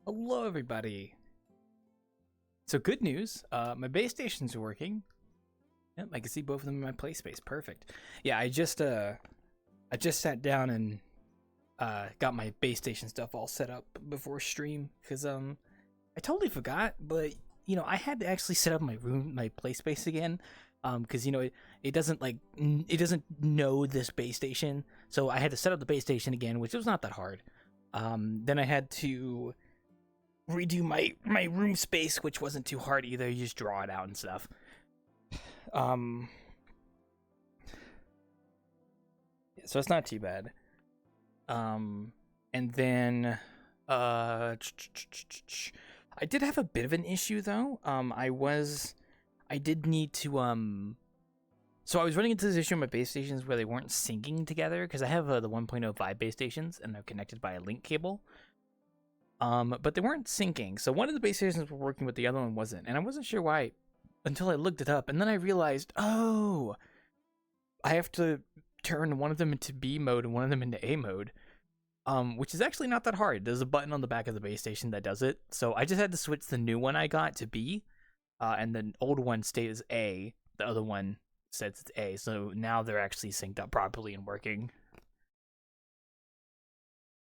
Hello, everybody. So good news. My base stations are working. Yep, I can see both of them in my play space. Perfect. Yeah, I just sat down and got my base station stuff all set up before stream because I totally forgot, but I had to actually set up my play space again. Because it doesn't it doesn't know this base station, so I had to set up the base station again, which was not that hard. Then I had to redo my room space, which wasn't too hard either. You just draw it out and stuff. So it's not too bad. And then I did have a bit of an issue though. I did need to so I was running into this issue on my base stations where they weren't syncing together because I have the 1.05 base stations and they're connected by a link cable. But they weren't syncing. So one of the base stations were working, but the other one wasn't, and I wasn't sure why until I looked it up, and then I realized, oh, I have to turn one of them into B mode and one of them into A mode. Which is actually not that hard. There's a button on the back of the base station that does it. So I just had to switch the new one I got to B. And the old one stayed as A. The other one says it's A. So now they're actually synced up properly and working.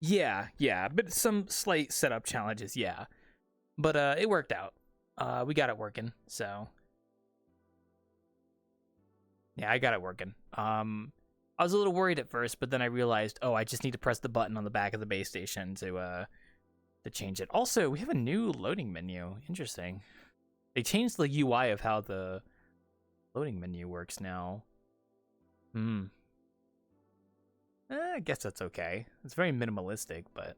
Yeah, but some slight setup challenges, yeah. But it worked out. We got it working, so. Yeah, I got it working. I was a little worried at first, but then I realized, oh, I just need to press the button on the back of the base station to change it. Also, we have a new loading menu. Interesting. They changed the UI of how the loading menu works now. I guess that's okay. It's very minimalistic, but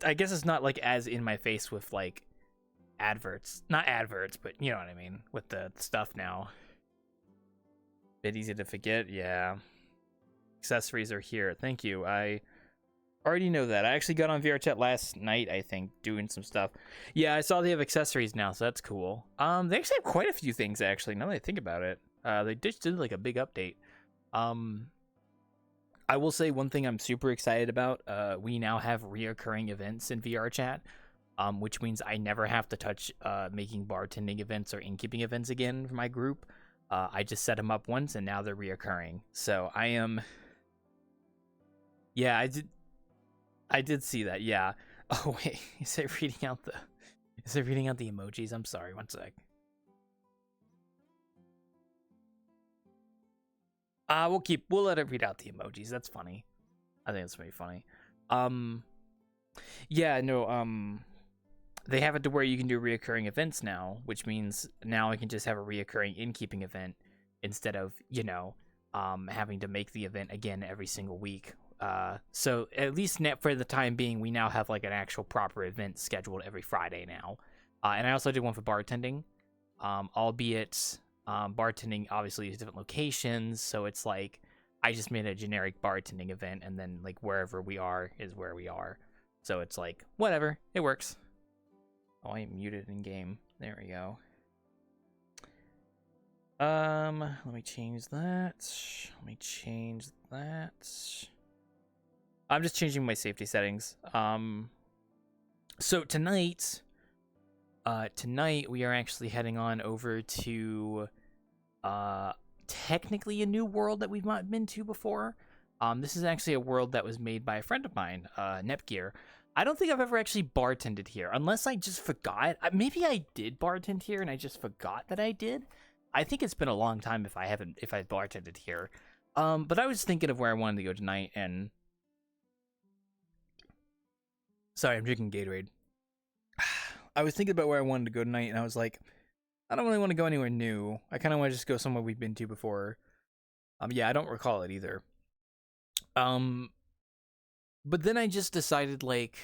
I guess it's not like as in my face with like adverts. Not adverts, but you know what I mean, with the stuff now. Bit easy to forget, yeah. Accessories are here. Thank you. I already know that. I actually got on VRChat last night, I think, doing some stuff. Yeah, I saw they have accessories now, so that's cool. They actually have quite a few things, actually, now that I think about it. They just did, like, a big update. I will say one thing I'm super excited about. We now have reoccurring events in VRChat, which means I never have to touch making bartending events or innkeeping events again for my group. I just set them up once, and now they're reoccurring. So I am... Yeah, I did see that, yeah. Oh, wait, is it reading out the emojis? I'm sorry, one sec. We'll let it read out the emojis. That's funny. I think it's pretty funny. Yeah, no, they have it to where you can do reoccurring events now, which means now I can just have a reoccurring innkeeping event instead of, having to make the event again every single week. So at least for the time being, we now have like an actual proper event scheduled every Friday now. And I also did one for bartending, albeit bartending obviously is different locations. So it's like I just made a generic bartending event, and then like wherever we are is where we are. So it's like whatever, it works. Oh, I muted in game. There we go. Let me change that. I'm just changing my safety settings. So tonight we are actually heading on over to technically a new world that we've not been to before. This is actually a world that was made by a friend of mine, Nepgear. I don't think I've ever actually bartended here, unless I just forgot. Maybe I did bartend here and I just forgot that I did. I think it's been a long time if I bartended here. But I was thinking of where I wanted to go tonight, and sorry, I'm drinking Gatorade. I was thinking about where I wanted to go tonight, and I was like, I don't really want to go anywhere new. I kind of want to just go somewhere we've been to before. Yeah, I don't recall it either. But then I just decided, like,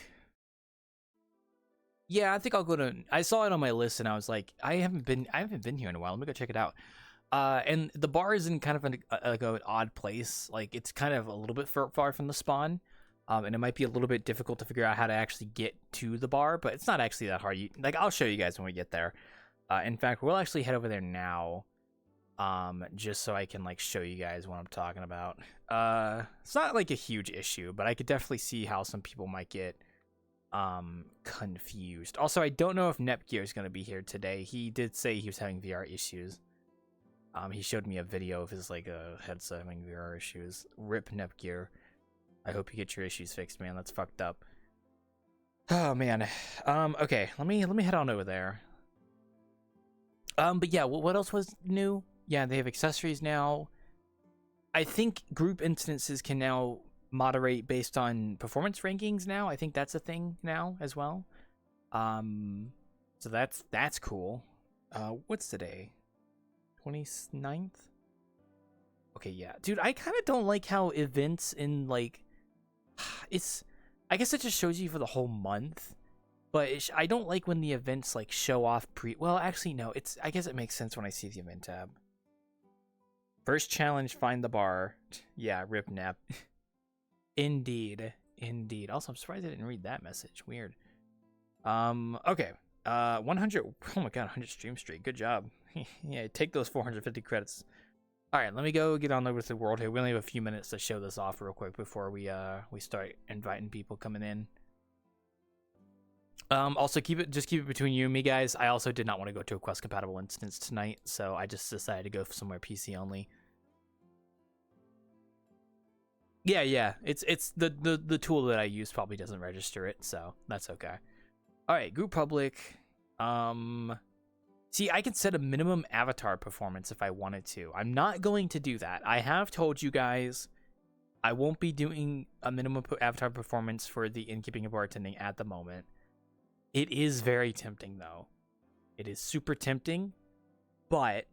yeah, I think I'll go to. I saw it on my list, and I was like, I haven't been here in a while. Let me go check it out. And the bar is in kind of an odd place. Like, it's kind of a little bit far from the spawn. And it might be a little bit difficult to figure out how to actually get to the bar, but it's not actually that hard. I'll show you guys when we get there. In fact, we'll actually head over there now. just so I can like show you guys what I'm talking about. It's not like a huge issue, but I could definitely see how some people might get confused. Also, I don't know if Nepgear is going to be here today. He did say he was having VR issues. He showed me a video of his like headset having VR issues. Rip Nepgear. I hope you get your issues fixed, man. That's fucked up. Oh man. Okay, let me head on over there. But yeah, what else was new? Yeah, they have accessories now. I think group instances can now moderate based on performance rankings now. I think that's a thing now as well. So that's cool. What's today? 29th? Okay, yeah. Dude, I kind of don't like how events in like I guess it just shows you for the whole month. But I don't like when the events like show off well, actually no, I guess it makes sense when I see the event tab. First challenge, find the bar. Yeah, rip nap. Indeed. Also, I'm surprised I didn't read that message. Weird. Okay. 100. Oh my god, 100 stream streak. Good job. Yeah, take those 450 credits. All right, let me go get on over to the world here. We only have a few minutes to show this off real quick before we start inviting people coming in. Also keep it between you and me, guys. I also did not want to go to a Quest compatible instance tonight, so I just decided to go for somewhere PC only. Yeah. It's the tool that I use probably doesn't register it, so that's okay. All right, group public. See, I can set a minimum avatar performance if I wanted to. I'm not going to do that. I have told you guys I won't be doing a minimum avatar performance for the innkeeping and bartending at the moment. It is very tempting, though. It is super tempting, but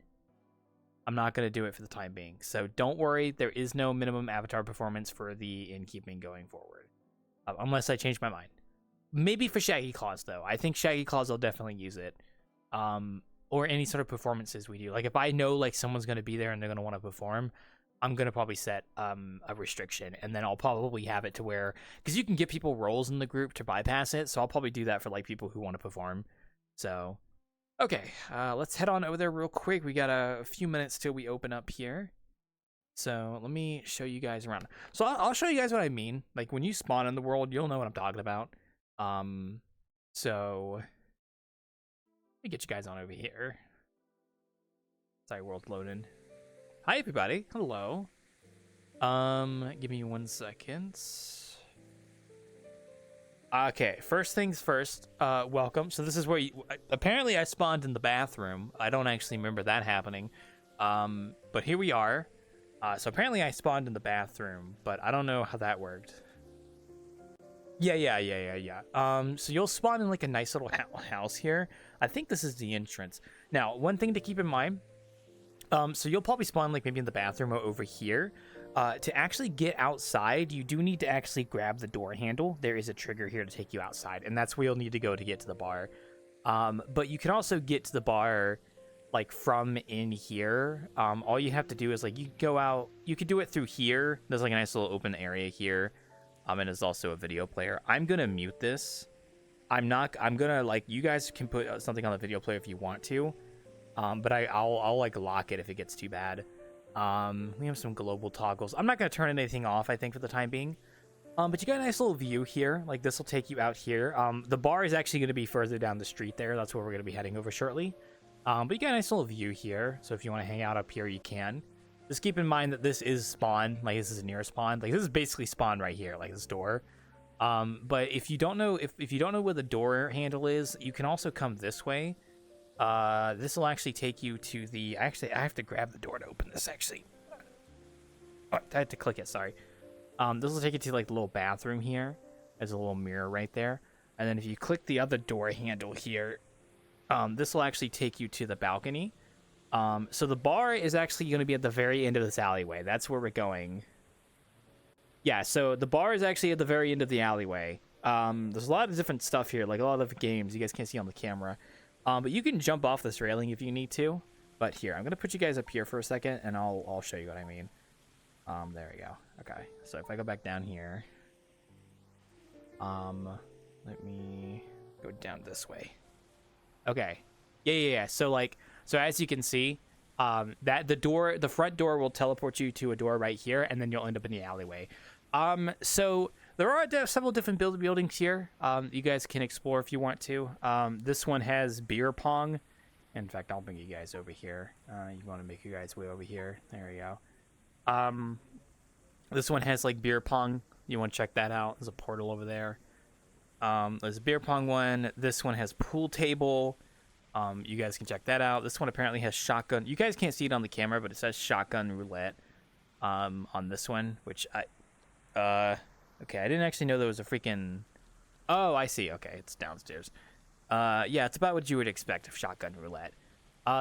I'm not going to do it for the time being. So don't worry, there is no minimum avatar performance for the innkeeping going forward. Unless I change my mind. Maybe for Shaggy Claws, though. I think Shaggy Claws will definitely use it. Or any sort of performances we do. Like, if I know, like, someone's going to be there and they're going to want to perform, I'm going to probably set a restriction, and then I'll probably have it to where, because you can get people roles in the group to bypass it, so I'll probably do that for like people who want to perform. So, okay, let's head on over there real quick. We got a few minutes till we open up here. So let me show you guys around. So I'll show you guys what I mean. Like when you spawn in the world, you'll know what I'm talking about. So let me get you guys on over here. Sorry, world's loading. Hi, everybody. Hello. Give me 1 second. Okay, first things first. Welcome. So this is where apparently I spawned in the bathroom. I don't actually remember that happening. But here we are. So apparently I spawned in the bathroom, but I don't know how that worked. Yeah. So you'll spawn in like a nice little house here. I think this is the entrance. Now, one thing to keep in mind. So you'll probably spawn like maybe in the bathroom or over here. To actually get outside, you do need to actually grab the door handle. There is a trigger here to take you outside, and that's where you'll need to go to get to the bar. But you can also get to the bar like from in here. All you have to do is like you go out. You could do it through here. There's like a nice little open area here. And there's also a video player. I'm gonna mute this. I'm gonna like you guys can put something on the video player if you want to. But I'll like lock it if it gets too bad. We have some global toggles. I'm not going to turn anything off, I think, for the time being. But you got a nice little view here. Like, this will take you out here. The bar is actually going to be further down the street there. That's where we're going to be heading over shortly. But you got a nice little view here. So if you want to hang out up here, you can. Just keep in mind that this is spawn. Like, this is near spawn. Like, this is basically spawn right here, like this door. But if you don't know, if you don't know where the door handle is, you can also come this way. This will actually take you to the... Actually, I have to grab the door to open this, actually. Oh, I had to click it, sorry. This will take you to, like, the little bathroom here. There's a little mirror right there. And then if you click the other door handle here, this will actually take you to the balcony. So the bar is actually going to be at the very end of this alleyway. That's where we're going. Yeah, so the bar is actually at the very end of the alleyway. There's a lot of different stuff here, like a lot of games you guys can't see on the camera. But you can jump off this railing if you need to. But here, I'm going to put you guys up here for a second, and I'll show you what I mean. There we go. Okay, so if I go back down here. Let me go down this way. Okay. Yeah. So as you can see, That the front door will teleport you to a door right here, and then you'll end up in the alleyway. So there are several different buildings here. You guys can explore if you want to. This one has beer pong. In fact, I'll bring you guys over here. You want to make you guys way over here. There you go. This one has like beer pong. You want to check that out. There's a portal over there. There's a beer pong one. This one has pool table. You guys can check that out. This one apparently has shotgun. You guys can't see it on the camera, but it says shotgun roulette on this one, which okay, I didn't actually know there was a freaking... Oh, I see. Okay, it's downstairs. Yeah, it's about what you would expect of shotgun roulette.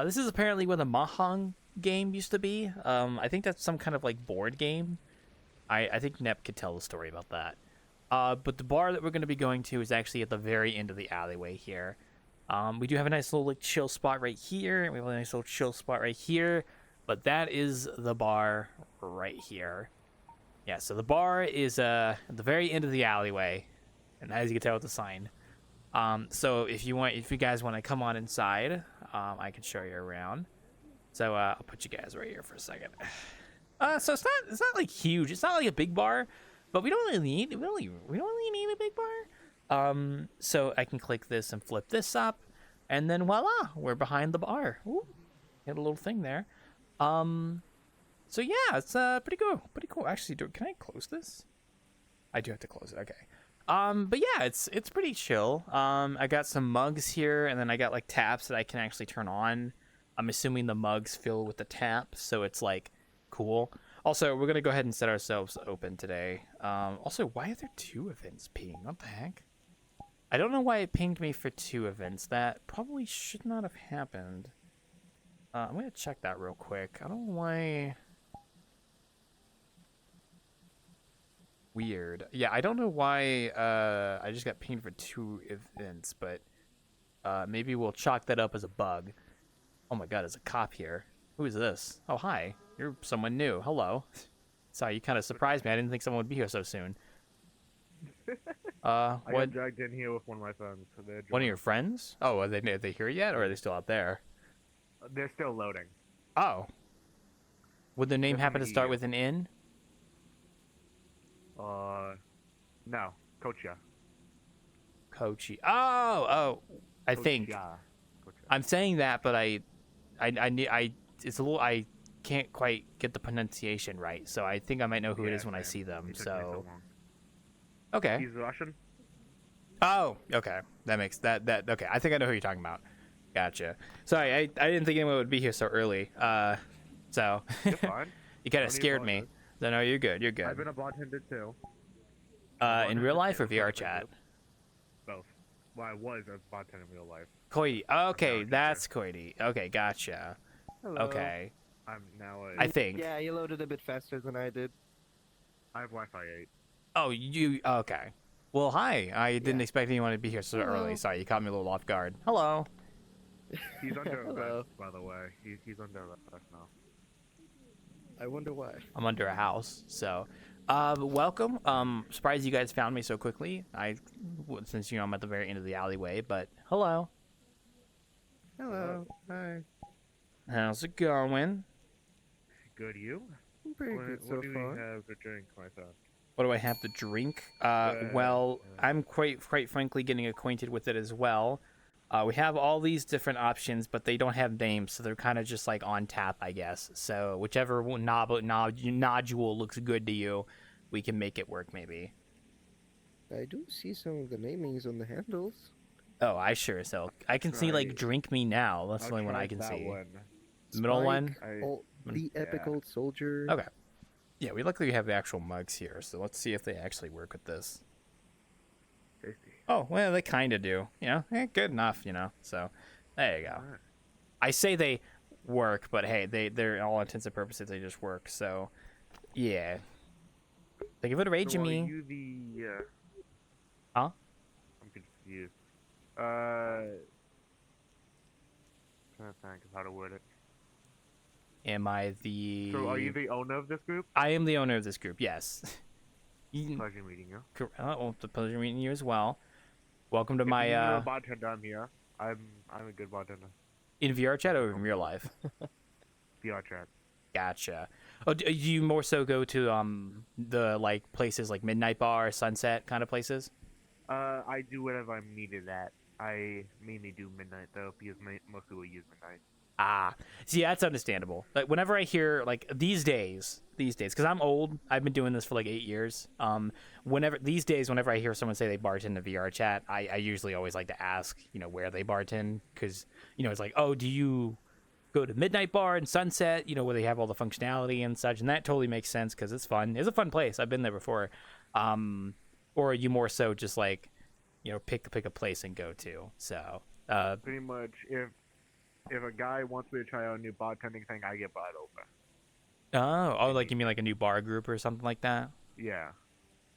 This is apparently where the Mahjong game used to be. I think that's some kind of like board game. I think Nep could tell the story about that. But the bar that we're going to be going to is actually at the very end of the alleyway here. We do have a nice little like chill spot right here. We have a nice little chill spot right here. But that is the bar right here. Yeah, so the bar is at the very end of the alleyway. And as you can tell with the sign. So if you guys want to come on inside, I can show you around. So I'll put you guys right here for a second. So it's not like huge. It's not like a big bar, but we don't really need a big bar. So I can click this and flip this up, and then voila, we're behind the bar. Ooh, get a little thing there. So yeah, it's pretty cool. Actually, can I close this? I do have to close it. Okay. But yeah, it's pretty chill. I got some mugs here, and then I got like taps that I can actually turn on. I'm assuming the mugs fill with the tap, so it's like cool. Also, we're gonna go ahead and set ourselves open today. Also, why are there 2 events pinging? What the heck? I don't know why it pinged me for 2 events. That probably should not have happened. I'm gonna check that real quick. I don't know why. Weird. Yeah, I don't know why I just got pinged for 2 events, but maybe we'll chalk that up as a bug. Oh my god, there's a cop here. Who is this? Oh, hi. You're someone new. Hello. Sorry, you kind of surprised me. I didn't think someone would be here so soon. I got dragged in here with one of my friends. So one of your friends? Oh, are they here yet, or are they still out there? They're still loading. Oh. Would their name happen to start with an N? No. Kocha. Kochi. Oh. I think. Kocha. I'm saying that, but it's a little. I can't quite get the pronunciation right, so I think I might know who it is when I see them. So. Okay. He's Russian. Oh, okay. That makes that. Okay, I think I know who you're talking about. Gotcha. Sorry, I didn't think anyone would be here so early. So. You're fine. You kind of scared me. No, you're good. You're good. I've been a bartender too. In real life or VRChat? Both. Well, I was a bartender in real life. Coity. Okay, that's Coity. Okay, gotcha. Hello. Okay. I'm now I think. Yeah, you loaded a bit faster than I did. I have Wi-Fi 8. Oh, you... Okay. Well, hi. I didn't expect anyone to be here so early. Sorry, you caught me a little off guard. Hello. He's under Hello. arrest, by the way. He's under arrest now. I wonder why. I'm under a house, so... welcome. Surprised you guys found me so quickly. Since, I'm at the very end of the alleyway, but hello. Hello. Hi. How's it going? Good, you? I'm pretty good so what do far. we have to drink, my son? What do I have to drink? Well, I'm quite frankly getting acquainted with it as well. We have all these different options, but they don't have names, so they're kind of just like on tap, I guess. So whichever nodule looks good to you, we can make it work, maybe. I do see some of the namings on the handles. Oh, I sure as hell. I can see like "Drink Me Now." That's the only one I can see. The middle one. The Epic Old Soldier. Okay. Yeah, we luckily have the actual mugs here, so let's see if they actually work with this. Tasty. Oh, well, they kind of do. Good enough, So, there you go. Right. I say they work, but hey, they're all intents and purposes, they just work. So, yeah. Thank you for the rage, So me. are you the, Huh? I'm confused. Trying to think of how to word it. Am I the... So are you the owner of this group? I am the owner of this group, yes. Pleasure meeting you. Well, it's a pleasure meeting you as well. Welcome to If my... you're a bartender, I'm here. I'm a good bartender. In VRChat or in real life? VRChat. Gotcha. Oh, do you more so go to the like places like Midnight Bar, Sunset kind of places? I do whatever I'm needed at. I mainly do midnight though, because most people use midnight. Ah, see, that's understandable. Like whenever I hear like these days, because I'm old, I've been doing this for like 8 years. Whenever these days, whenever I hear someone say they bartend a VR chat, I usually always like to ask, where they bartend, because it's like, oh, do you go to Midnight Bar and Sunset, where they have all the functionality and such, and that totally makes sense because it's fun. It's a fun place. I've been there before. Or are you more so just like, pick a place and go to? So, Pretty much, if a guy wants me to try out a new bartending thing, I get brought over. like you mean like a new bar group or something like that? Yeah.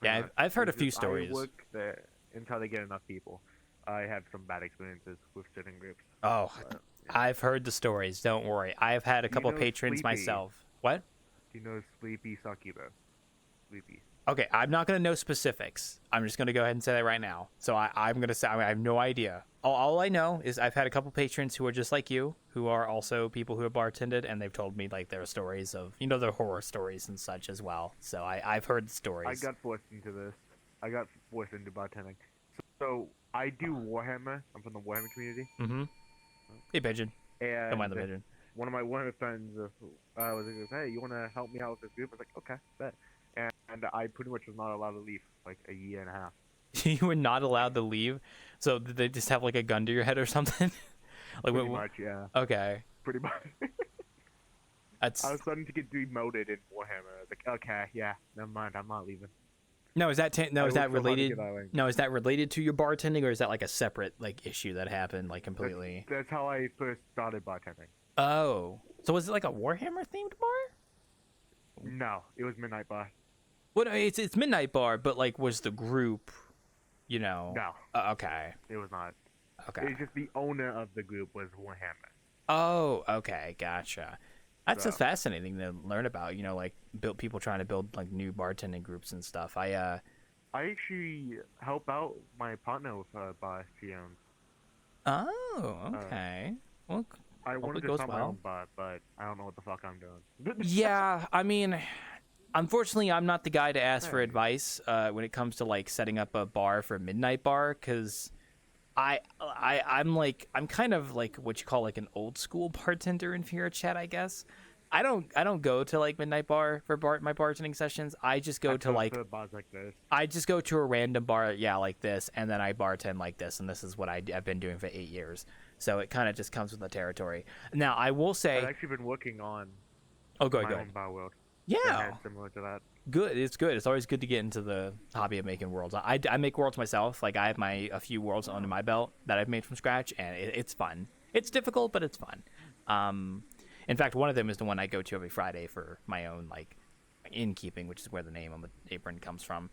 Yeah, I've heard a It's few just, stories. I work there until they get enough people. I have some bad experiences with certain groups. Oh, But, I've heard the stories. Don't worry. I've had a Do you couple know patrons Sleepy? myself. What? you know Sleepy Sakiba? Sleepy. Okay, I'm not going to know specifics. I'm just going to go ahead and say that right now. So I'm going to say I have no idea. All I know is I've had a couple patrons who are just like you, who are also people who have bartended, and they've told me like their stories of, their horror stories and such as well. So I've heard stories. I got forced into this. I got forced into bartending. So I do Warhammer. I'm from the Warhammer community. Mm-hmm. Hey, pigeon. And Don't mind the pigeon. one of my friends was like, hey, you want to help me out with this group? I was like, okay, bet. And I pretty much was not allowed to leave like a year and a half. You were not allowed to leave, so did they just have like a gun to your head or something? Like Pretty much, yeah. Okay. Pretty much. That's I was starting to get demoted in Warhammer. I was like, okay, yeah, never mind, I'm not leaving. no. Is that I is that worked so hard to related? get that way. No, is that related to your bartending, or is that like a separate like issue that happened like completely? That's how I first started bartending. Oh, so was it like a Warhammer themed bar? No, it was Midnight Bar. Well, no, it's Midnight Bar, but like was the group, No, okay, it was not. okay. It's just the owner of the group was Warhammer. Oh, okay, gotcha. That's So- just fascinating to learn about. Like build people trying to build like new bartending groups and stuff. I actually help out my partner with a bar she owns. Oh, okay. Well, I Hope wanted it to goes start my well. own bar, but I don't know what the fuck I'm doing. yeah, I mean, unfortunately, I'm not the guy to ask for Hey. advice when it comes to like setting up a bar for Midnight Bar, because I'm kind of like what you call like an old school bartender in VRChat, I guess. I don't go to like Midnight Bar for my bartending sessions. I just go to like bars like this. I just go to a random bar, like this, and then I bartend like this, and this is what I've been doing for 8 years. So it kind of just comes with the territory. Now I will say, I've actually been working on oh, go my ahead. own bar world. Yeah, That's similar to that. good. It's good. It's always good to get into the hobby of making worlds. I make worlds myself. Like I have a few worlds under my belt that I've made from scratch, and it's fun. It's difficult, but it's fun. In fact, one of them is the one I go to every Friday for my own like innkeeping, which is where the name on the apron comes from.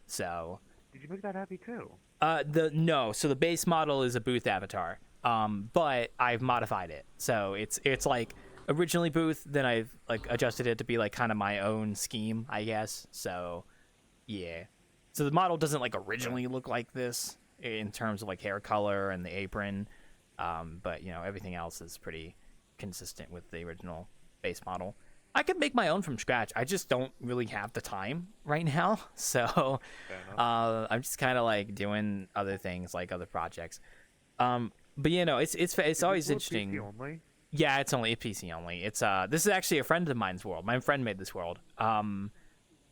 So Did you make that happy too? so the base model is a booth avatar. But I've modified it. So it's like originally booth, then I've like adjusted it to be like kind of my own scheme, I guess. So yeah. So the model doesn't like originally look like this in terms of like hair color and the apron. But everything else is pretty consistent with the original base model. I could make my own from scratch. I just don't really have the time right now. So Fair enough. I'm just kind of like doing other things, like other projects. But it's always Is it interesting. PC only? Yeah, it's only PC only. It's this is actually a friend of mine's world. My friend made this world.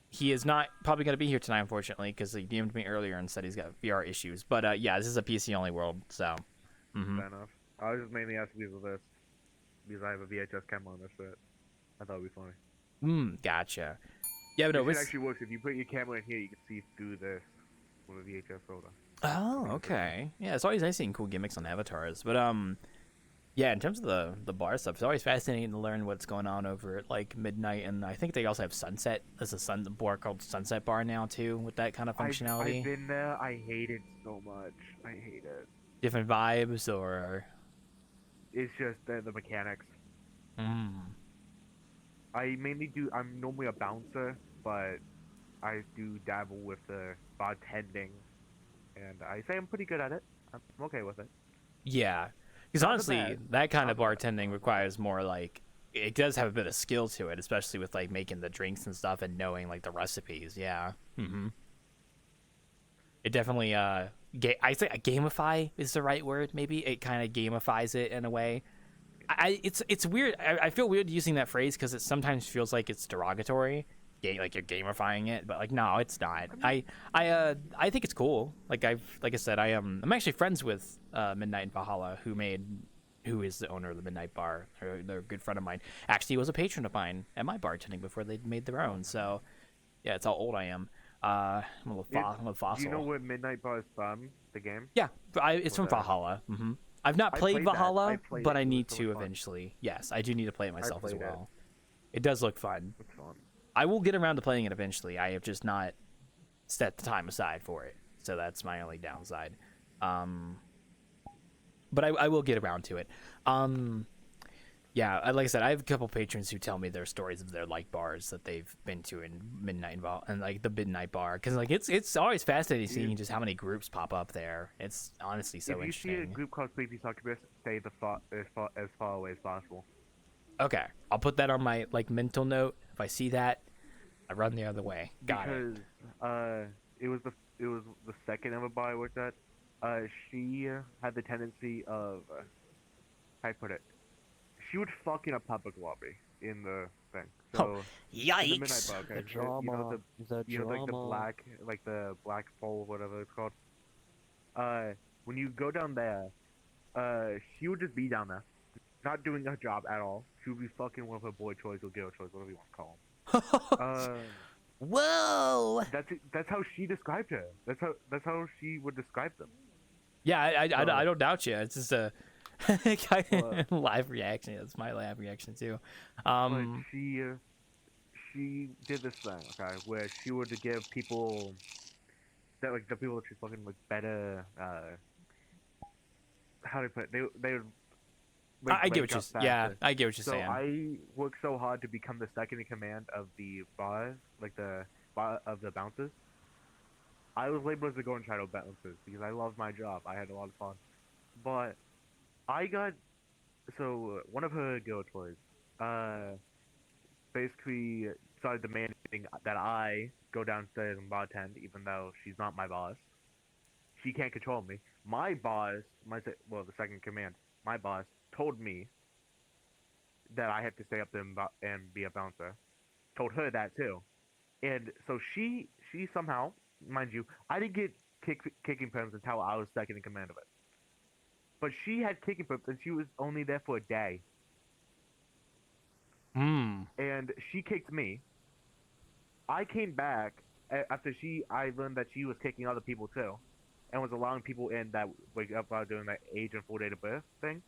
He is not probably going to be here tonight, unfortunately, because he DM'd me earlier and said he's got VR issues. But yeah, this is a PC only world. So mhm. Fair enough. I was just mainly asking people this because I have a VHS camera on this set. I thought it'd be funny. Gotcha. Yeah, but no, It actually works. If you put your camera in here, you can see through this with a VHS folder. oh, okay. Yeah, it's always nice seeing cool gimmicks on avatars. But yeah, in terms of the bar stuff, it's always fascinating to learn what's going on over at like midnight, and I think they also have Sunset. There's a bar called Sunset Bar now too, with that kind of functionality. I've been there. I hate it so much. I hate it. Different vibes, or It's just the mechanics. mm. I'm normally a bouncer, but I do dabble with the bartending, and I say I'm pretty good at it. I'm okay with it. Yeah, because Not honestly, bad. that kind of Not bad. bartending requires more like it does have a bit of skill to it, especially with like making the drinks and stuff and knowing like the recipes. Yeah. It definitely I say gamify is the right word. Maybe it kind of gamifies it in a way. It's weird. I feel weird using that phrase because it sometimes feels like it's derogatory. Like you're gamifying it, but like no, it's not. I think it's cool. Like I said, I'm actually friends with Midnight and Valhalla, who is the owner of the Midnight Bar. They're a good friend of mine. Actually, was a patron of mine at my bartending before they made their own. So yeah, it's how old I am. I'm a little fossil. Do you know where Midnight Bar is from? The game? Yeah, it's from Valhalla. I've not played Valhalla, but I need to eventually. Yes, I do need to play it myself as well. It does look fun. It's fun. I will get around to playing it eventually. I have just not set the time aside for it, so that's my only downside. But I will get around to it. Yeah, like I said, I have a couple patrons who tell me their stories of their like bars that they've been to in Midnight and like the Midnight Bar, because like it's always fascinating seeing just how many groups pop up there. It's honestly so interesting. If you see a group called Sleepy Succubus, stay as far away as possible. Okay, I'll put that on my like mental note. If I see that, I run the other way. Got it. Because it was the second ever bar I worked at. She had the tendency of how I put it. She would fuck in a public lobby in the thing. So yikes! In the Midnight Bar, okay? The drama. You know, like the black fold, whatever it's called. When you go down there, she would just be down there, not doing her job at all. She would be fucking one of her boy toys or girl toys, whatever you want to call them. Whoa! That's how she described her. That's how she would describe them. Yeah, I don't doubt you. It's just a live reaction. That's my live reaction too. But she did this thing, okay, where she would give people that like the people that she's fucking like better. How do I put it? They would. I get what you're. Yeah, I get what you're saying. So I worked so hard to become the second in command of the bar, like the bar of the bouncers. I was labeled as the Golden Shadow bouncers because I loved my job. I had a lot of fun, but I got one of her girl toys. Basically started demanding that I go downstairs and bartend, even though she's not my boss. She can't control me. My boss, the second in command, my boss told me that I had to stay up there and be a bouncer. Told her that too, and so she somehow, mind you, I didn't get kicking perms until I was second in command of it. But she had kicking perms and she was only there for a day. And she kicked me. I came back after I learned that she was kicking other people too, and was allowing people in that wake up while doing that age and full date of birth thing.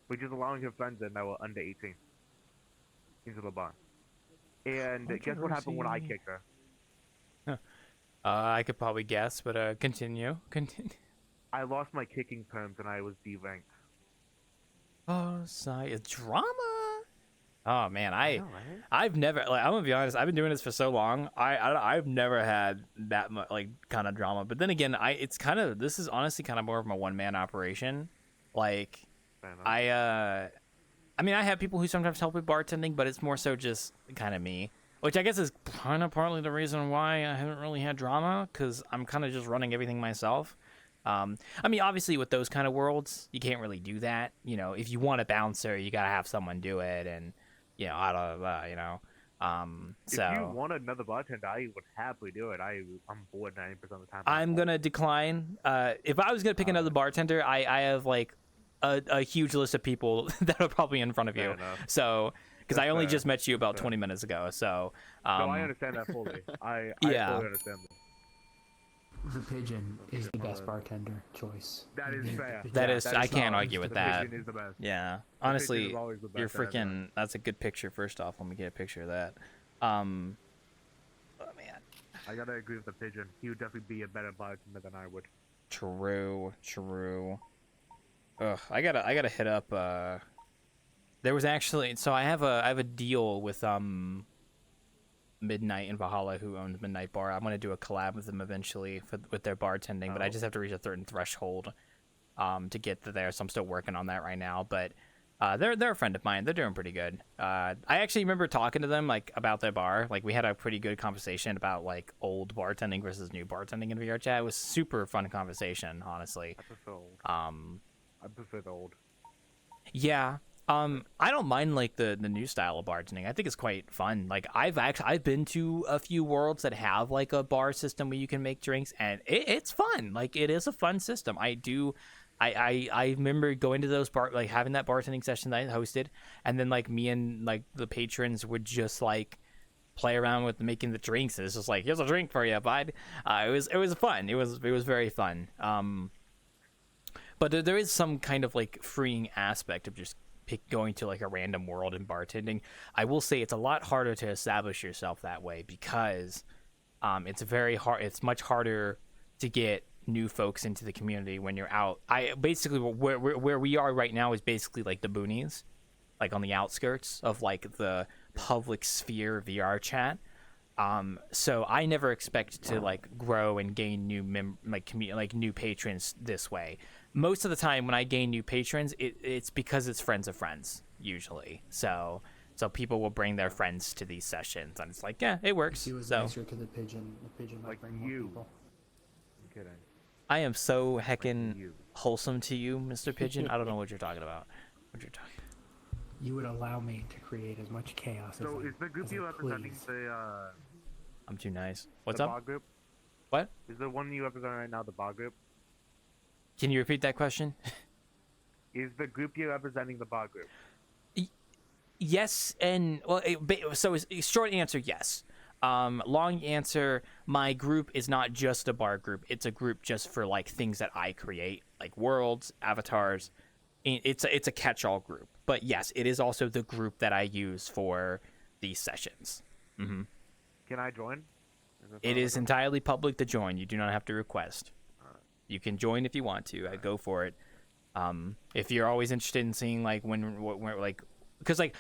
Which is allowing her friends in that were under 18 into the bar. And guess what happened when I kicked her? I could probably guess, but continue. I lost my kicking perms and I was deranked. Oh, sigh, drama. Oh man, I know, right? I've never, like, I'm gonna be honest. I've been doing this for so long. I've never had that much like kind of drama. But then again, this is honestly kind of more of a one man operation. Like, I mean, I have people who sometimes help with bartending, but it's more so just kind of me, which I guess is kind of partly the reason why I haven't really had drama, because I'm kind of just running everything myself. I mean, obviously with those kind of worlds, you can't really do that. You know, if you want a bouncer, you gotta have someone do it, and you know, so if you want another bartender, I would happily do it. I'm bored 90% of the time. I'm gonna decline. If I was gonna pick another bartender, I have like a huge list of people that are probably in front of you. So, because I only just met you about 20 minutes ago. So, no, I understand that fully. I fully understand that. The pigeon is the best bartender choice. That is fair. That is, I can't argue with that. The pigeon is the best. Yeah, honestly, you're freaking. That's a good picture. First off, let me get a picture of that. Oh man, I gotta agree with the pigeon. He would definitely be a better bartender than I would. True. Ugh, I gotta hit up. There was actually, so I have a deal with Midnight and Valhalla, who owns Midnight Bar. I'm gonna do a collab with them eventually with their bartending, but I just have to reach a certain threshold to get there. So I'm still working on that right now. But They're a friend of mine. They're doing pretty good. I actually remember talking to them like about their bar. Like we had a pretty good conversation about like old bartending versus new bartending in VRChat. It was super fun conversation, honestly. I prefer old. I prefer the old. Yeah. I don't mind like the new style of bartending. I think it's quite fun. Like I've been to a few worlds that have like a bar system where you can make drinks, and it's fun. Like it is a fun system. I remember going to those like having that bartending session that I hosted, and then like me and like the patrons would just like play around with making the drinks. It's just like, here's a drink for you, bud. It was fun. It was very fun. But there is some kind of like freeing aspect of just going to like a random world in bartending. I will say it's a lot harder to establish yourself that way because it's very hard. It's much harder to get new folks into the community when you're out. I basically where we are right now is basically like the boonies, like on the outskirts of like the public sphere VRChat. So I never expect to like grow and gain new new patrons this way. Most of the time when I gain new patrons, it's because it's friends of friends usually. So people will bring their friends to these sessions, and it's like, yeah, it works. He was so nicer to the pigeon might Like bring more you. people. I'm kidding. I am so heckin' You. wholesome to you, Mr. Pigeon. I don't know what you're talking about. You would allow me to create as much chaos So as is the group as you I representing please. the I'm too nice. What's the up? bar group? What? Is the one you represent right now the bar group? Can you repeat that question? Is the group you're representing the bar group? Yes, and well, so short answer, yes. Long answer, my group is not just a bar group. It's a group just for like things that I create, like worlds, avatars. It's a catch-all group. But yes, it is also the group that I use for these sessions. Mm-hmm. Can I join? It is entirely public to join. You do not have to request. You can join if you want to. Go for it. If you're always interested in seeing like when like, because like,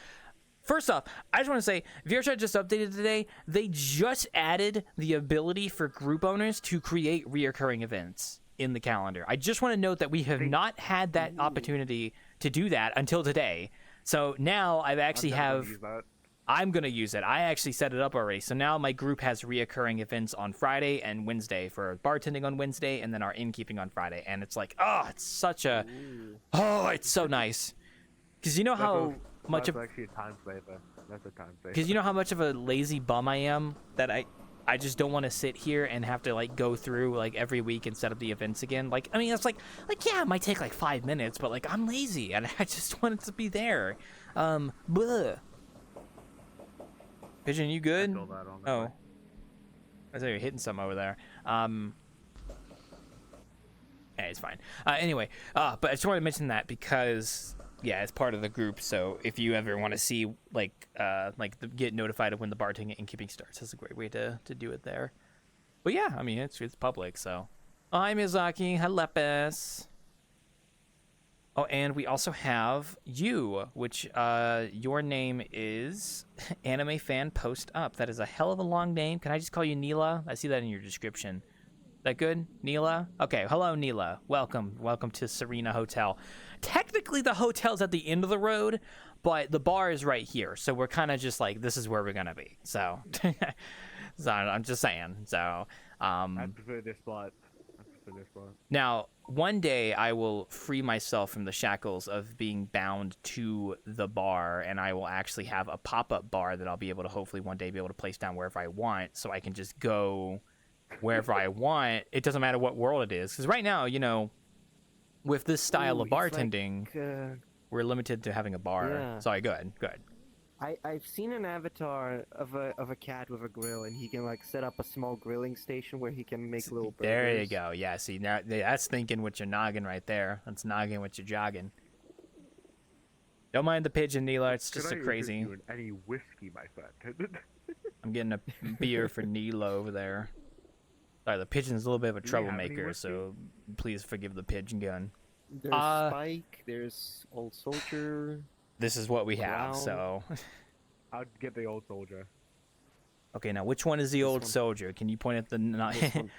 first off, I just want to say, VRChat just updated today. They just added the ability for group owners to create reoccurring events in the calendar. I just want to note that we have not had that opportunity to do that until today. So now I'm going to use it. I actually set it up already. So now my group has reoccurring events on Friday and Wednesday for bartending on Wednesday, and then our innkeeping on Friday. And it's like, it's so nice. Because you know how much of actually a time saver. That's a time saver. Because you know how much of a lazy bum I am that I just don't want to sit here and have to like go through like every week and set up the events again. Like, I mean, it's like yeah, it might take like 5 minutes, but like I'm lazy and I just want it to be there. Bleh. Pigeon, you good? Oh, I thought you were hitting something over there. Yeah, it's fine. Anyway, but I just wanted to mention that because yeah, it's part of the group. So if you ever want to see get notified of when the bartending and keeping starts, that's a great way to do it there. But yeah, I mean it's public. So hi Miyazaki, Halepis. Oh, and we also have you, which your name is Anime Fan Post Up. That is a hell of a long name. Can I just call you Neela? I see that in your description. Is that good, Neela? Okay, hello Neela. Welcome to Serena Hotel. Technically, the hotel's at the end of the road, but the bar is right here. So we're kind of just like, this is where we're gonna be. So, so I'm just saying. So, I prefer this spot. Now, one day I will free myself from the shackles of being bound to the bar, and I will actually have a pop-up bar that I'll be able to hopefully one day be able to place down wherever I want, so I can just go wherever I want. It doesn't matter what world it is, because right now, you know, with this style of bartending, we're limited to having a bar. Yeah. Sorry, good. I've seen an avatar of a cat with a grill, and he can like set up a small grilling station where he can make little burgers. There you go. Yeah, see, now that's thinking with your noggin right there. That's noggin with your jogging. Don't mind the pigeon, Neela. It's just a crazy. You any whiskey, my friend? I'm getting a beer for Neela over there. Sorry, the pigeon's a little bit of a Do you have any troublemaker, whiskey? so please forgive the pigeon gun. There's Spike. There's Old Soldier. This is what we have, Wow. so. I'd get the old soldier. Okay, now which one is the This old one. soldier? Can you point at the? This one.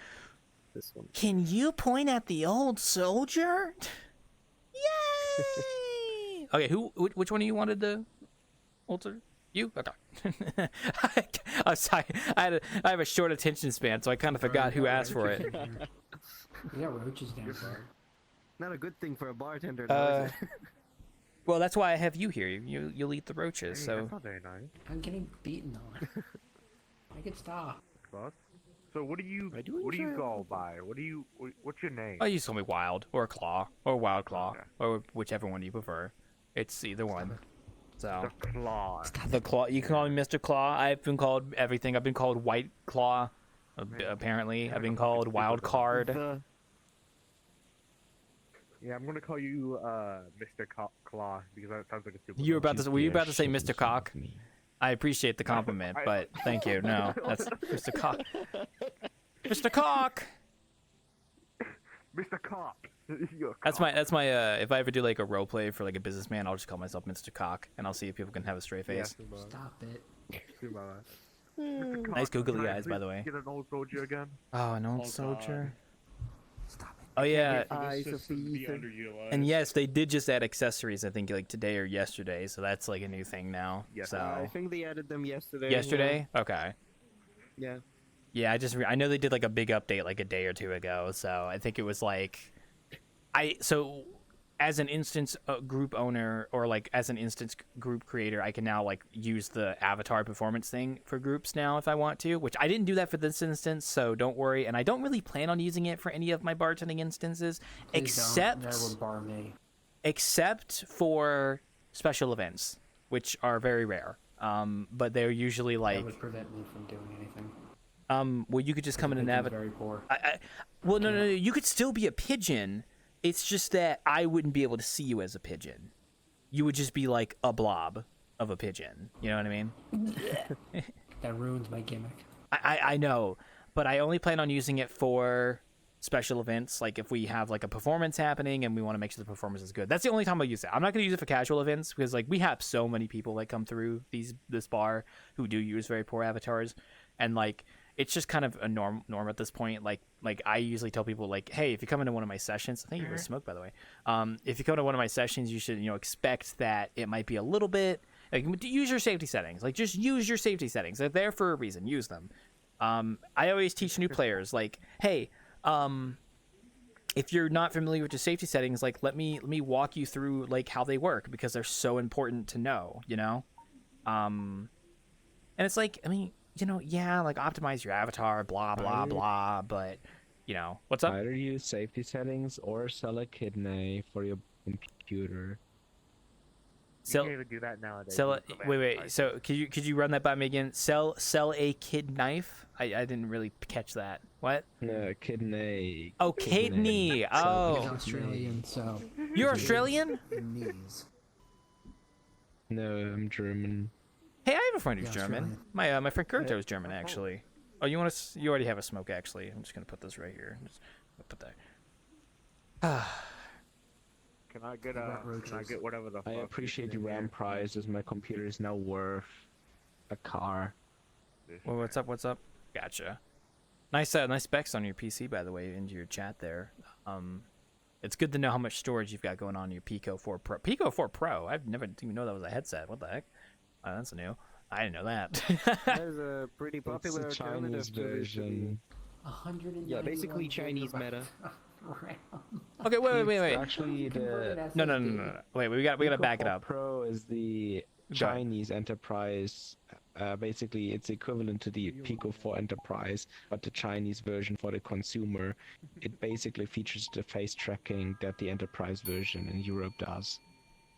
This one. Can you point at the old soldier? Yay! Okay. Which one of you wanted the altar? You? Okay. I'm sorry. I have a short attention span, so I kind of forgot who asked for it. We got roaches down there. Not a good thing for a bartender, though, is it? Well, that's why I have you here. You'll eat the roaches. Hey, So that's not very nice. I'm getting beaten on. I can stop. Boss. So what do you I do go enjoy by? What's your name? oh, you just call me Wild or Claw or Wild Claw Okay. or whichever one you prefer. It's either one. So The Claw. the Claw. You can call me Mr. Claw. I've been called everything. I've been called White Claw. Apparently, I've been called Wild Card. The- Yeah, I'm gonna call you Mr. Claw because that sounds like a super. You were about to. Were you about to say Shit Mr. in Cock? front of me. I appreciate the compliment, but thank you. No, that's Mr. Cock. Mr. Cock. Mr. Cock. You're a That's cock. my. If I ever do like a role play for like a businessman, I'll just call myself Mr. Cock, and I'll see if people can have a straight face. Yeah, Stop it. Mr. Cock, Nice googly can I eyes, by please the way. Get an old soldier again. Oh, an old Oh, soldier. Stop it. Oh yeah, Eyes This of system to be Ethan. underutilized. and yes, they did just add accessories. I think like today or yesterday, so that's like a new thing now. Yes. So I think they added them yesterday. yesterday, okay. Yeah. Yeah, I know they did like a big update like a day or two ago. So I think it was like, as an instance group owner or like as an instance group creator, I can now like use the avatar performance thing for groups now if I want to, which I didn't do that for this instance, so don't worry. And I don't really plan on using it for any of my bartending instances, Please don't. except That would bar me. except for special events, which are very rare. But they're usually That like, would prevent me from doing anything. well, you could just come in an Pigeon's avatar. very poor. Well, no, you could still be a pigeon. It's just that I wouldn't be able to see you as a pigeon. You would just be like a blob of a pigeon. You know what I mean? That ruins my gimmick. I know, but I only plan on using it for special events. Like if we have like a performance happening and we want to make sure the performance is good. That's the only time I'll use it. I'm not going to use it for casual events because like we have so many people that come through this bar who do use very poor avatars, and like it's just kind of a norm at this point. Like I usually tell people like, hey, if you come into one of my sessions, I think you was smoke by the way. If you come to one of my sessions, you should expect that it might be a little bit like use your safety settings. Like just use your safety settings. They're there for a reason. Use them. I always teach new players like, hey, if you're not familiar with your safety settings, like let me walk you through like how they work because they're so important to know. And it's like, I mean, yeah, like optimize your avatar, blah blah blah, but what's up? Either use safety settings or sell a kidney for your computer. You Sell can't even do that nowadays. sell with it. the Wait. advertising. So could you run that by me again? Sell a kid knife. I didn't really catch that. What? No, kidney. Oh, kidney. He's Oh, Australian, so you're Australian? knees. No, I'm German. Hey, I have a friend who's Yeah, German. Australian. My friend Kurto is German actually. Oh, you want to? You already have a smoke actually. I'm just gonna put this right here. Just put that. Can I get got can I roaches. get whatever the I fuck appreciate is the in here? RAM price as my computer is now worth a car. This Well, what's up? What's up? Gotcha. Nice specs on your PC, by the way, into your chat there. It's good to know how much storage you've got going on your Pico 4 Pro. Pico 4 Pro. I've never even know that was a headset. What the heck? Oh, that's new. I didn't know that. That is a pretty It's popular a alternative Chinese to the- version. 191 Yeah, basically Chinese gigabytes meta. of RAM. Okay, wait. It's actually Converted the SSD. No. Wait, we got to back it Pico up. 4 Pro is the Chinese enterprise. Basically, it's equivalent to the Pico 4 Enterprise, but the Chinese version for the consumer. It basically features the face tracking that the Enterprise version in Europe does.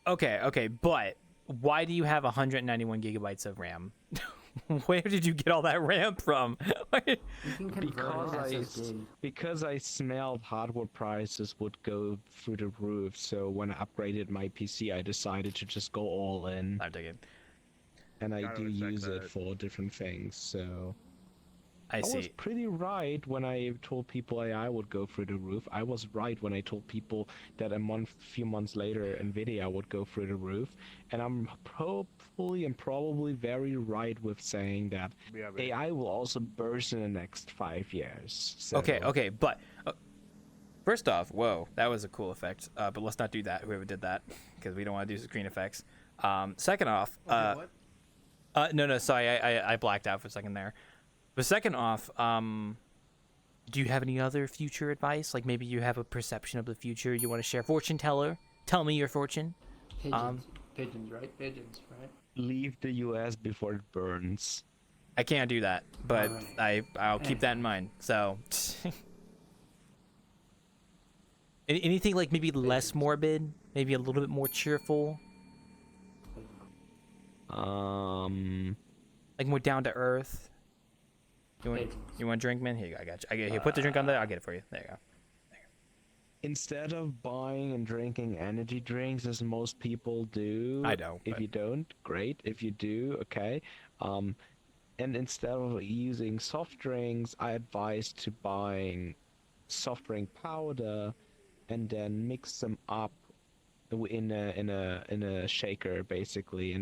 Okay, but why do you have 191 gigabytes of RAM? Where did you get all that RAM from? You can convert SSD. Because I smelled hardware prices would go through the roof, so when I upgraded my PC, I decided to just go all in, I'm taking. and I Gotta do respect use it that. for different things. So I was see. pretty right when I told people AI would go through the roof. I was right when I told people that few months later, Nvidia would go through the roof. And I'm hopefully and probably very right with saying that Yeah, but AI will also burst in the next 5 years. So Okay, but First off, whoa, that was a cool effect. But let's not do that. Whoever did that, because we don't want to do screen effects. Second off, Okay, what? no, sorry, I blacked out for a second there. But second off, do you have any other future advice? Like maybe you have a perception of the future you want to share. Fortune teller, tell me your fortune. Pigeons, right? Pigeons, right? Leave the U.S. before it burns. I can't do that, but Alright. I'll keep that in mind. So, anything like maybe less morbid, maybe a little bit more cheerful, like more down to earth. You want a drink, man? Here you go. I got you. Here, put the drink on there. I'll get it for you. There you go. Instead of buying and drinking energy drinks as most people do, I don't, If but- you don't, great. If you do, okay. And instead of using soft drinks, I advise to buying soft drink powder and then mix them up in a shaker, basically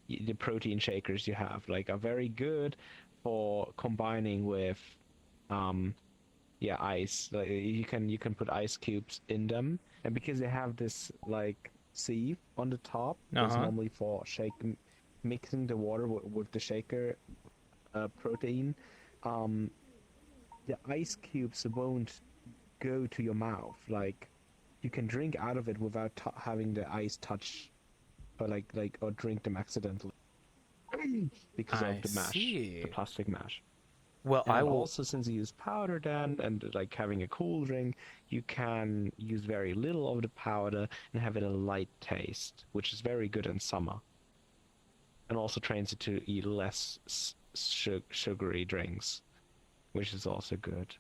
the protein shakers you have like are very good for combining with ice. Like you can put ice cubes in them, and because they have this like sieve on the top, that's normally for mixing the water with the shaker protein. The ice cubes won't go to your mouth. Like you can drink out of it without having the ice touch, or drink them accidentally because I of the mash, see. the plastic mash. Well, And I will. also, since you use powder then, and like having a cool drink, you can use very little of the powder and have it a light taste, which is very good in summer. And also trains you to eat less sugary drinks, which is also good.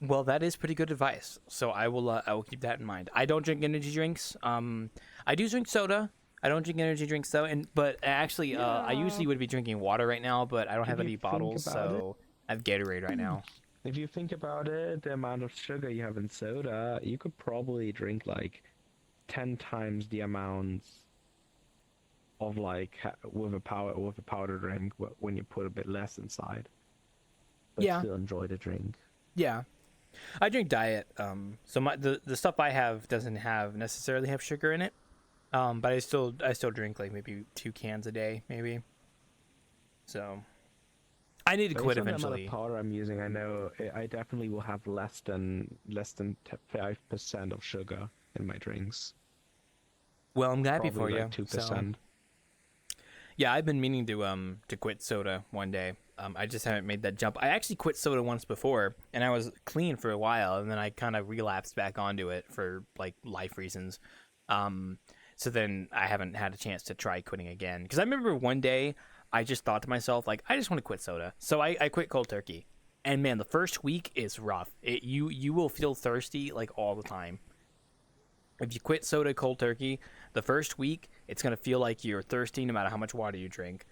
Well, that is pretty good advice. So I will keep that in mind. I don't drink energy drinks. I do drink soda. I don't drink energy drinks though, but actually, I usually would be drinking water right now, but I don't have If you any think bottles, about so I have Gatorade right now. If you think about it, the amount of sugar you have in soda, you could probably drink like 10 times the amount of like with a powder drink when you put a bit less inside. But Yeah. still enjoy the drink. Yeah, I drink diet. So the stuff I have doesn't necessarily have sugar in it. But I still drink like maybe 2 cans a day, maybe. So I need to quit Based on the eventually. amount of powder I'm using, I know I definitely will have less than 5% of sugar in my drinks. Well, I'm happy for Probably you. like 2%. Yeah, I've been meaning to quit soda one day. I just haven't made that jump. I actually quit soda once before, and I was clean for a while, and then I kind of relapsed back onto it for like life reasons. So then I haven't had a chance to try quitting again. Because I remember one day I just thought to myself, like, I just want to quit soda. So I quit cold turkey. And man, the first week is rough. You will feel thirsty like all the time. If you quit soda cold turkey, the first week, it's going to feel like you're thirsty no matter how much water you drink.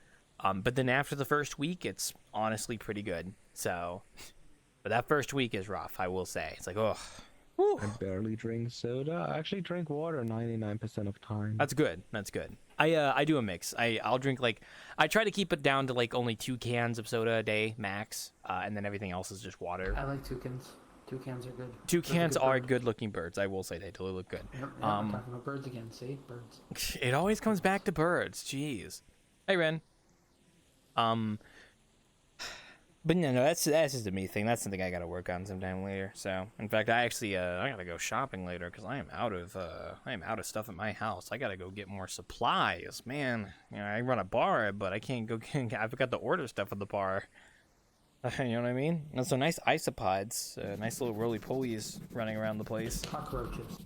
But then after the first week, it's honestly pretty good. So, but that first week is rough, I will say. It's like, oh. I barely drink soda. I actually drink water 99% of time. That's good. That's good. I do a mix. I'll drink I try to keep it down to like only 2 cans of soda a day max, and then everything else is just water. I like 2 cans. 2 cans are good. 2 Those cans good are bird. good-looking birds. I will say they totally look good. Yep, I'm talking about birds again. See, birds. It always comes back to birds. Jeez. Hey, Ren. But no, that's just a me thing. That's something I gotta work on sometime later. So, in fact, I actually I gotta go shopping later because I am out of stuff at my house. I gotta go get more supplies, man. You know, I run a bar, but I can't go. I forgot to order stuff at the bar. You know what I mean? And so nice isopods, nice little roly polies running around the place. Cockroaches.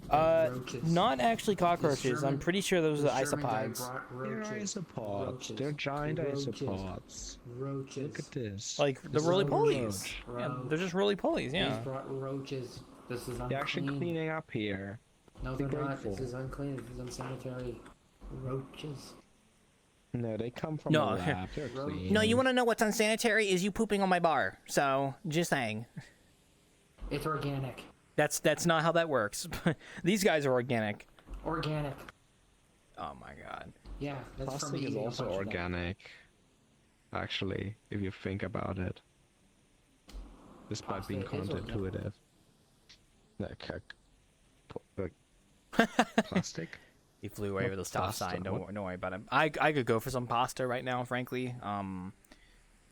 Roaches. Not actually cockroaches. I'm Sherman- pretty sure those are The Sherman guy isopods. brought They're roaches. isopods. Roaches. They're giant Roaches. isopods. Roaches. Look at this. Like the This is roly a polies. roach. Yeah, they're just roly polies. He's Yeah. brought roaches. This is unclean. They're actually cleaning up here. No, Be they're not. grateful. This is unclean. This is unsanitary. Roaches. No, they come from No. a lab. They're clean. No, you want to know what's unsanitary? Is you pooping on my bar. So, just saying. It's organic. That's not how that works. These guys are organic. Organic. Oh my god. Yeah, that's from Plastic is eating a also bunch of them. organic. Actually, if you think about it. Despite being Plastic is organic. counterintuitive. Like, like plastic. He flew away Not with a stop pasta, sign. what? Don't worry about him. I could go for some pasta right now, frankly.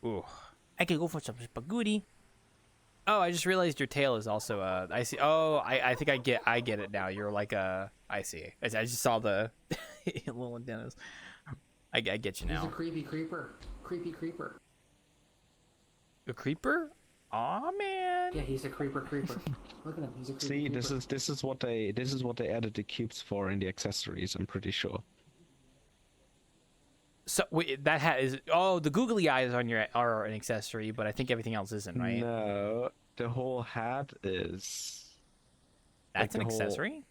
Ooh, I could go for some spaghetti. Oh, I just realized your tail is also I see. Oh, I think I get it now. You're like a. I see. I just saw the little antennas. I get you He's a now. creepy creeper. Creepy creeper. A creeper? Aw, man. Yeah, he's a creeper. Look at him. He's a creepy See, creeper. this is what they added the cubes for in the accessories. I'm pretty sure. So wait, that hat is. Oh, the googly eyes on your are an accessory, but I think everything else isn't, right? No, the whole hat is. That's an the whole- accessory.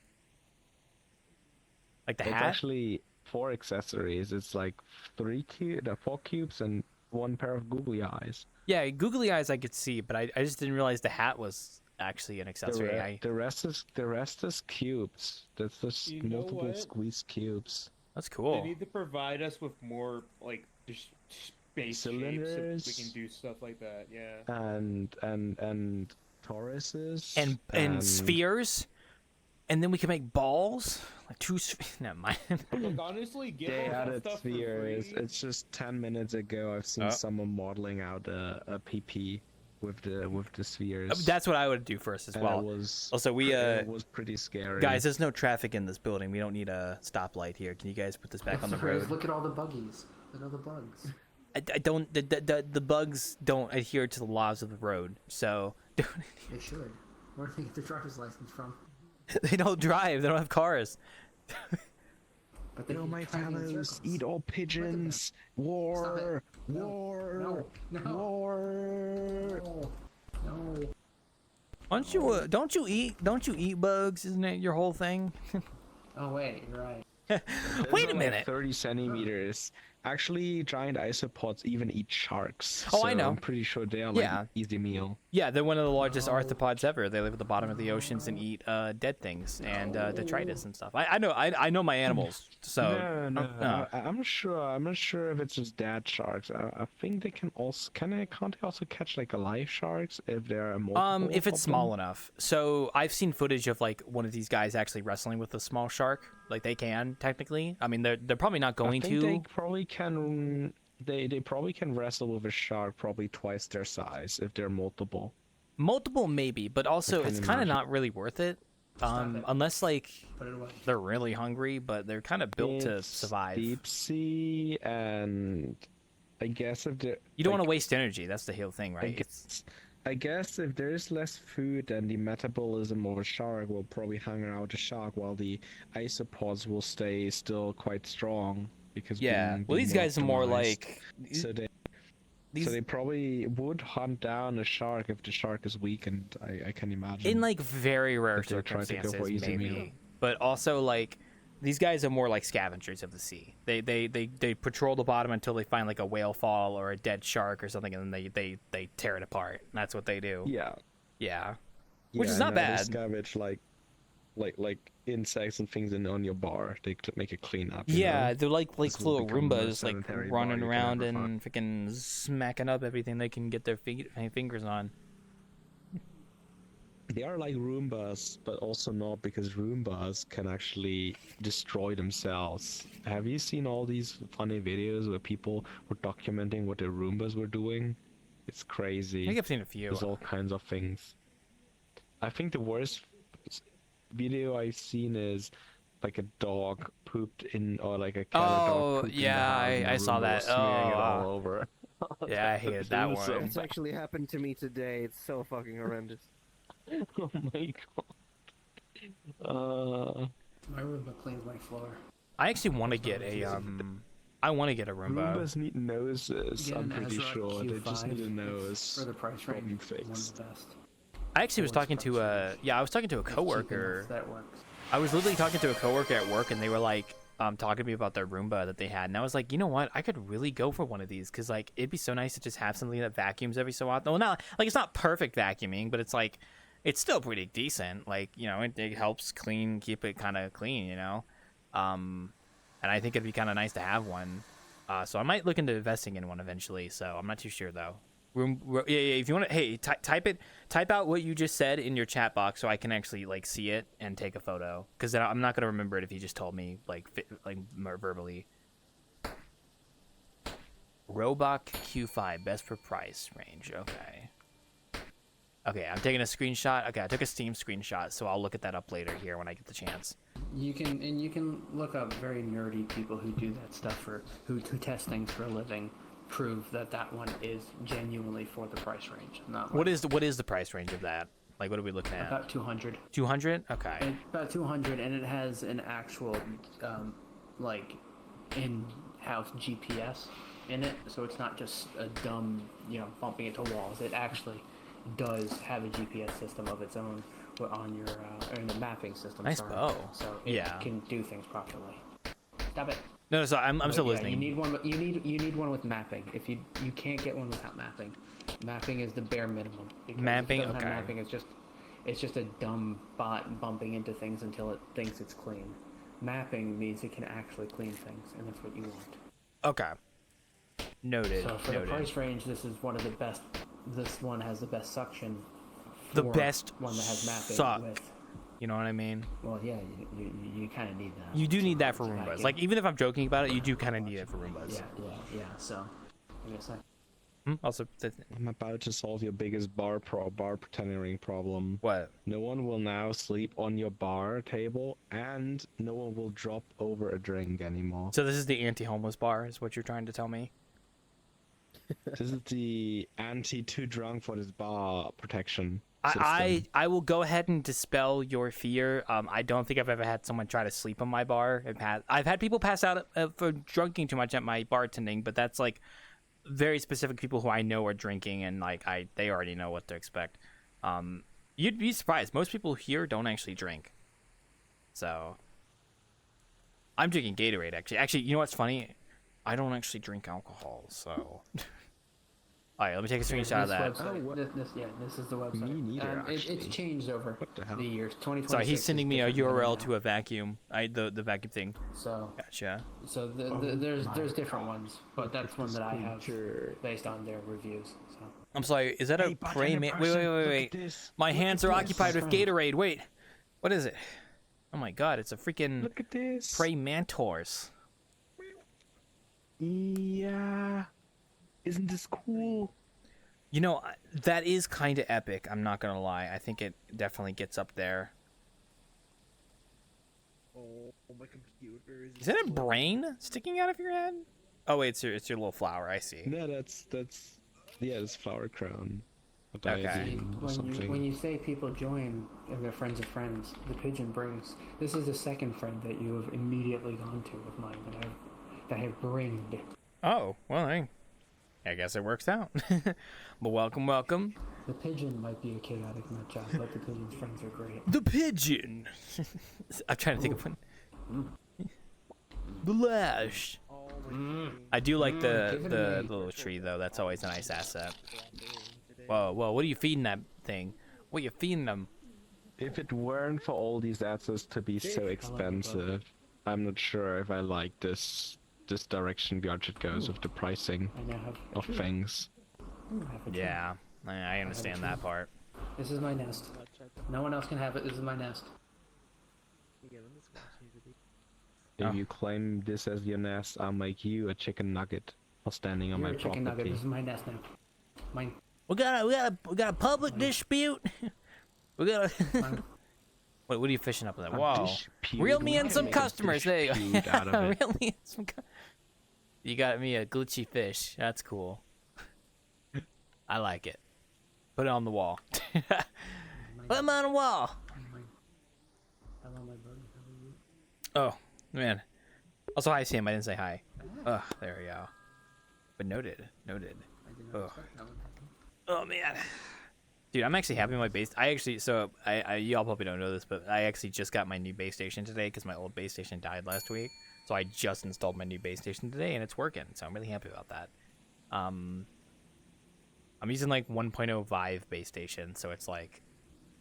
Like the It's hat. actually 4 accessories. It's like 4 cubes and 1 pair of googly eyes. Yeah, googly eyes I could see, but I just didn't realize the hat was actually an The, accessory. the rest is cubes. That's just You know multiple what? squeeze cubes. That's They cool. need to provide us with more like just space shapes so we Cylinders. can do stuff like that. Yeah. And toruses And spheres, and then we can make balls. Like 2 spheres. Never mind. Look, honestly, get They all that added stuff spheres. for free. It's just 10 minutes ago. I've seen Oh. someone modeling out a PP with the spheres. That's what I would do first as and well. it was Also, we it was pretty scary. guys, there's no traffic in this building. We don't need a stoplight here. Can you guys put this back on the road? Look at all the buggies. Look at all the bugs. I don't. The bugs don't adhere to the laws of the road, so They should. Where do they get their driver's license from? they don't drive. They don't have cars. But they Yo, keep my driving in fellows, circles. eat all pigeons! War! No, War! no, no. War! No. Don't you eat bugs? Isn't it your whole thing? Oh wait, you're right. Those Wait are a like minute. 30 centimeters. Actually, giant isopods even eat sharks. Oh, I so know. I'm pretty sure they are like Yeah. an easy meal. Yeah, they're one of the largest arthropods ever. They live at the bottom of the oceans and eat dead things and detritus and stuff. I know my animals. So No, no, uh. I'm sure. I'm not sure if it's just dad sharks. I think they can also can't they also catch like alive sharks if there are multiple if it's of small them? enough. So I've seen footage of like one of these guys actually wrestling with a small shark. Like they can technically. I mean, they're probably not going I think to. they probably can. They probably can wrestle with a shark probably twice their size if they're multiple. Multiple maybe, but also can it's kind of imagine. not really worth it. Stop it. Unless like Put it away. they're really hungry, but they're kind of built to It's survive. Deep sea, and I guess if they're You don't want like, to waste energy. That's the whole thing, I right? guess if there is less food, then the metabolism of a shark will probably hunger out the shark, while the isopods will stay still quite strong because Yeah. being Well, these guys are more optimized. like So they probably would hunt down a shark if the shark is weakened. I can imagine. in like very rare If they're trying to go circumstances, for easy maybe. meal. But also like these guys are more like scavengers of the sea. They patrol the bottom until they find like a whale fall or a dead shark or something, and then they tear it apart. And that's what they do. yeah. Yeah. Which is Yeah, not no, bad. They scavenge like insects and things on your bar. They make a cleanup. you Yeah, know? they're like This will little become the most Roombas, like sanitary running bar you can around ever and freaking smacking up everything they can get their fingers on. They are like Roombas, but also not, because Roombas can actually destroy themselves. Have you seen all these funny videos where people were documenting what their Roombas were doing? It's I crazy. think I've seen a few. There's all kinds of things. I think the worst video I've seen is like a dog pooped in, or like a cat or Oh, dog pooped in the yeah, house and I the saw Roomba that. was smearing it Oh, all over. Yeah, I hated that It was so one. It's actually happened to me today. It's so fucking horrendous. Oh my god. My Roomba cleans my floor. I actually want to get a I want to get a Roomba. Roombas need noses, Get I'm an pretty Ezra sure. They just Q5. need a It's nose. for the price Problem range. It's one fixed. of the best. I actually was Works talking to price I was talking to a It's cheap enough, coworker. That works. I was literally talking to a coworker at work, and they were like talking to me about their Roomba that they had, and I was like, you know what? I could really go for one of these, because like it'd be so nice to just have something that vacuums every so often. Well, not like it's not perfect vacuuming, but it's like it's still pretty decent. Like, you know, it helps keep it kind of clean, you know. And I think it'd be kind of nice to have one. So I might look into investing in one eventually. So I'm not too sure though. Yeah. If you want to, hey, type out what you just said in your chat box so I can actually like see it and take a photo. Because then I'm not gonna remember it if you just told me like more verbally. Robok Q5 best for price range. Okay. Okay, I'm taking a screenshot. Okay, I took a Steam screenshot, so I'll look at that up later here when I get the chance. You can look up very nerdy people who do that stuff who test things for a living. Prove that one is genuinely for the price range. Not What is the price range of that? Like, what are we looking at? about 200. 200? Okay. About 200, and it has an actual like in-house GPS in it, so it's not just a dumb bumping into walls. It actually does have a GPS system of its own on your in the mapping system. Nice bow. So it Yeah. can do things properly. Stop it. No, so I'm still listening. You need one. You need one with mapping. If you can't get one without mapping. Mapping is the bare minimum. Because Mapping, if it doesn't have okay. Mapping, it's just a dumb bot bumping into things until it thinks it's clean. Mapping means it can actually clean things, and that's what you want. Okay. Noted. So for Noted. the price range, this is one of the best. This one has the best suction. The for best one that has mapping suck. with. You know what I mean? Well, yeah, you kind of need that. You do need that for So Roombas. can- Like, even if I'm joking about it, you do kind of need it for Roombas. Yeah. So, give me a sec. Also, I'm about to solve your biggest bar bartending problem. what? No one will now sleep on your bar table, and no one will drop over a drink anymore. So this is the anti-homeless bar, is what you're trying to tell me? This is the anti-too drunk for this bar protection system. I will go ahead and dispel your fear. I don't think I've ever had someone try to sleep on my bar. I've had people pass out for drinking too much at my bartending, but that's like very specific people who I know are drinking, and like they already know what to expect. You'd be surprised. Most people here don't actually drink. So I'm drinking Gatorade actually. Actually, you know what's funny? I don't actually drink alcohol, so. All right, let me take a screenshot of that. This is the website. Me neither, It's actually. changed over What the hell? the years. 2026. Sorry, he's sending me a is different URL than to a vacuum. The vacuum thing. now. So Gotcha. there's different ones, but that's one that I have based on their reviews. So I'm sorry, is that a prey man? Wait. My hands are occupied with Gatorade. Wait, what is it? Oh my god, it's a freaking Look at this. prey mantors. Yeah. Isn't this cool? You know, that is kind of epic. I'm not gonna lie. I think it definitely gets up there. Oh, my computer Is that a brain sticking out of your head? Oh wait, it's your little flower. I see. No, that's it's flower crown. A Okay. diadem or something. when you say people join and they're friends of friends, the pigeon brings. This is the second friend that you have immediately gone to of mine that I have bringed. Oh well, I guess it works out. But welcome. The pigeon might be a chaotic nut job, but the pigeon's friends are great. The pigeon. I'm trying to think of one. The lash. I do like the little tree though. That's always a nice asset. Whoa, what are you feeding that thing? What are you feeding them? If it weren't for all these assets to be so expensive, I'm not sure if I like this direction VRChat goes with the pricing I now have a of tree. things. I have a tree. Yeah, I understand that part. This is my nest. No one else can have it. This is my nest. If Oh. you claim this as your nest, I'll make you a chicken nugget for standing on You're my a chicken nugget. property. This is my nest now. Mine. We got a public dispute. We got a. Mine. What are you fishing up with that? A Whoa! dispute? Reel me We in can some make a customers. There you go. dispute out of it. Reel me in some. You got me a glitchy fish. That's cool. I like it. Put it on the wall. Put him on the wall. Hello, my buddy. How are you? Oh man. Also, hi Sam. I didn't say hi. Ugh, there we go. But noted. I did not Ugh. expect that one. Oh man. Dude, I'm actually happy with my base. I y'all probably don't know this, but I actually just got my new base station today because my old base station died last week. So I just installed my new base station today and it's working. So I'm really happy about that. I'm using like 1.0 Vive base station, so it's like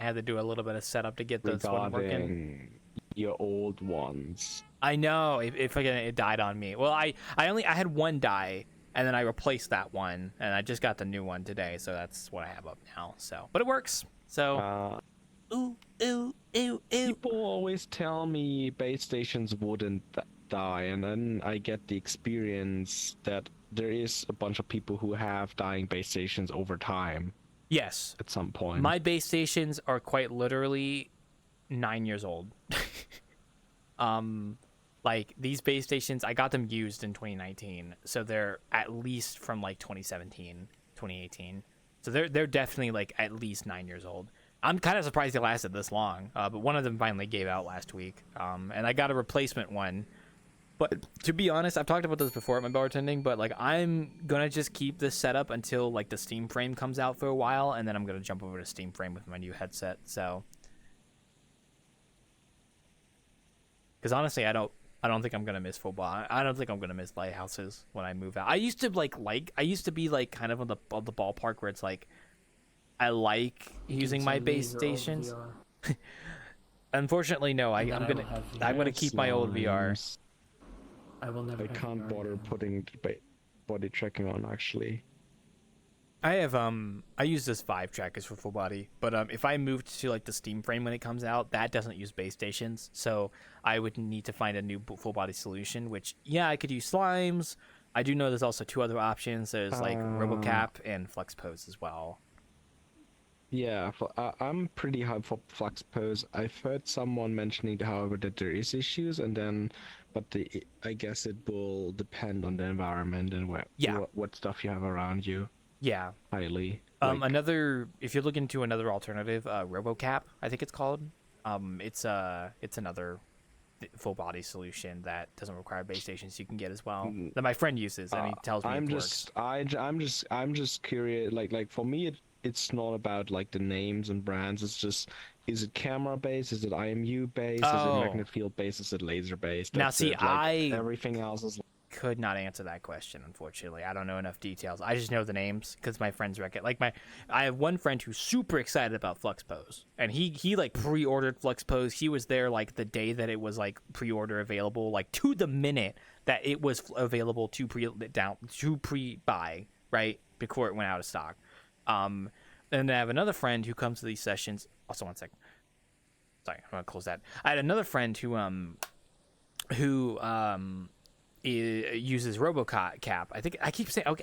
I had to do a little bit of setup to get this one working. Regarding your old ones. I know it died on me. Well, I had one die, and then I replaced that one, and I just got the new one today, so that's what I have up now. So, but it works. So, ooh, ooh, ooh, ooh. People always tell me base stations wouldn't die, and then I get the experience that there is a bunch of people who have dying base stations over time. Yes. At some point. My base stations are quite literally 9 years old. Like these base stations, I got them used in 2019, so they're at least from like 2017, 2018. So they're definitely like at least 9 years old. I'm kind of surprised they lasted this long, but one of them finally gave out last week, and I got a replacement one. But to be honest, I've talked about this before at my bartending, but like I'm gonna just keep this setup until like the Steam frame comes out for a while, and then I'm gonna jump over to Steam frame with my new headset. So, because honestly, I don't think I'm gonna miss football. I don't think I'm gonna miss lighthouses when I move out. I used to I used to be like kind of on the ballpark where it's like I like using my base stations. Unfortunately, no. I'm gonna keep my old VR. I will never. I can't bother putting body tracking on actually. I have I use this Vive trackers for full body, but if I moved to like the Steam frame when it comes out, that doesn't use base stations, so I would need to find a new full body solution. Which I could use slimes. I do know there's also two other options. There's like RoboCap and Flex Pose as well. Yeah, I'm pretty high for Flux Pose. I've heard someone mentioning, however, that there is issues, but I guess it will depend on the environment and what stuff you have around you. Yeah. Highly. If you're looking to another alternative, RoboCap, I think it's called. It's another full body solution that doesn't require base stations you can get as well. That my friend uses, and he tells me it works. I'm just curious. Like for me, it's not about like the names and brands. It's just, is it camera based? Is it IMU based? Is it magnet field based? Is it laser based? Now see, everything else is. Could not answer that question, unfortunately. I don't know enough details. I just know the names because my friends I have one friend who's super excited about Flux Pose, and he like pre-ordered Flux Pose. He was there like the day that it was like pre-order available, like to the minute that it was available to pre-buy, right before it went out of stock. And I have another friend who comes to these sessions. Also, one second. Sorry, I'm gonna close that. I had another friend who uses RoboCap. I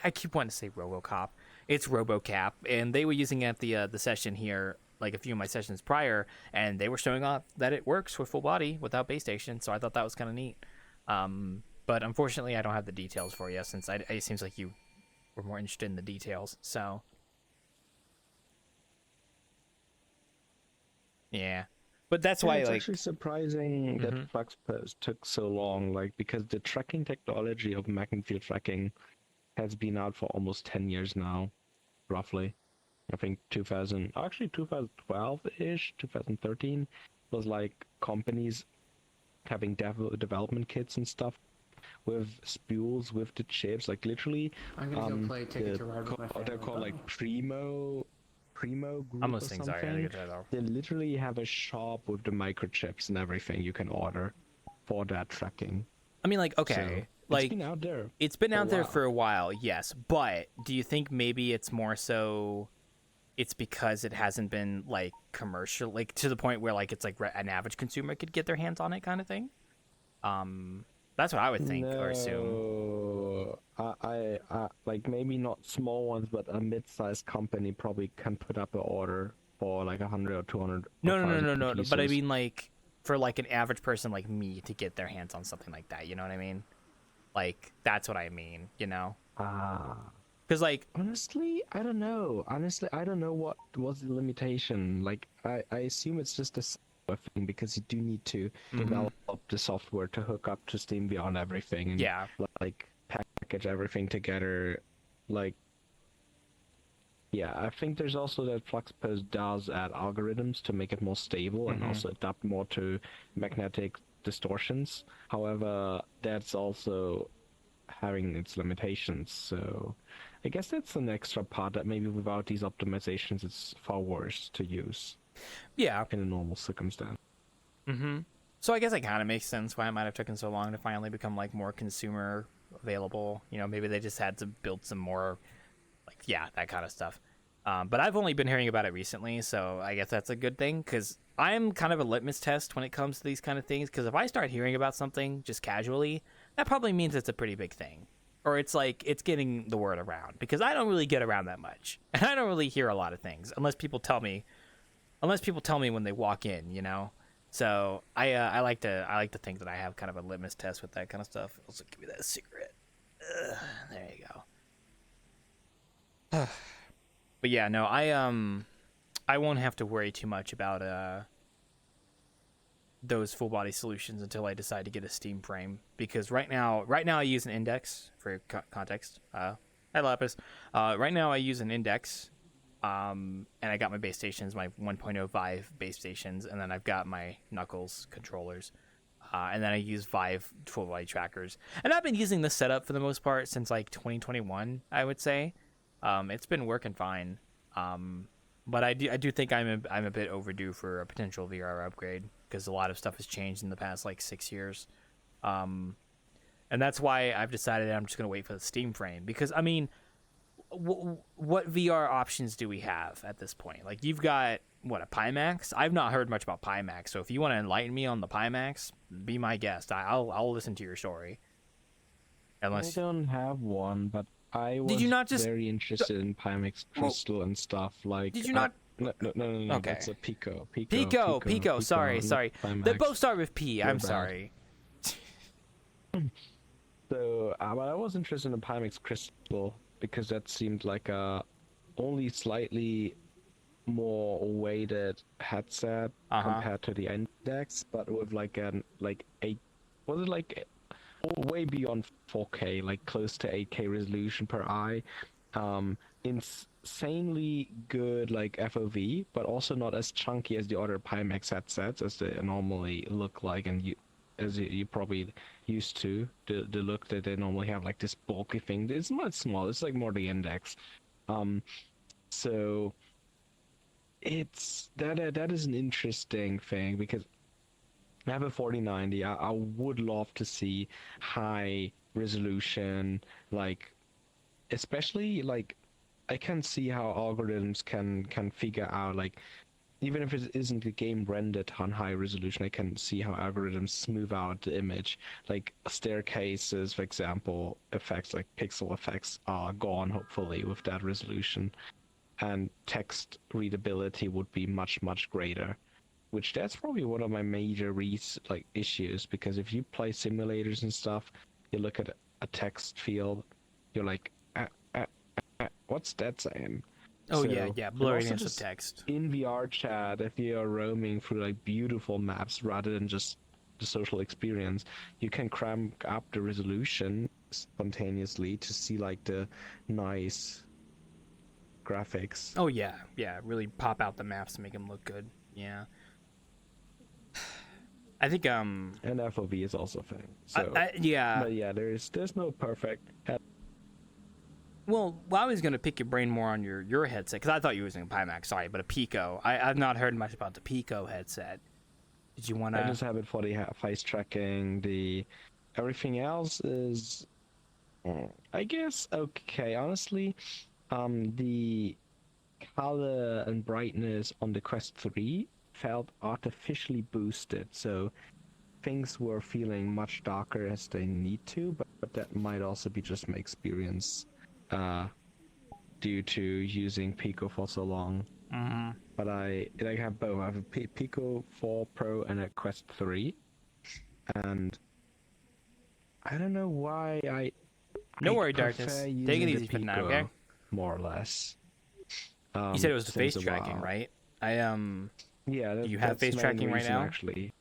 keep wanting to say RoboCop. It's RoboCap, and they were using it at the session here, like a few of my sessions prior, and they were showing off that it works with full body without base station. So I thought that was kind of neat. But unfortunately, I don't have the details for you since it seems like you were more interested in the details. So yeah. But that's why, it's like, actually surprising that Flux Pose took so long, like, because the tracking technology of magnet field tracking has been out for almost 10 years now, roughly. I think 2012-ish, 2013 was like companies having development kits and stuff with spools with the chips, like literally. I'm gonna go play Ticket to Ride with my family. They're called like Primo Group. I'm listening. Sorry, I gotta get that off. They literally have a shop with the microchips and everything you can order for that tracking. I mean, like, okay, so, it's been out there. It's been out there for a while, yes. But do you think maybe it's more so? It's because it hasn't been like commercial, like to the point where like it's like an average consumer could get their hands on it, kind of thing. That's what I would think or assume. I like maybe not small ones, but a mid-sized company probably can put up an order for like 100 or 200. No. But I mean, like for like an average person like me to get their hands on something like that, you know what I mean? Like that's what I mean, you know? Because like honestly, I don't know. I don't know what was the limitation. Like I assume it's just a thing because you do need to develop the software to hook up to SteamVR and everything. And, like package everything together. Like, yeah, I think there's also that FluxPose does add algorithms to make it more stable and also adapt more to magnetic distortions. However, that's also having its limitations. So I guess that's an extra part that maybe without these optimizations, it's far worse to use. Yeah. In a normal circumstance. So I guess it kind of makes sense why it might have taken so long to finally become like more consumer available. You know, maybe they just had to build some more, like, yeah, that kind of stuff. But I've only been hearing about it recently, so I guess that's a good thing, because I'm kind of a litmus test when it comes to these kind of things, because if I start hearing about something just casually, that probably means it's a pretty big thing. Or it's like, it's getting the word around, because I don't really get around that much. And I don't really hear a lot of things, unless people tell me when they walk in, you know? So I like to think that I have kind of a litmus test with that kind of stuff. Also, give me that cigarette. There you go. But yeah, no, I won't have to worry too much about those full body solutions until I decide to get a Steam frame, because right now I use an Index for context. Hi Lapis. Right now I use an Index, and I got my base stations, my 1.05 base stations, and then I've got my Knuckles controllers, and then I use Vive full body trackers, and I've been using this setup for the most part since like 2021, I would say. It's been working fine, but I do think I'm a bit overdue for a potential VR upgrade, because a lot of stuff has changed in the past like 6 years, and that's why I've decided I'm just gonna wait for the Steam frame, because I mean, what VR options do we have at this point? Like, you've got a Pimax? I've not heard much about Pimax, so if you want to enlighten me on the Pimax, be my guest. I'll listen to your story. Unless I don't have one, but I was Did you not just very interested in Pimax Crystal and stuff like. Did you not? No. Okay. That's a Pico. Pico. Sorry. They Pimax. both start with P. I'm They're bad. sorry. So, but I was interested in Pimax Crystal because that seemed like a only slightly more weighted headset compared to the Index, but with like way beyond 4K, like close to 8K resolution per eye, insanely good like FOV, but also not as chunky as the other Pimax headsets as they normally look like, and you probably used to the look that they normally have, like this bulky thing. It's not small, it's like more the Index. So it's that is an interesting thing, because I have a 4090. I would love to see high resolution, like especially like I can see how algorithms can figure out, like, even if it isn't the game rendered on high resolution, I can see how algorithms smooth out the image. Like staircases, for example, effects like pixel effects are gone, hopefully, with that resolution. And text readability would be much, much greater. Which that's probably one of my major issues, because if you play simulators and stuff, you look at a text field, you're like, what's that saying? Oh, So, yeah, and blurriness also of just text. in VRChat, if you're roaming through like beautiful maps rather than just the social experience, you can crank up the resolution spontaneously to see like the nice graphics. Oh yeah, really pop out the maps to make them look good. Yeah. I think And FOV is also a thing. So yeah. But yeah, there's no perfect. Well, I was gonna pick your brain more on your headset, because I thought you were using a Pimax. Sorry, but a Pico. I've not heard much about the Pico headset. Did you want to? I just have it for the face tracking. The everything else is, I guess, okay. Honestly, the color and brightness on the Quest 3 felt artificially boosted, so things were feeling much darker as they need to, but that might also be just my experience due to using Pico for so long. Mm-hmm. But I have both. I have a Pico 4 Pro and a Quest 3, and I don't know why No I worry, prefer Darkness. Take using it the easy for now, Pico, okay? more or less. You said it was the face since a tracking, while. right? Yeah, You have that's face the main tracking right reason, now? actually.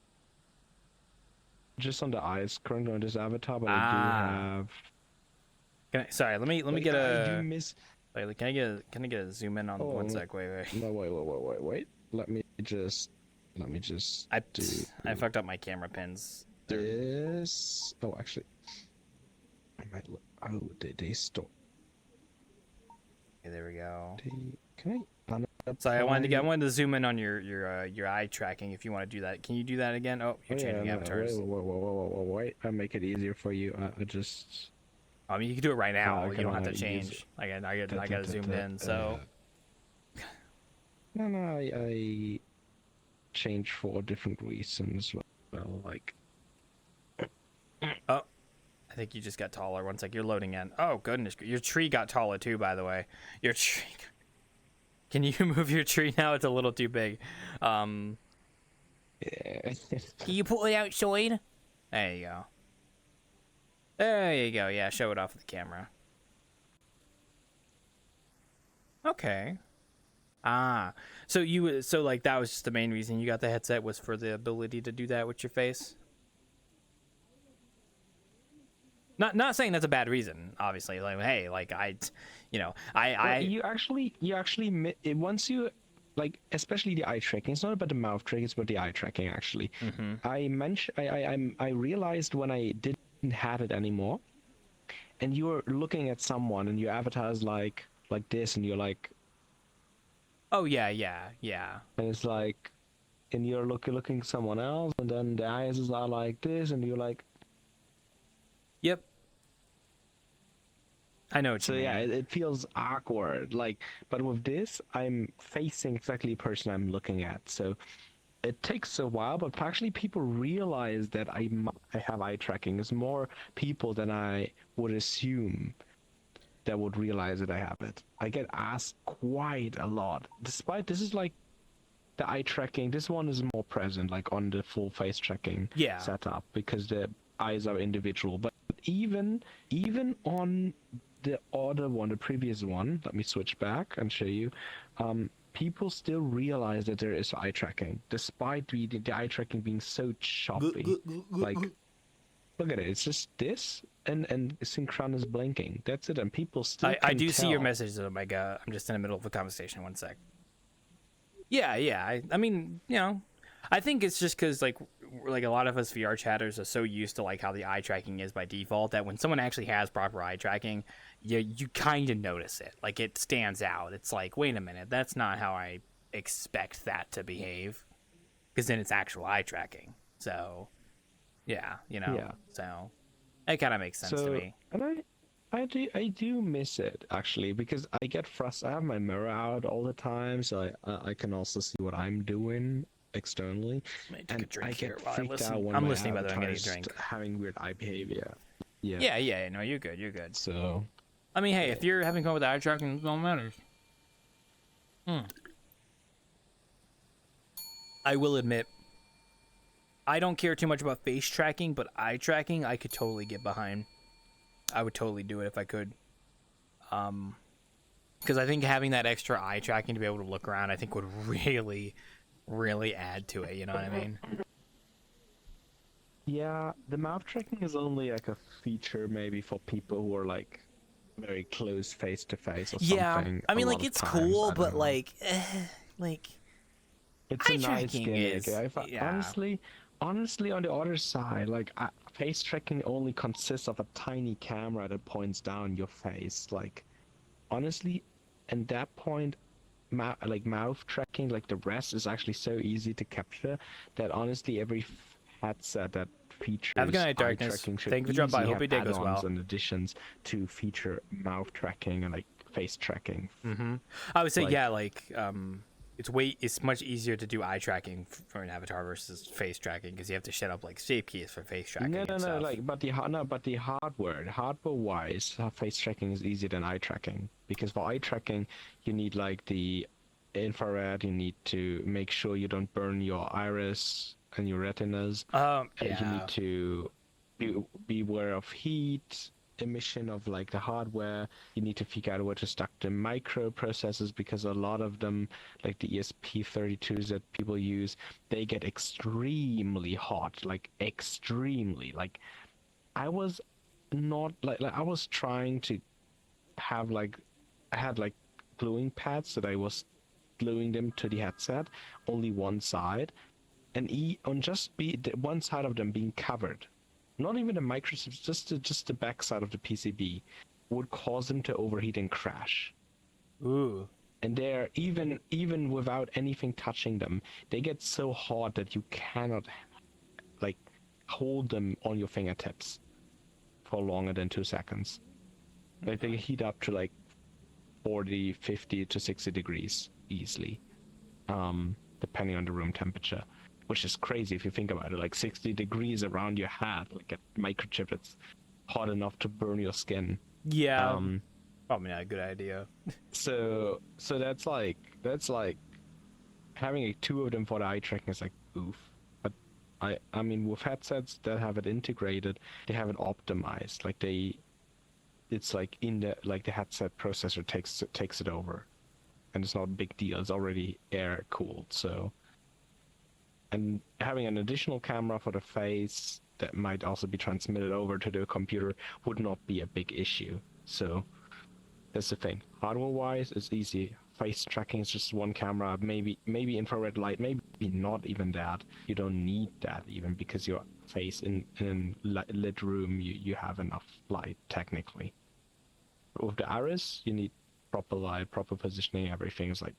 Just on the eyes, currently on this avatar, but Ah. I do have. Sorry, let me get I do a. miss. Wait, can I get a zoom in on Oh, one sec? Wait. No, wait. Let me just. I fucked up my camera pins. This. Oh, actually. I might look. Oh, they stop. Okay, there we go. Can I? Sorry, I wanted to zoom in on your eye tracking. If you want to do that, can you do that again? Oh, you're changing avatars. Wait. I'll make it easier for you. I just. I mean, you can do it right now. I You don't have to use change. I got zoomed in. So No, I changed for different reasons. Well, like. oh, I think you just got taller. One sec, you're loading in. Oh goodness, your tree got taller too. By the way, your tree. Can you move your tree now? It's a little too big. Yeah. Can you pull it outside? There you go. There you go. Yeah, show it off the camera. Okay. So like that was just the main reason you got the headset was for the ability to do that with your face? Not saying that's a bad reason, obviously. Like, hey, like You actually once you like, especially the eye tracking. It's not about the mouth tracking; it's about the eye tracking. Actually, I realized when I didn't have it anymore, and you're looking at someone, and your avatar is like this, and you're like, oh yeah, and it's like, and you're looking at someone else, and then the eyes are like this, and you're like. Yep. I know what you mean. So yeah, it feels awkward. Like, but with this, I'm facing exactly the person I'm looking at. So it takes a while, but actually people realize that I have eye tracking. There's more people than I would assume that would realize that I have it. I get asked quite a lot. Despite this is like the eye tracking. This one is more present, like on the full face tracking setup, because the eyes are individual. But even on the other one, the previous one, let me switch back and show you. People still realize that there is eye tracking, despite the eye tracking being so choppy. Like, look at it. It's just this and synchronous blinking. That's it. And people still. I do see your message. Oh my god! I'm just in the middle of a conversation. One sec. Yeah. I mean, I think it's just because like a lot of us VR chatters are so used to like how the eye tracking is by default that when someone actually has proper eye tracking, you kind of notice it. Like it stands out. It's like, wait a minute, that's not how I expect that to behave, because then it's actual eye tracking. So yeah. So it kind of makes sense to me. And I do miss it actually, because I get frustrated. I have my mirror out all the time, so I can also see what I'm doing externally, and I get freaked out when I'm my listening. By the way, I'm getting a avatar's drink. having weird eye behavior. Yeah. No, you're good. So, I mean, hey, if you're having fun with the eye tracking, it don't matter. I will admit, I don't care too much about face tracking, but eye tracking, I could totally get behind. I would totally do it if I could. Because I think having that extra eye tracking to be able to look around, I think would really add to it. You know what I mean? yeah, the mouth tracking is only like a feature maybe for people who are like very close face to face or something. I mean, like it's cool, but like it's a eye nice tracking gimmick. is Honestly, on the other side, like face tracking only consists of a tiny camera that points down your face. Like, honestly, at that point, mouth tracking, like the rest is actually so easy to capture that honestly, every headset that features have a good night, eye Darkness. tracking should Thank you for dropping by. easily Hope your have day goes add-ons well. and additions to feature mouth tracking and like face tracking. I would say Like- it's much easier to do eye tracking for an avatar versus face tracking, because you have to set up like shape keys for face tracking. No, and stuff. like, but the hardware-wise, face tracking is easier than eye tracking, because for eye tracking, you need like the infrared. You need to make sure you don't burn your iris and your retinas. You need to be aware of heat emission of like the hardware. You need to figure out where to stack the microprocessors, because a lot of them, like the ESP32s that people use, they get extremely hot, like extremely. Like I was not like I was trying to have like I had like gluing pads that I was gluing them to the headset, only one side, and on just one side of them being covered. Not even the microchips, just the back side of the PCB would cause them to overheat and crash. Ooh. And they're even without anything touching them, they get so hot that you cannot like hold them on your fingertips for longer than 2 seconds. Like they heat up to like 40, 50 to 60 degrees easily, depending on the room temperature, which is crazy if you think about it. Like 60 degrees around your head, like a microchip that's hot enough to burn your skin. Yeah, probably not a good idea. So that's like having two of them for the eye tracking is like oof. But I mean with headsets that have it integrated, they have it optimized. Like it's like in the like the headset processor takes it over, and it's not a big deal. It's already air cooled, so. And having an additional camera for the face that might also be transmitted over to the computer would not be a big issue. So that's the thing. Hardware-wise, it's easy. Face tracking is just one camera, maybe infrared light, maybe not even that. You don't need that even because your face in a lit room, you have enough light technically. With the iris, you need proper light, proper positioning. Everything is like,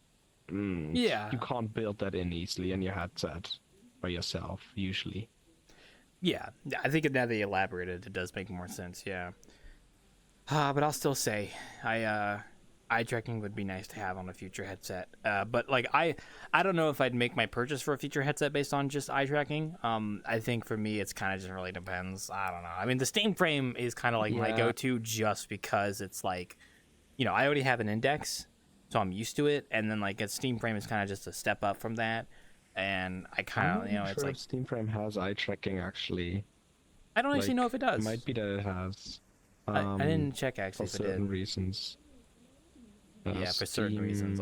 Yeah. you can't build that in easily in your headset by yourself usually. Yeah, I think now that you elaborated, it does make more sense. Yeah. But I'll still say, eye tracking would be nice to have on a future headset. But like I don't know if I'd make my purchase for a future headset based on just eye tracking. I think for me, it's kind of just really depends. I don't know. I mean, the Steam Frame is kind of like my go-to just because it's like, I already have an index, so I'm used to it. And then like a Steam Frame is kind of just a step up from that. And I kind of, it's like Steam Frame has eye tracking actually. I don't actually know if it does. It might be that it has. I didn't check actually for if it did. certain reasons. Yeah, for certain reasons.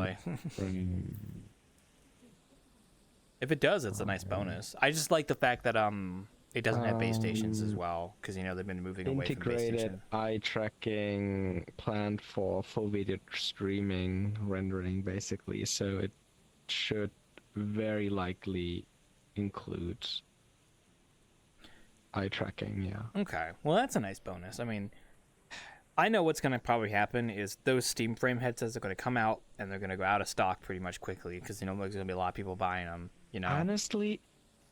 If it does, it's a nice bonus. I just like the fact that it doesn't have base stations as well, because they've been moving away from base integrated station. eye tracking planned for full video streaming rendering basically, so it should very likely include eye tracking. Yeah. Okay, well that's a nice bonus. I mean, I know what's going to probably happen is those Steam Frame headsets are going to come out and they're going to go out of stock pretty much quickly because there's going to be a lot of people buying them. Honestly,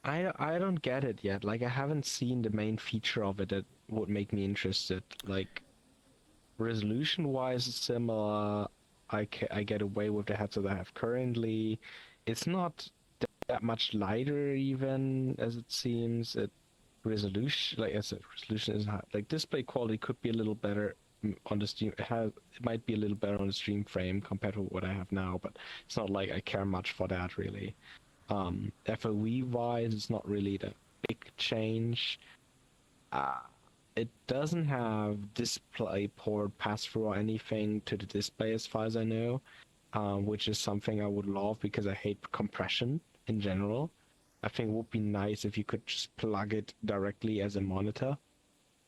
I don't get it yet. Like I haven't seen the main feature of it that would make me interested. Like resolution wise, it's similar. I get away with the headset I have currently. It's not that much lighter even as it seems. Resolution, like I said, resolution is high. Like display quality could be a little better on the Steam. It might be a little better on the Steam Frame compared to what I have now, but it's not like I care much for that really. FOV wise, it's not really the big change. It doesn't have display port pass-through or anything to the display as far as I know, which is something I would love because I hate compression in general. I think it would be nice if you could just plug it directly as a monitor,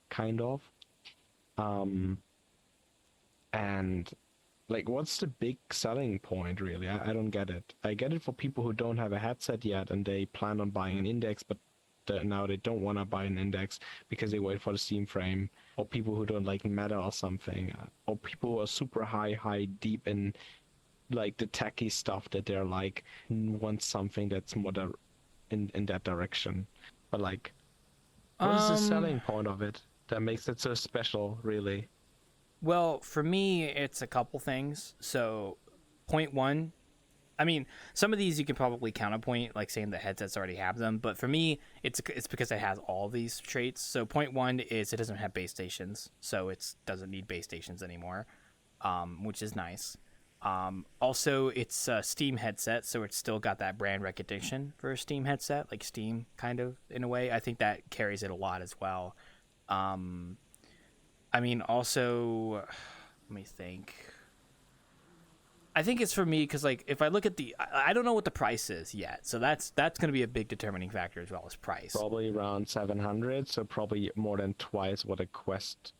kind of. And like, what's the big selling point, really? I don't get it. I get it for people who don't have a headset yet and they plan on buying an index, but now they don't want to buy an index because they wait for the Steam Frame, or people who don't like Meta or something, or people who are super high deep in like the techie stuff that they're like want something that's more in that direction. But like, what is the selling point of it that makes it so special, really? Well, for me, it's a couple things. So, point one, I mean, some of these you can probably counterpoint, like saying the headsets already have them. But for me, it's because it has all these traits. So, point one is it doesn't have base stations, so it doesn't need base stations anymore, which is nice. Also, it's a Steam headset, so it's still got that brand recognition for a Steam headset, like Steam kind of in a way. I think that carries it a lot as well. I mean, also, let me think. I think it's for me because, like, if I look at I don't know what the price is yet, so that's going to be a big determining factor as well as price. Probably around 700, so probably more than twice what a Quest.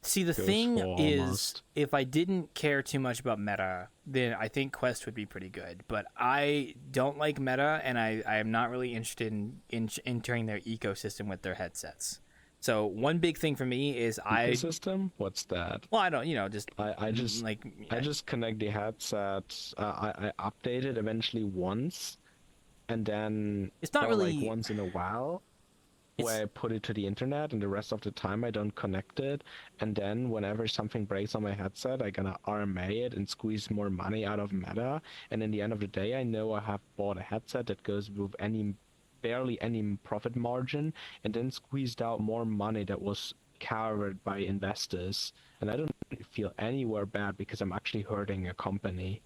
See, the thing is, if I didn't care too much about Meta, then I think Quest would be pretty good. But I don't like Meta, and I am not really interested in entering their ecosystem with their headsets. So one big thing for me is ecosystem? What's that? Well, I don't, just I just connect the headsets. I update it eventually once, and then it's not really like once in a while. where I put it to the internet, and the rest of the time I don't connect it. And then whenever something breaks on my headset, I gonna RMA it and squeeze more money out of Meta. And in the end of the day, I know I have bought a headset that goes with barely any profit margin, and then squeezed out more money that was covered by investors. And I don't feel anywhere bad because I'm actually hurting a company.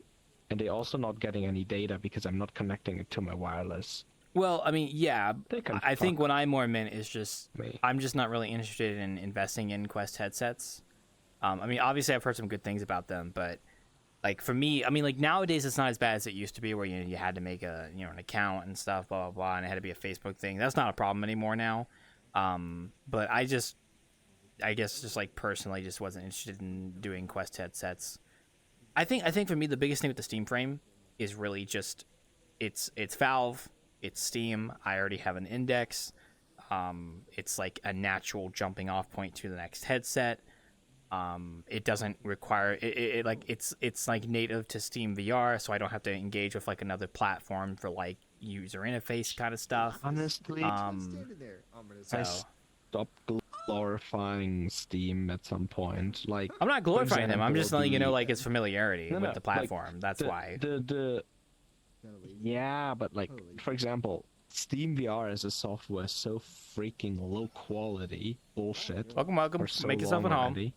And they're also not getting any data because I'm not connecting it to my wireless. Well, I mean, yeah, They can I think fuck what I more meant is just me. I'm just not really interested in investing in Quest headsets. I mean, obviously I've heard some good things about them, but like for me, I mean, like nowadays it's not as bad as it used to be, where you had to make an account and stuff, blah blah blah, and it had to be a Facebook thing. That's not a problem anymore now. But I guess just like personally, just wasn't interested in doing Quest headsets. I think for me the biggest thing with the Steam frame is really just it's Valve, it's Steam. I already have an Index. It's like a natural jumping off point to the next headset. It doesn't require it like it's like native to Steam VR, so I don't have to engage with like another platform for like user interface kind of stuff. Honestly, I stopped glorifying Steam at some point. Like, I'm not glorifying them. I'm just letting you know like its familiarity with the like, platform. That's why. Yeah, but like for example, Steam VR as a software is so freaking low quality bullshit. Welcome. For so Make yourself at long home. already,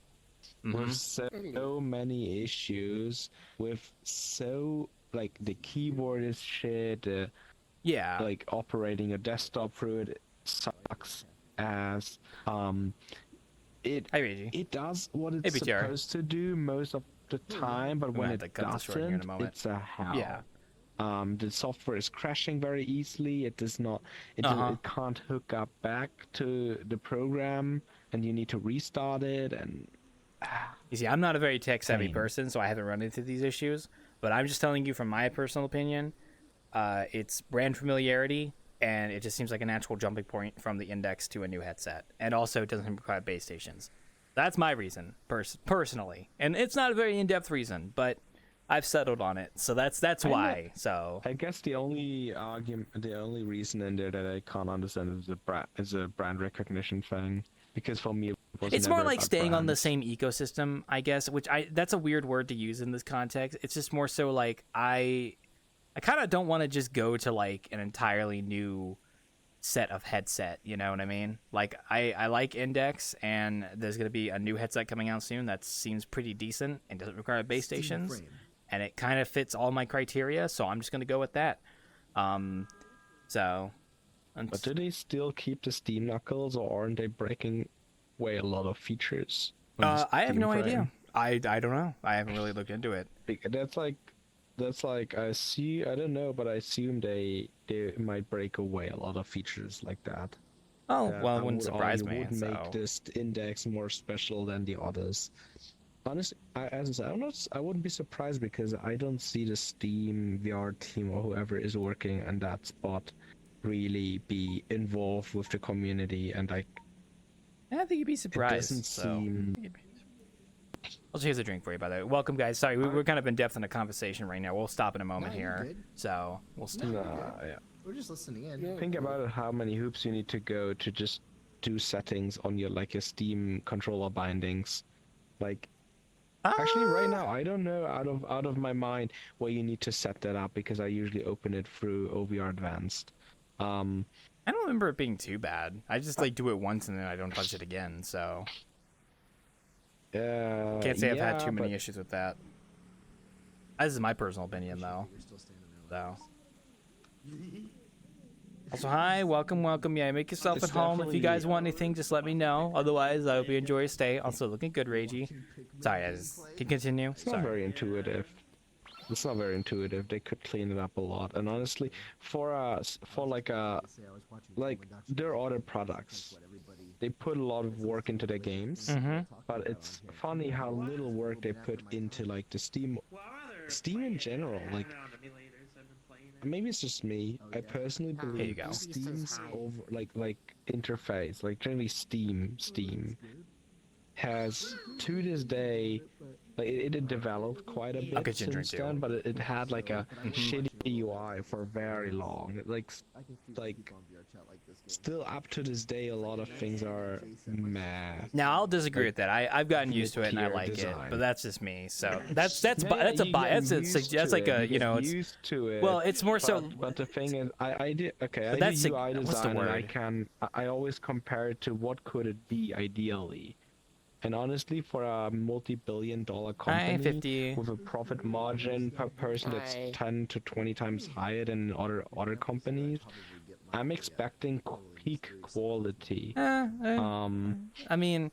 with so many issues, with so like the keyboard is shit. Yeah. Like operating a desktop through it sucks ass. It Hi, Reggie. it does what it's Hey, BTR. supposed to do most of the time, but when gonna it have to cut this short here in a doesn't, moment. it's a hell. Yeah. The software is crashing very easily. It does not. It can't hook up back to the program, and you need to restart it. And You see, I'm not a very tech savvy Pain. person, so I haven't run into these issues. But I'm just telling you from my personal opinion, it's brand familiarity, and it just seems like a natural jumping point from the Index to a new headset. And also, it doesn't require base stations. That's my reason, personally. And it's not a very in-depth reason, but I've settled on it, so that's why. So I guess the only reason in there that I can't understand is a brand recognition thing. Because for me, it's more never like about staying on the brands. same ecosystem, I guess. That's a weird word to use in this context. It's just more so like I kind of don't want to just go to like an entirely new set of headset. You know what I mean? Like I like Index, and there's gonna be a new headset coming out soon that seems pretty decent and doesn't require base stations. And it kind of fits all my criteria, so I'm just gonna go with that. But do they still keep the Steam knuckles, or aren't they breaking away a lot of features? on the I have Steam no frame? idea. I don't know. I haven't really looked into it. That's like I don't know, but I assume they might break away a lot of features like that. Oh That well, I it wouldn't would surprise argue me. would So make this Index more special than the others. Honestly, as I said, I wouldn't be surprised because I don't see the Steam VR team or whoever is working on that spot really be involved with the community, and like I think you'd be it surprised. doesn't So seem. also, here's a drink for you, by the way. Welcome, guys. Sorry, we're kind of in depth in a conversation right now. We'll stop in a moment No, you're here. good. So we'll stop. Yeah. We're just listening in. Think about it, how many hoops you need to go to just do settings on your your Steam controller bindings. Like actually right now I don't know out of my mind where you need to set that up, because I usually open it through OVR Advanced. I don't remember it being too bad. I just like do it once and then I don't touch it again. So can't say I've had too many issues with that. This is my personal opinion, though. You're still standing there. So. Also, hi, welcome. Yeah, make yourself It's at home. If you guys definitely- want anything, just let me know. Otherwise, I hope you enjoy your stay. Also, looking good, Reggie. Sorry, I just can continue. It's not Sorry. very intuitive. It's not very intuitive. They could clean it up a lot. And honestly, for like their other products, they put a lot of work into their games. But it's funny how little work they put into like the Steam in general. Like maybe it's just me. I personally you believe go. Steam's over like interface, like generally Steam has to this day. Like it developed quite a bit get you a drink, since too. then, but it had like a shitty UI for very long. Like still up to this day, a lot of things are meh. Now I'll disagree with that. I've gotten used to it and I mid-tier like it, design. but that's just me. So that's Yeah, a you bias. get That's used that's to like it. a You get it's used to it. well, it's more so. But the thing is, I do But I do that's UI what's the design, and word? I always compare it to what could it be ideally. And honestly, for a multi-billion-dollar Hi, company 50. with a profit margin per person that's Hi. 10 to 20 times higher than other companies, I'm expecting peak quality. I mean,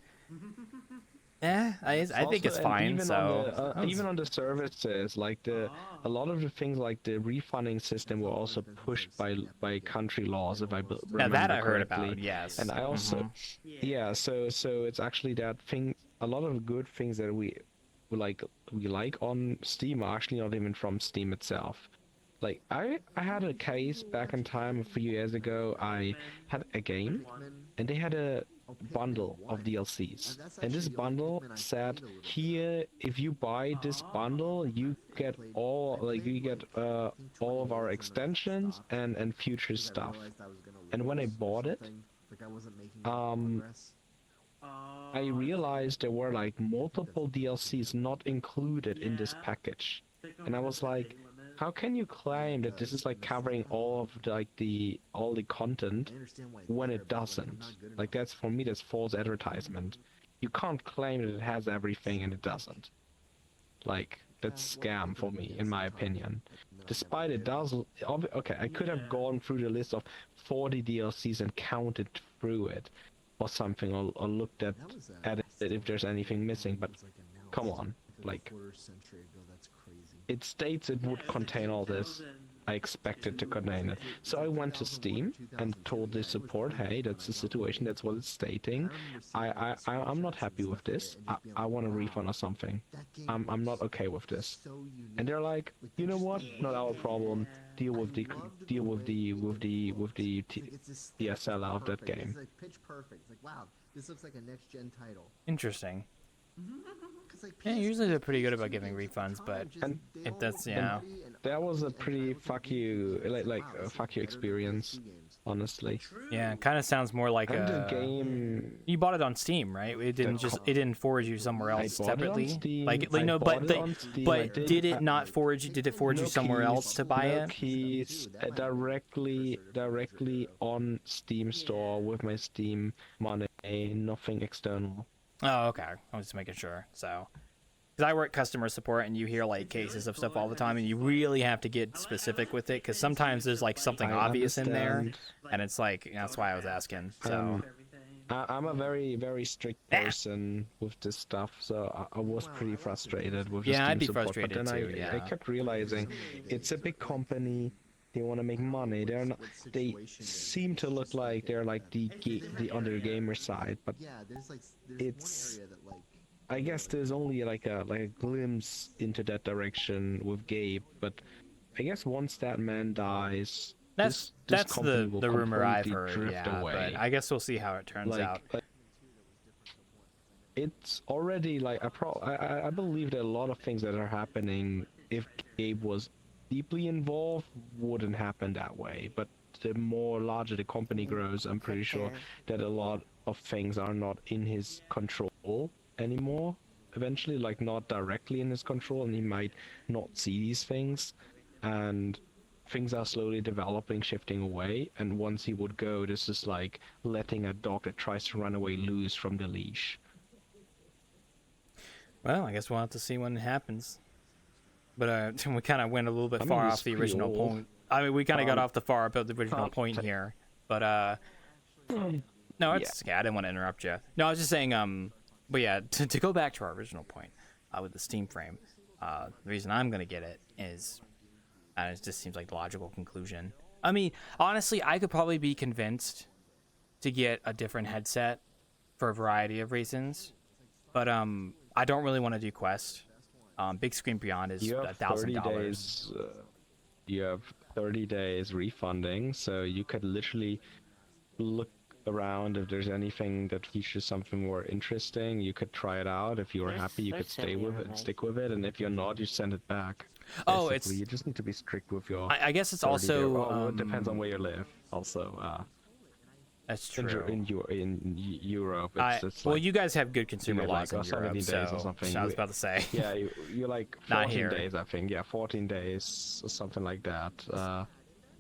I think it's Also, and fine. even So on that was- even on the services, like a lot of the things like the refunding system were also pushed by country laws, if I yeah, remember that I heard correctly. about. Yes, And I also, Mhm. yeah, so it's actually that thing. A lot of good things that we like on Steam are actually not even from Steam itself. Like I had a case back in time a few years ago. I had a game, and they had a bundle of DLCs, and this bundle said, here, if you buy this bundle, you get all of our extensions and future stuff. And when I bought it, I realized there were like multiple DLCs not included in this package, and I was like, how can you claim that this is like covering all of all the content when it doesn't? Like that's, for me, that's false advertisement. You can't claim that it has everything and it doesn't. Like that's scam for me, in my opinion. Despite it does, okay, I could have gone through the list of 40 DLCs and counted through it, or something, or looked at it if there's anything missing. But come on, like. It states it would contain all this. I expected to contain it. So I went to Steam and told the support, hey, that's the situation, that's what it's stating. I'm not happy with this. I want a refund or something. I'm not okay with this. And they're like, you know what? Not our problem. Deal with the seller of that game. It's like pitch perfect. It's like, wow, this looks like a next gen title. Interesting. 'Cause, like, Yeah, PS2 usually they're pretty good games about giving at the refunds, time but just it nailed does, the yeah. quality and That was a and pretty I looked at fuck the you, games, like wow, a this fuck is you better than experience, PS2 games. honestly. Yeah, kind of sounds more like And the a. game, You bought it on Steam, right? It didn't forward you somewhere I else bought it on separately. Steam. Like I no, bought but it on Steam. I did it not forward you? Did it forward you no somewhere keys, else to buy no it? keys, directly on Steam store with my Steam money, nothing external. Oh, okay. I was just making sure. So, because I work customer support, and you hear like cases of stuff all the time, and you really have to get specific with it, because sometimes there's like something I obvious in there, understand. and it's like that's why I was asking. So. I'm a very, very strict person with this stuff, so I was pretty frustrated with the Yeah, Steam I'd be support. frustrated But then too, I yeah. kept realizing it's a big company. They want to make money. They're not. They seem to look like they're like the other gamer side, but Yeah, there's it's. one area that like I guess there's only like a glimpse into that direction with Gabe, but I guess once that man dies, this That's company will the rumor I've completely heard, drift yeah. away. But I guess we'll see how it turns out. It's already like I believe that a lot of things that are happening, if Gabe was deeply involved, wouldn't happen that way. But the more larger the company grows, I'm pretty sure that a lot of things are not in his control anymore. Eventually, like not directly in his control, and he might not see these things, and things are slowly developing, shifting away. And once he would go, this is like letting a dog that tries to run away loose from the leash. Well, I guess we'll have to see when it happens. But we kind of went a little bit far he's off the pretty original old. point. I mean, we kind of got off the far about the original point here. But no, it's yeah. I didn't want to interrupt you. No, I was just saying. But yeah, to go back to our original point with the Steam frame, the reason I'm gonna get it is, it just seems like the logical conclusion. I mean, honestly, I could probably be convinced to get a different headset for a variety of reasons, but I don't really want to do Quest. Big Screen Beyond is $1,000. You have 30 days refunding, so you could literally look around if there's anything that features something more interesting. You could try it out. If you were happy, you could stay with it and stick with it, and if you're not, you send it back. Oh, basically. You just need to be strict with your. I guess it's 30 also. it depends on where you live. Also. That's in true. Europe. It's Well, like you guys have good consumer get, laws like, in 17 Europe, days or so something. I was about to say. yeah, you're like Not 14 here. days, I think. Yeah, 14 days or something like that.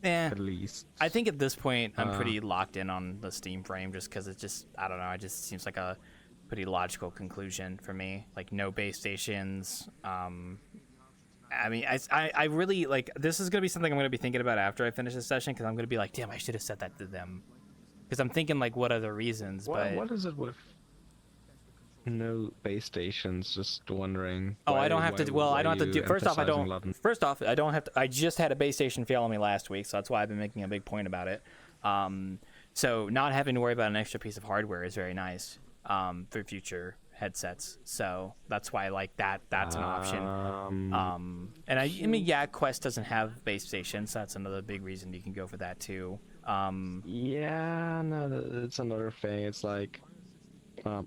Eh, At least. I think at this point I'm Uh, pretty locked in on the Steam frame just because it just I don't know. It just seems like a pretty logical conclusion for me. Like no base stations. I mean, I really like this is gonna be something I'm gonna be thinking about after I finish this session because I'm gonna be like, damn, I should have said that to them. Because I'm thinking like, what are the reasons? But what is it with no base stations? Just wondering. oh, why, I don't have why, to. Well, I why don't have to you do. First off, I emphasizing don't. Latin? First off, I don't have to. I just had a base station fail on me last week, so that's why I've been making a big point about it. So not having to worry about an extra piece of hardware is very nice for future headsets. So that's why like that's an option. And I mean, yeah, Quest doesn't have base stations. So that's another big reason you can go for that too. Yeah, no, it's another thing. It's like,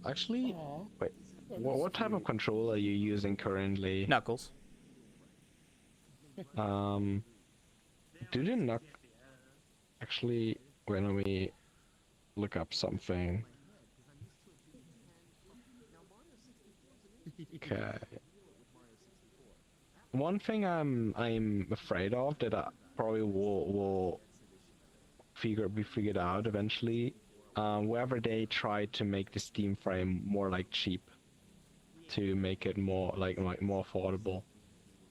actually, wait, what type of controller are you using currently? Knuckles. Do they not actually? Wait, let me look up something. Okay. One thing I'm afraid of that I probably will be figured out eventually. Wherever they try to make the Steam frame more like cheap, to make it more like more affordable.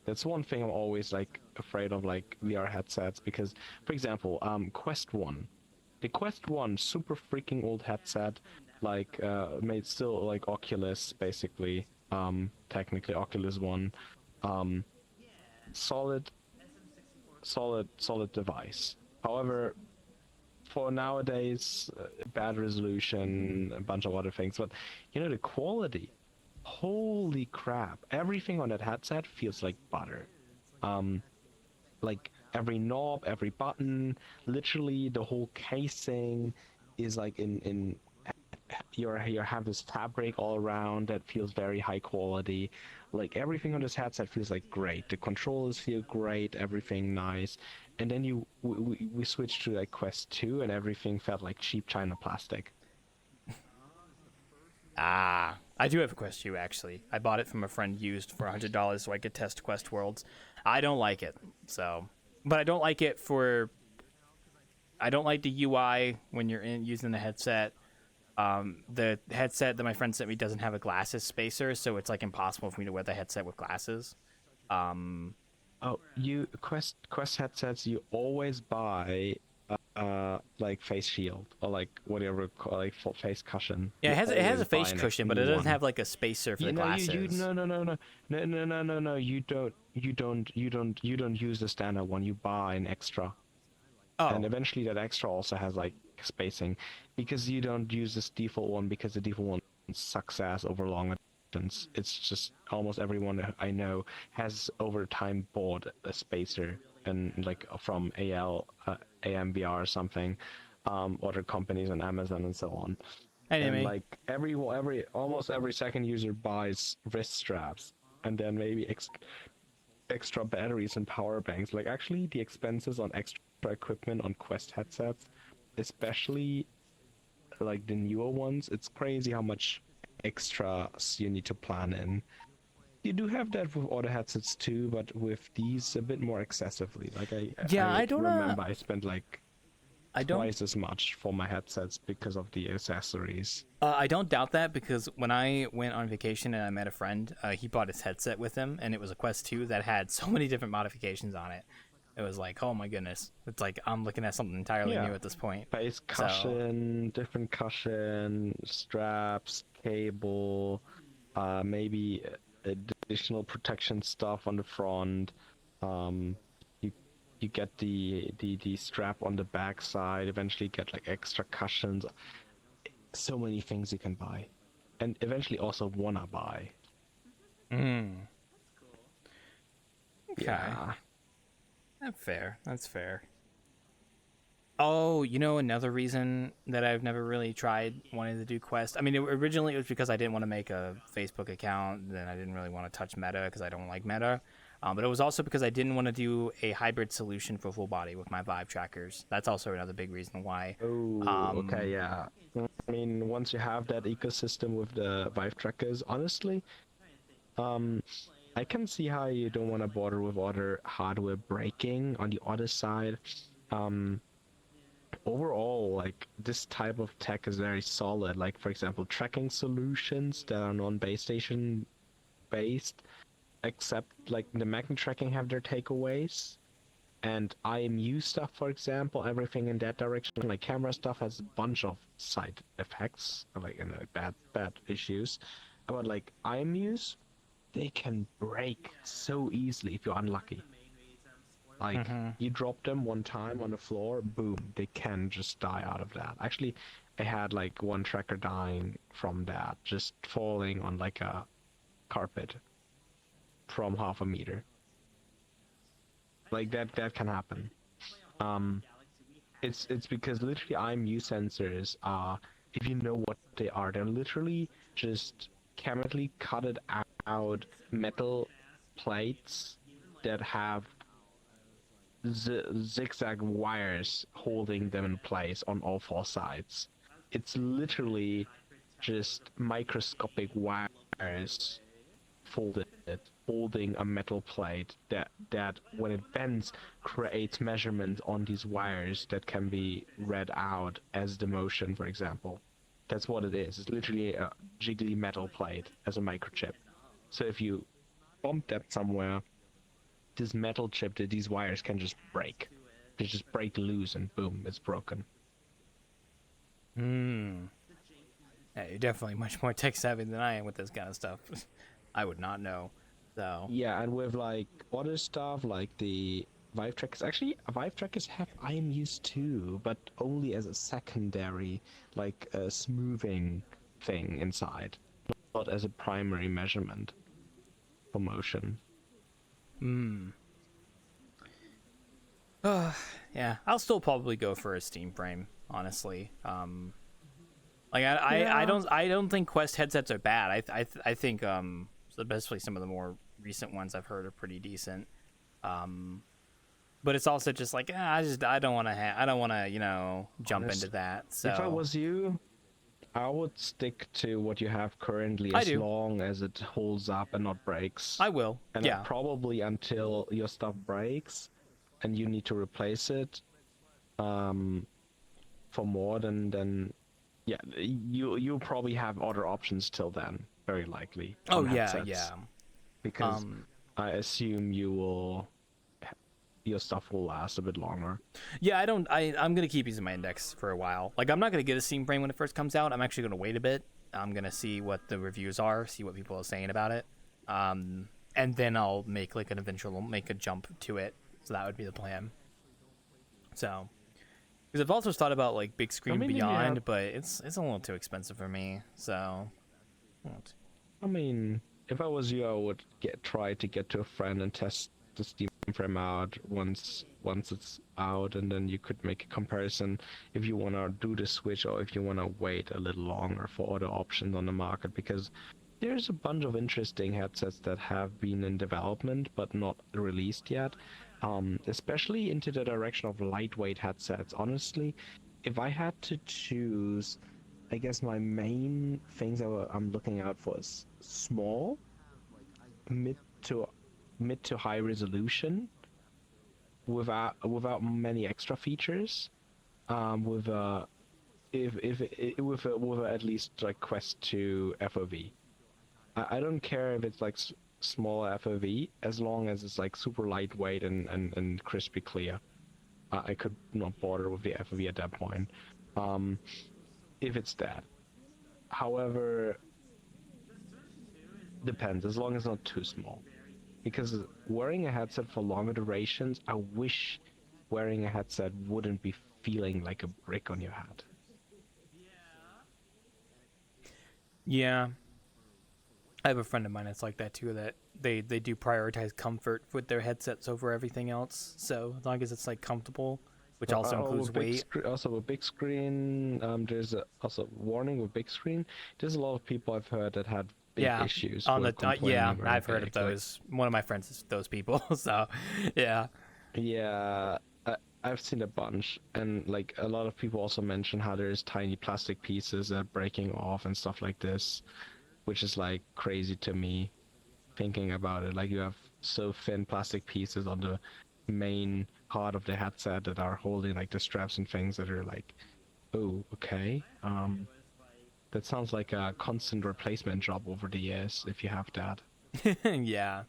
That's one thing I'm always like afraid of, like VR headsets, because, for example, Quest 1. The Quest 1 super freaking old headset, like made still like Oculus basically, technically Oculus 1, solid device. However, for nowadays, bad resolution, a bunch of other things, but the quality, holy crap, everything on that headset feels like butter. Like every knob, every button, literally the whole casing is like in you have this fabric all around that feels very high quality. Like everything on this headset feels like great. The controllers feel great, everything nice. And then we switched to like Quest 2 and everything felt like cheap China plastic. I do have a Quest 2 actually. I bought it from a friend used for $100 so I could test Quest Worlds. I don't like it, but I don't like it I don't like the UI when you're using the headset. The headset that my friend sent me doesn't have a glasses spacer, so it's like impossible for me to wear the headset with glasses. Oh, you Quest headsets you always buy like face shield or like whatever like face cushion. Yeah, You it has always a face buy an cushion, but it extra doesn't one. have like a spacer for the glasses. No. You don't use the standard one. You buy an extra. Oh, And eventually that extra also has like spacing, because you don't use this default one, because the default one sucks ass over long distance. It's just almost everyone I know has over time bought a spacer, and like from AMVR or something, other companies on Amazon and so on. anyway. And like almost every second user buys wrist straps, and then maybe extra batteries and power banks. Like actually the expenses on extra equipment on Quest headsets, especially like the newer ones, it's crazy how much extras you need to plan in. You do have that with other headsets too, but with these a bit more excessively. Like I don't remember I spent like I don't twice as much for my headsets because of the accessories. I don't doubt that, because when I went on vacation and I met a friend, he brought his headset with him, and it was a Quest 2 that had so many different modifications on it. It was like, oh my goodness. It's like I'm looking at something entirely new at this point. Face cushion, different cushion, straps, cable, maybe additional protection stuff on the front. You get the strap on the back side. Eventually, get like extra cushions. So many things you can buy, and eventually also wanna buy. Okay. Yeah. That's fair. Oh, you know, another reason that I've never really tried wanting to do Quest. I mean, originally it was because I didn't want to make a Facebook account, and then I didn't really want to touch Meta because I don't like Meta. But it was also because I didn't want to do a hybrid solution for full body with my Vive trackers. That's also another big reason why. Oh, okay, yeah. I mean, once you have that ecosystem with the Vive trackers, honestly, um, I can see how you don't want to bother with other hardware breaking. On the other side, um, overall, like this type of tech is very solid. Like, for example, tracking solutions that are non-base station based, except like the magnet tracking have their takeaways. And IMU stuff, for example, everything in that direction, like camera stuff, has a bunch of side effects, like bad issues. But like IMUs, they can break so easily if you're unlucky. Like you drop them one time on the floor, boom, they can just die out of that. Actually, I had like one tracker dying from that, just falling on like a carpet from half a meter. Like that can happen. It's because literally IMU sensors are, if you know what they are, they're literally just chemically cutted out metal plates that have zigzag wires holding them in place on all four sides. It's literally just microscopic wires folded, holding a metal plate that when it bends creates measurements on these wires that can be read out as the motion, for example. That's what it is. It's literally a jiggly metal plate as a microchip. So if you bump that somewhere, this metal chip, these wires can just break. They just break loose and boom, it's broken. Yeah, you're definitely much more tech savvy than I am with this kind of stuff. I would not know. So Yeah, and with like other stuff like the Vive trackers, actually Vive trackers have IMUs too, but only as a secondary, like a smoothing thing inside, not as a primary measurement for motion. yeah, I'll still probably go for a Steam frame, honestly. Like I don't think Quest headsets are bad. I think especially some of the more recent ones I've heard are pretty decent. But it's also just like I don't want to jump into that. So If I was you, I would stick to what you have currently I as do. long as it holds up and not breaks. I will. And Yeah. probably until your stuff breaks and you need to replace it for more than yeah, you'll probably have other options till then, very likely. Oh on yeah, headsets. yeah. Because I assume your stuff will last a bit longer. Yeah, I'm gonna keep using my index for a while. Like I'm not gonna get a Steam frame when it first comes out. I'm actually gonna wait a bit. I'm gonna see what the reviews are, see what people are saying about it. And then I'll make like make a jump to it. So that would be the plan. So because I've also thought about like big screen mean, if you beyond, have- but it's a little too expensive for me. So I mean, if I was you, I would try to get to a friend and test the Steam frame out once it's out, and then you could make a comparison if you want to do the switch or if you want to wait a little longer for other options on the market, because there's a bunch of interesting headsets that have been in development but not released yet, especially into the direction of lightweight headsets. Honestly, if I had to choose, I guess my main things I'm looking out for is small, mid to high resolution, without many extra features, with a with at least like Quest 2 FOV. I don't care if it's like small FOV, as long as it's like super lightweight and crispy clear. I could not bother with the FOV at that point. If it's that. However, depends, as long as it's not too small. Because wearing a headset for longer durations, I wish wearing a headset wouldn't be feeling like a brick on your head. yeah. I have a friend of mine that's like that too, that they do prioritize comfort with their headsets over everything else. So as long as it's like comfortable, which also includes weight. Also a big screen. There's also warning with big screen. There's a lot of people I've heard that had big issues. On with the complaining very I've heard of big, those. One of my friends is those people. So, yeah. Yeah, I've seen a bunch, and like a lot of people also mention how there's tiny plastic pieces that are breaking off and stuff like this, which is like crazy to me, thinking about it. Like you have so thin plastic pieces on the main part of the headset that are holding like the straps and things that are like, oh, okay. That sounds like a constant replacement job over the years if you have that. Yeah,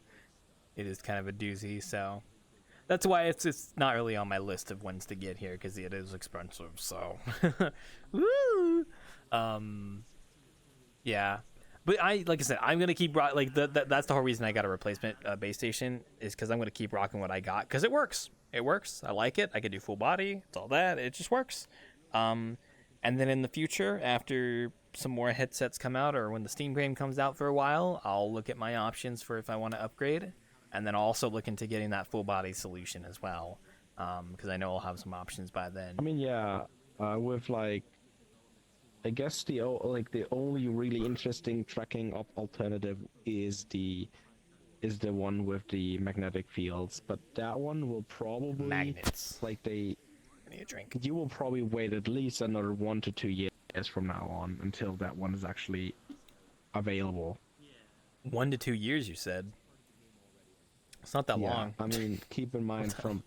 it is kind of a doozy. So that's why it's not really on my list of ones to get here because it is expensive. So, woo. Yeah. But like I said, I'm gonna keep like that's the whole reason I got a replacement base station is because I'm gonna keep rocking what I got because it works. It works. I like it. I can do full body. It's all that. It just works. And then in the future, after some more headsets come out or when the Steam game comes out for a while, I'll look at my options for if I want to upgrade, and then I'll also look into getting that full body solution as well, because I know I'll have some options by then. I mean, yeah, with like. I guess the only really interesting tracking alternative is the one with the magnetic fields, but that one will probably Magnets. I need a drink. You will probably wait at least another 1 to 2 years from now on until that one is actually available. 1 to 2 years, you said. It's not that long. I mean, keep in mind from.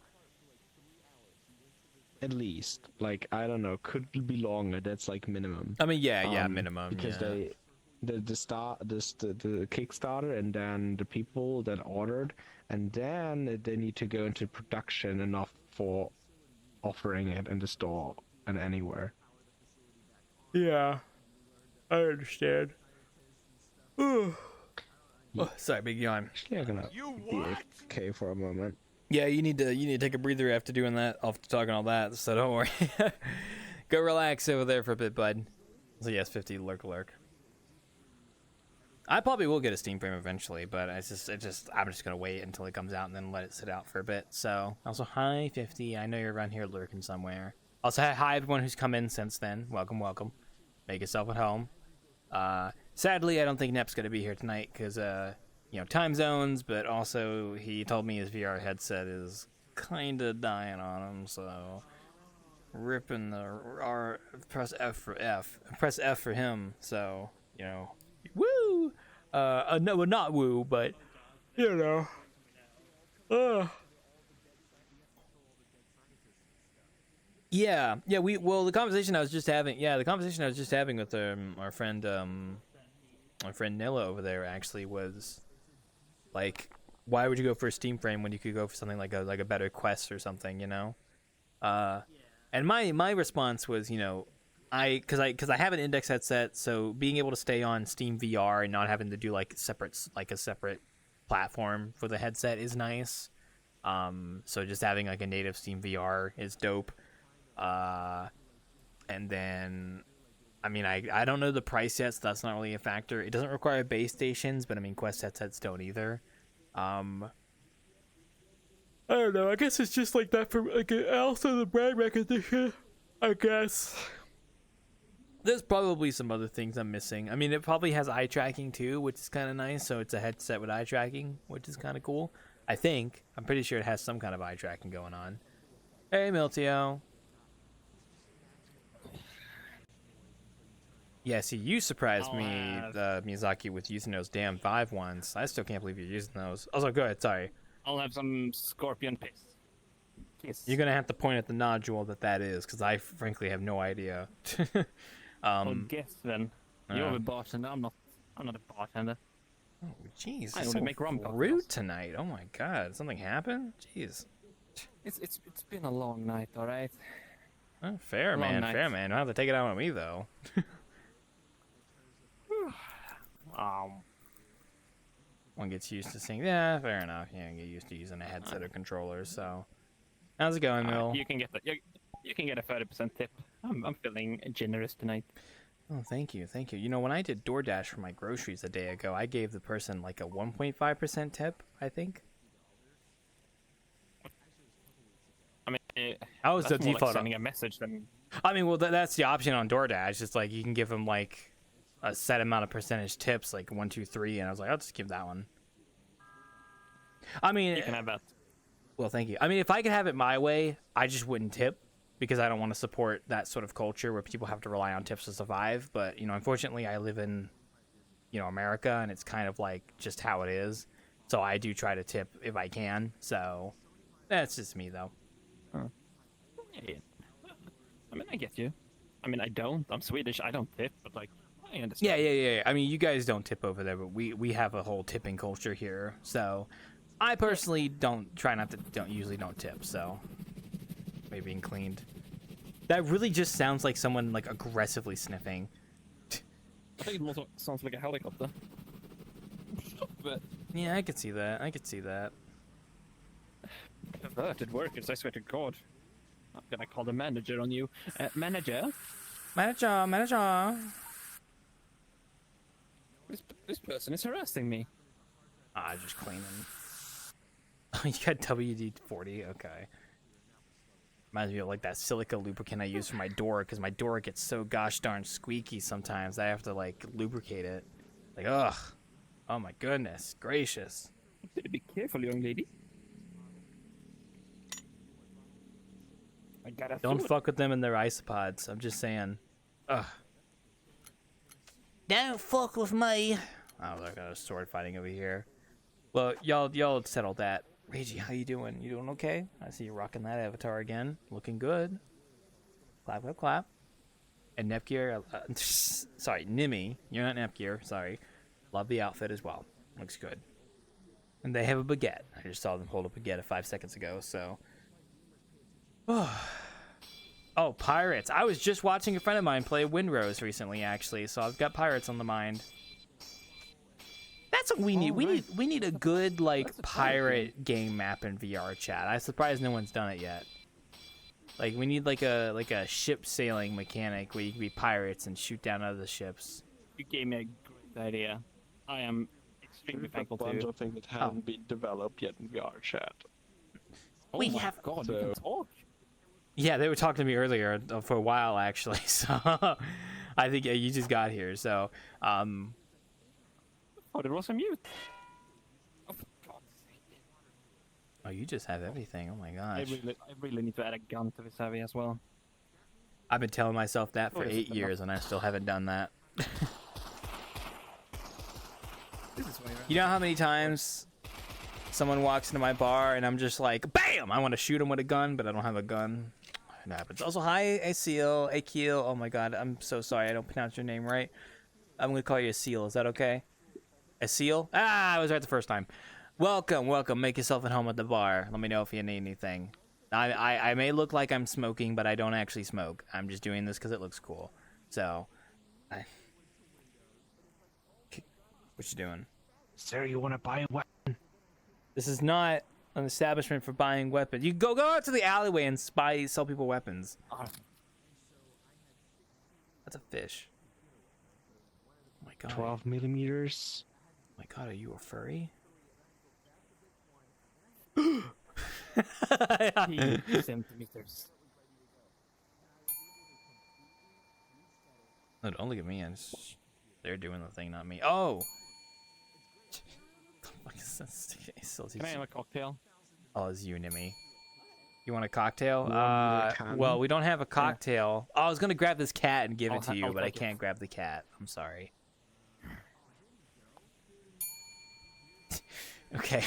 At least, like, I don't know, could be longer. That's like minimum. I mean, yeah, minimum. Because the Kickstarter, and then the people that ordered, and then they need to go into production enough for offering it in the store and anywhere. Yeah, I understand. Oh, sorry, big yawn. Actually, I'm gonna be okay for a moment. Yeah, you need to take a breather after doing that, after talking all that, so don't worry. Go relax over there for a bit, bud. So yes, 50 lurk. I probably will get a Steam frame eventually, but I'm just gonna wait until it comes out and then let it sit out for a bit. So also hi 50, I know you're around here lurking somewhere. Also hi everyone who's come in since then. Welcome. Make yourself at home. Sadly, I don't think Nep's gonna be here tonight because time zones, but also he told me his VR headset is kind of dying on him, so ripping the R, press F for him, so, woo! No, not woo, but, Yeah, the conversation I was just having with our friend Nilla over there actually was, like, why would you go for a Steam frame when you could go for something like a better Quest or something, And my response was, because I have an Index headset, so being able to stay on Steam VR and not having to do a separate platform for the headset is nice. So just having like a native Steam VR is dope. And then, I mean, I don't know the price yet, so that's not really a factor. It doesn't require base stations, but I mean, Quest headsets don't either. I don't know. I guess it's just like that for also the brand recognition. I guess there's probably some other things I'm missing. I mean, it probably has eye tracking too, which is kind of nice. So it's a headset with eye tracking, which is kind of cool. I'm pretty sure it has some kind of eye tracking going on. Hey, Miltio. Yeah, see, you surprised me, Miyazaki, with using those damn Vive ones. I still can't believe you're using those. Also, go ahead, sorry. I'll have some scorpion paste. Yes. You're going to have to point at the nodule that is, because I frankly have no idea. Well, guess then. You're a bartender. I'm not a bartender. Oh, jeez. I only make rum cocktails. Rude tonight. Oh my god. Something happened? Jeez. It's been a long night, all right. Oh, fair, man. Fair, man. Don't have to take it out on me, though. One gets used to saying, yeah, fair enough. Yeah, get used to using a headset or controllers. So, how's it going, Mill? You can get a 30% tip. I'm feeling generous tonight. Oh, thank you. When I did DoorDash for my groceries a day ago, I gave the person like a 1.5% tip, I think. I mean, How is the That's more like default? sending a message than. I mean, well, that's the option on DoorDash. It's like you can give them like a set amount of percentage tips, like 1, 2, 3, and I was like, I'll just give that one. I mean, You can have that. well, thank you. I mean, if I could have it my way, I just wouldn't tip because I don't want to support that sort of culture where people have to rely on tips to survive. But you know, unfortunately, I live in, you know, America, and it's kind of like just how it is. So I do try to tip if I can. So that's just me, though. Yeah. I mean, I get you. I mean, I don't. I'm Swedish. I don't tip, but like, I understand. Yeah. I mean, you guys don't tip over there, but we have a whole tipping culture here. So I personally don't usually don't tip. So maybe being cleaned. That really just sounds like someone like aggressively sniffing. I think it more sounds like a helicopter. But Yeah, I could see that. perverted workers, I swear to God. I'm gonna call the manager on you. Manager? Manager. This person is harassing me. Just cleaning. You got WD-40, okay. Reminds me of like that silica lubricant I use for my door, because my door gets so gosh darn squeaky sometimes I have to like lubricate it. Like, ugh. Oh my goodness gracious. Better be careful, young lady. I gotta Don't fuck with them in their isopods. I'm just saying. Ugh. Don't fuck with me. Oh, I got a sword fighting over here. Well, y'all settled that. Reggie, how you doing? You doing okay? I see you rocking that avatar again. Looking good. Clap, clap, clap. And Nepgear, sorry, Nimi. You're not Nepgear, sorry. Love the outfit as well. Looks good. And they have a baguette. I just saw them hold a baguette 5 seconds ago, so. Oh, pirates. I was just watching a friend of mine play Windrose recently, actually, so I've got pirates on the mind. That's what we need. We need a good like pirate game map in VRChat. I'm surprised no one's done it yet. Like we need like a ship sailing mechanic where you can be pirates and shoot down other ships. You gave me a great idea. I am extremely thankful to you. of things that haven't been developed yet in VR chat. Oh We my have- God, you can talk. Yeah, they were talking to me earlier for a while actually. So I think you just got here. So Oh, there was a mute. Oh, for God's sake. oh, you just have everything. Oh my I gosh. really need to add a gun to this heavy as well. I've been telling myself that for Oh, is 8 it years and I still haven't done that. This is why You know how many times someone walks into my bar and I'm just like, BAM! I want to shoot him with a gun, but I don't have a gun. It happens. Also, hi, Akil. Akil. Oh my god, I'm so sorry. I don't pronounce your name right. I'm going to call you Akil. Is that okay? Akil? I was right the first time. Welcome. Make yourself at home at the bar. Let me know if you need anything. I may look like I'm smoking, but I don't actually smoke. I'm just doing this because it looks cool. So, what you doing? Sir, you want to buy a weapon? This is not an establishment for buying weapons. You go out to the alleyway and sell people weapons. That's a fish. Oh my god. 12 millimeters. Oh my god, are you a furry? Centimeters. No, don't look at me. They're doing the thing, not me. Oh! Can I have a cocktail? Oh, it's you, Nimi. You want a cocktail? 1 liter can. Well, we don't have a cocktail. Oh, I was gonna grab this cat and give it to you, I'll but I take it. can't grab the cat. I'm sorry. Okay.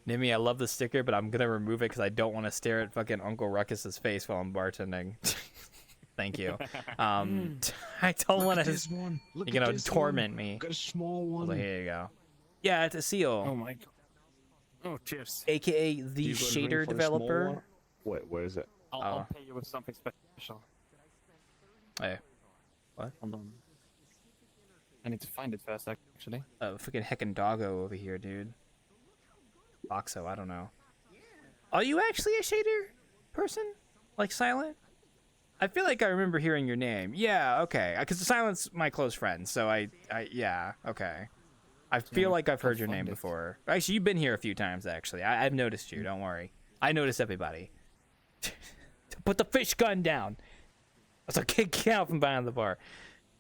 Nimi, I love the sticker, but I'm gonna remove it because I don't want to stare at fucking Uncle Ruckus's face while I'm bartending. Thank you. I don't want to. This one. Look You're at gonna this torment one. me. Got a small Well, one. here you go. Yeah, it's a seal. Oh my God. Oh, cheers. AKA the You got a drink shader for a small developer. one? Wait, where is it? I'll pay you with something special. Hey, Hold on. I need to find it first, actually. freaking heckin' doggo over here, dude. Boxo, I don't know. Are you actually a shader person? Like Silent? I feel like I remember hearing your name. Yeah, okay. Because Silent's my close friend, so yeah, okay. I feel like I've heard your name before. Actually, you've been here a few times, actually. I've noticed you, don't worry. I notice everybody. Put the fish gun down. I was like, get out from behind the bar.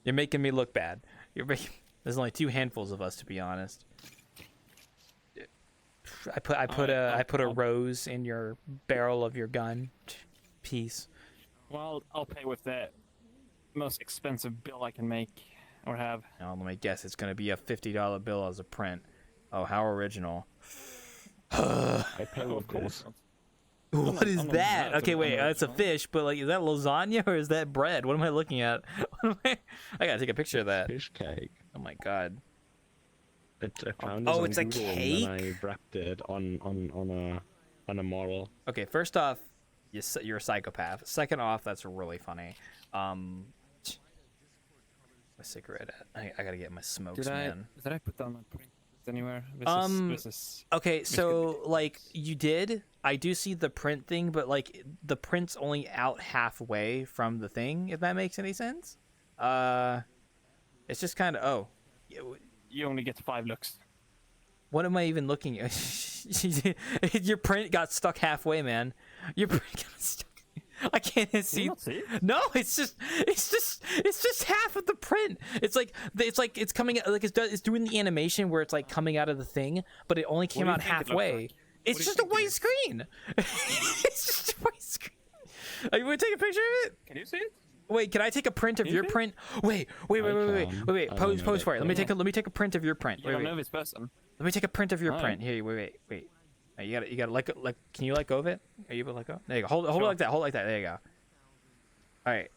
You're making me look bad. There's only 2 handfuls of us, to be honest. I put a rose in your barrel of your gun. Peace. Well, I'll pay with the most expensive bill I can make or have. Now, let me guess. It's gonna be a $50 bill as a print. Oh, how original. I pay with this. What is I'm that? not Okay, wait. original. That's a fish, but like, is that lasagna or is that bread? What am I looking at? I gotta take a picture of that. Fish cake. Oh my god. I found Oh, this on it's a Google cake? and then I wrapped it on a model. Okay, first off, you're a psychopath. Second off, that's really funny. My cigarette. I gotta get my smokes, man. Did I put down my print anywhere? This is Okay, so like you did. I do see the print thing, but like the print's only out halfway from the thing. If that makes any sense. It's just kind of you only get 5 looks. What am I even looking at? Your print got stuck halfway, man. Your print got stuck. I can't Can see. you not see it? No, it's just half of the print. It's coming like it's doing the animation where it's like coming out of the thing, but it only came do you out think it looks halfway. like? It's What do you just a think it white is? screen. It's just a white screen. You want to take a picture of it? Can you see it? Wait, can I take a print of your can. print? Wait. I don't Pose know for it. that Let me take a print of your print. You Wait, don't wait. know this person. Let me take a print of your Alright. print. Here, wait. You gotta let go. Can you let go of it? Are you able to let go? There you go. Hold it Sure. like that. Hold it like that. There you go. All right.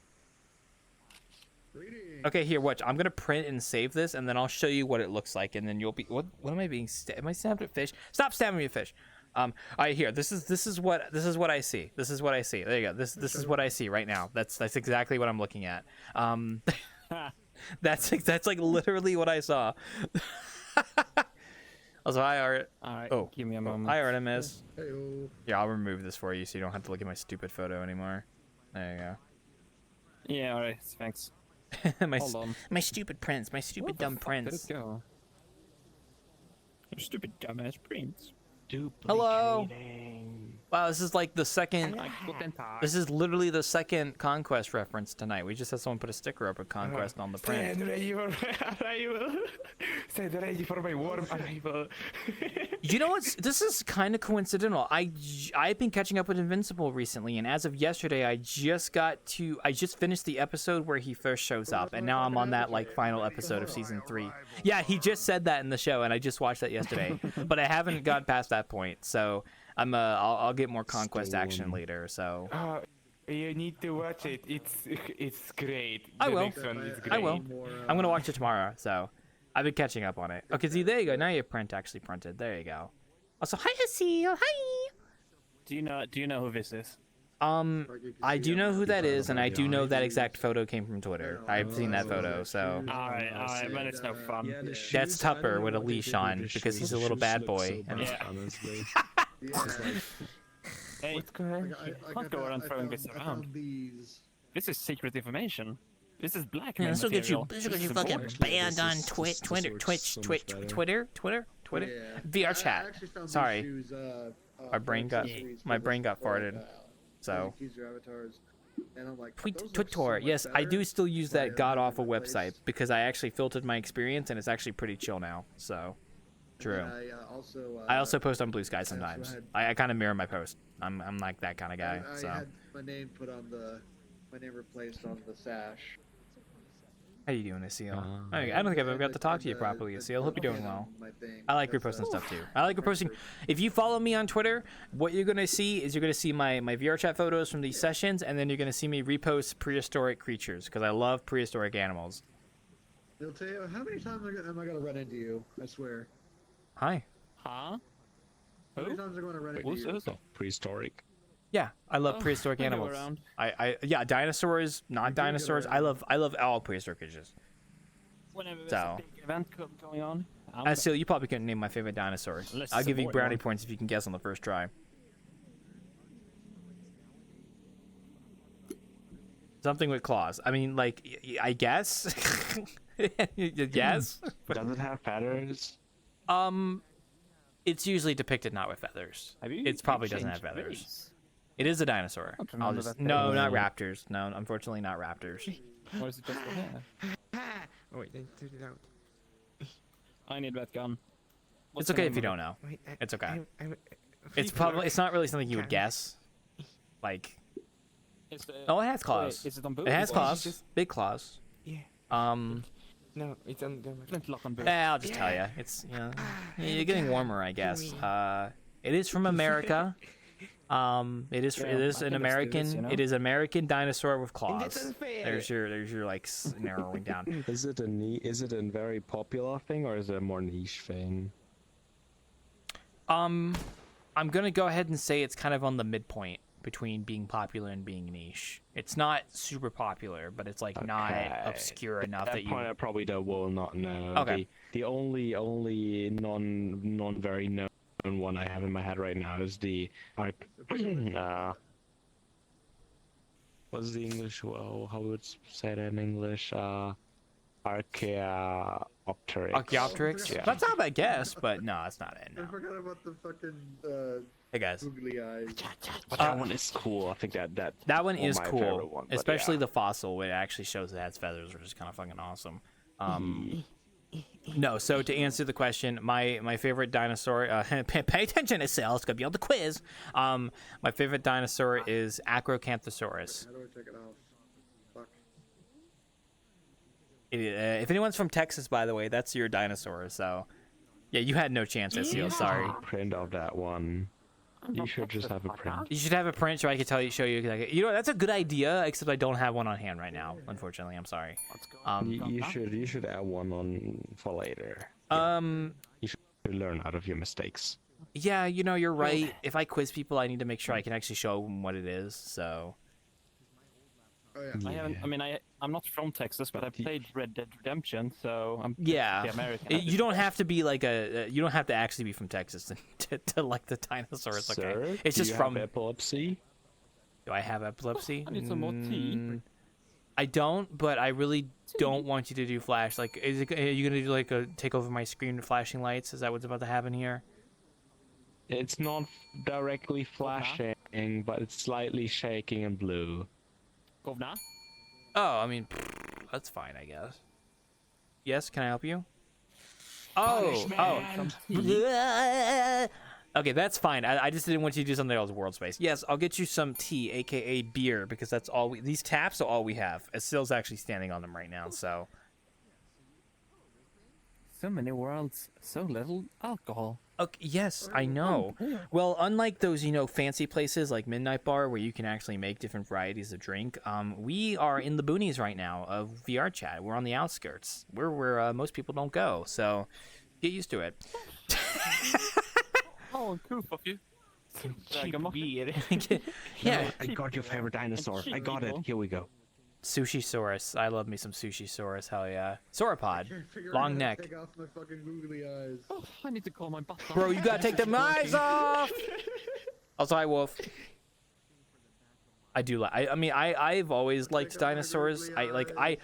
Okay, here. Watch. I'm gonna print and save this, and then I'll show you what it looks like, and then you'll be. What am I being? Am I stabbed at fish? Stop stabbing me at fish. All right, here. This is what I see. This is what I see. There you go. This is what I see right now. That's exactly what I'm looking at. That's like literally what I saw. Also, hi Art. All right. Oh, Give me a moment. Hi Artemis. Hey-o. Yeah, I'll remove this for you so you don't have to look at my stupid photo anymore. There Yeah. All right. Thanks. you go. Hold on. my stupid prints, my stupid Where the dumb fuck prints. Did it go? You stupid dumbass prints. Hello. Duplicating. Wow, this is like the second. I couldn't talk. This is literally the second Conquest reference tonight. We just had someone put a sticker up of Conquest on the print. Stand ready for arrival. Stand ready for my warm arrival. You know what? This is kind of coincidental. I've been catching up with Invincible recently, and as of yesterday, I just finished the episode where he first shows up, and now I'm on that like final episode of season 3. Yeah, he just said that in the show, and I just watched that yesterday, but I haven't got past that point. So I'll get more Conquest action later. So You need to watch it. It's great. I The will. next one is great. I will. I'm gonna watch it tomorrow. So I've been catching up on it. Okay, see, there you go. Now your print actually printed. There you go. Also, hi, Hasil. Hi. Do you know who this is? I do know who that is, and I do know that exact photo came from Twitter. I've seen that photo, so All right. But it's no fun. that's Tupper with a leash on because he's a little bad boy. And Yeah. Honestly. Hey, can't go around throwing this around. These. This is secret information. This is blackmail this will get you. material. This will get This you is fucking important. banned on This Twitter, works so much better. Twitter. Yeah. VRChat. I actually found these Sorry. shoes, My brain got accessories my for brain this got for, farted. So user avatars. And I'm like, those look Twitter. so much Yes, I do better, still use but I that haven't god awful replaced- website because I actually filtered my experience and it's actually pretty chill now. So true. And I also post on Blue Sky so I sometimes. had- I kind of mirror my post. I'm like that kind of guy. I So had my name put on my name replaced on the sash. how you doing, Asil? I don't think I've ever got to talk to you properly, Asil. Hope you're doing well. I like reposting stuff too. I like reposting. If you follow me on Twitter, what you're gonna see is you're gonna see my VRChat photos from these sessions, and then you're gonna see me repost prehistoric creatures because I love prehistoric animals. They'll tell you how many times am I gonna run into you? I swear. Hi. Huh? How many Who? times am I gonna run into Who's you? this? Prehistoric. Yeah, I love Oh, prehistoric I go animals. around. Yeah, dinosaurs, not dinosaurs. I love all prehistoric creatures. Whenever there's So. a big event going on, I'm Asil, you probably couldn't name my favorite dinosaur. Let's I'll give you support brownie one. points if you can guess on the first try. Something with claws. I mean, like, I guess. Yes. Does it have feathers? It's usually depicted not with feathers. Have you- It probably you doesn't have changed feathers. race? It is a dinosaur. don't remember that No, thing. not raptors. No, unfortunately, not raptors. Or is it just the hair? Oh, wait, take it out. I need that gun. It's What's the okay name if you of it? don't know. Wait, It's okay. I'm It's probably. It's not really something you would guess. Like, Is the- oh, it has wait, claws. is it on both? It has Or is claws. just Big claws. Yeah. No, it's on the. flintlock on both? I'll just tell you. It's you're getting warmer, I guess. It is from America. It is Yeah, it is I an can understand American. this, you know? It is an American dinosaur with claws. unfair. There's your like narrowing down. Is it a very popular thing or is it a more niche thing? I'm gonna go ahead and say it's kind of on the midpoint between being popular and being niche. It's not super popular, but it's like not obscure enough At that you. point, I probably will not know. Okay. The only non very known one I have in my head right now is the what's the English? Well, how would say that in English? Archaeopteryx. Archaeopteryx? Yeah. That's not a bad guess, but no, it's not it. I No. forgot about the fucking Hey guys, googly eyes. But that one is cool. I think that that one well, is my cool, favorite one, but especially yeah. the fossil. It actually shows it has feathers, which is kind of fucking awesome. No, so to answer the question, my favorite dinosaur. Pay attention, to sales. It's gonna be on the quiz. My favorite dinosaur is Acrocanthosaurus. How do I take it off? Fuck. If anyone's from Texas, by the way, that's your dinosaur. So, yeah, you had no chance, Seal. Sorry. Print of that one. You should just have a print. You should have a print so I can show you. You know, that's a good idea. Except I don't have one on hand right now. Unfortunately, I'm sorry. You should add one on for later. You should learn out of your mistakes. Yeah, you know, you're right. If I quiz people, I need to make sure I can actually show them what it is. So. Oh yeah. I haven't. I mean, I'm not from Texas, but I played Red Dead Redemption, so I'm Yeah, American. you don't have to be like you don't have to actually be from Texas to like the dinosaurs. Okay, Sir, it's do just you from. have epilepsy? Do I have epilepsy? I need some more tea. I don't, but I really don't want you to do flash. Like, are you gonna do like a take over my screen with flashing lights? Is that what's about to happen here? It's not directly flashing, but it's slightly shaking and blue. Govna? Oh, I mean, that's fine, I guess. Yes, can I help you? Oh. Okay, that's fine. I just didn't want you to do something else world space. Yes, I'll get you some tea, aka beer, because that's all these taps are all we have. Estille's actually standing on them right now, so. So many worlds, so little alcohol. Okay, yes, I know. Well, unlike those, fancy places like Midnight Bar where you can actually make different varieties of drink, we are in the boonies right now of VRChat. We're on the outskirts. We're where most people don't go, so get used to it. Oh, cool of you. Yeah. I got your favorite dinosaur. I got it. Here we go. Sushisaurus. I love me some Sushisaurus. Hell yeah. Sauropod. Can't figure Long out how to neck. Take off my fucking googly eyes. Oh, I need to call my butt. Bro, you gotta take them eyes off! Also, hi, Wolf. I do like. I've always liked Take off my dinosaurs. googly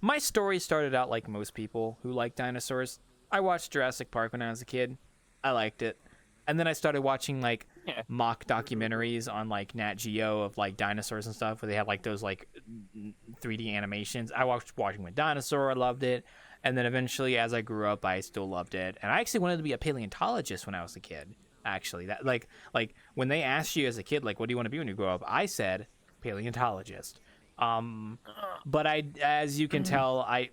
My story started out like most people who like dinosaurs. I watched Jurassic Park when I was a kid. I liked it. And then I started watching like mock documentaries on like Nat Geo of like dinosaurs and stuff where they have like those like 3D animations. I watched Watching with Dinosaur, I loved it. And then eventually as I grew up, I still loved it. And I actually wanted to be a paleontologist when I was a kid. Actually, that like when they asked you as a kid, like, what do you want to be when you grow up? I said paleontologist. But as you can tell, I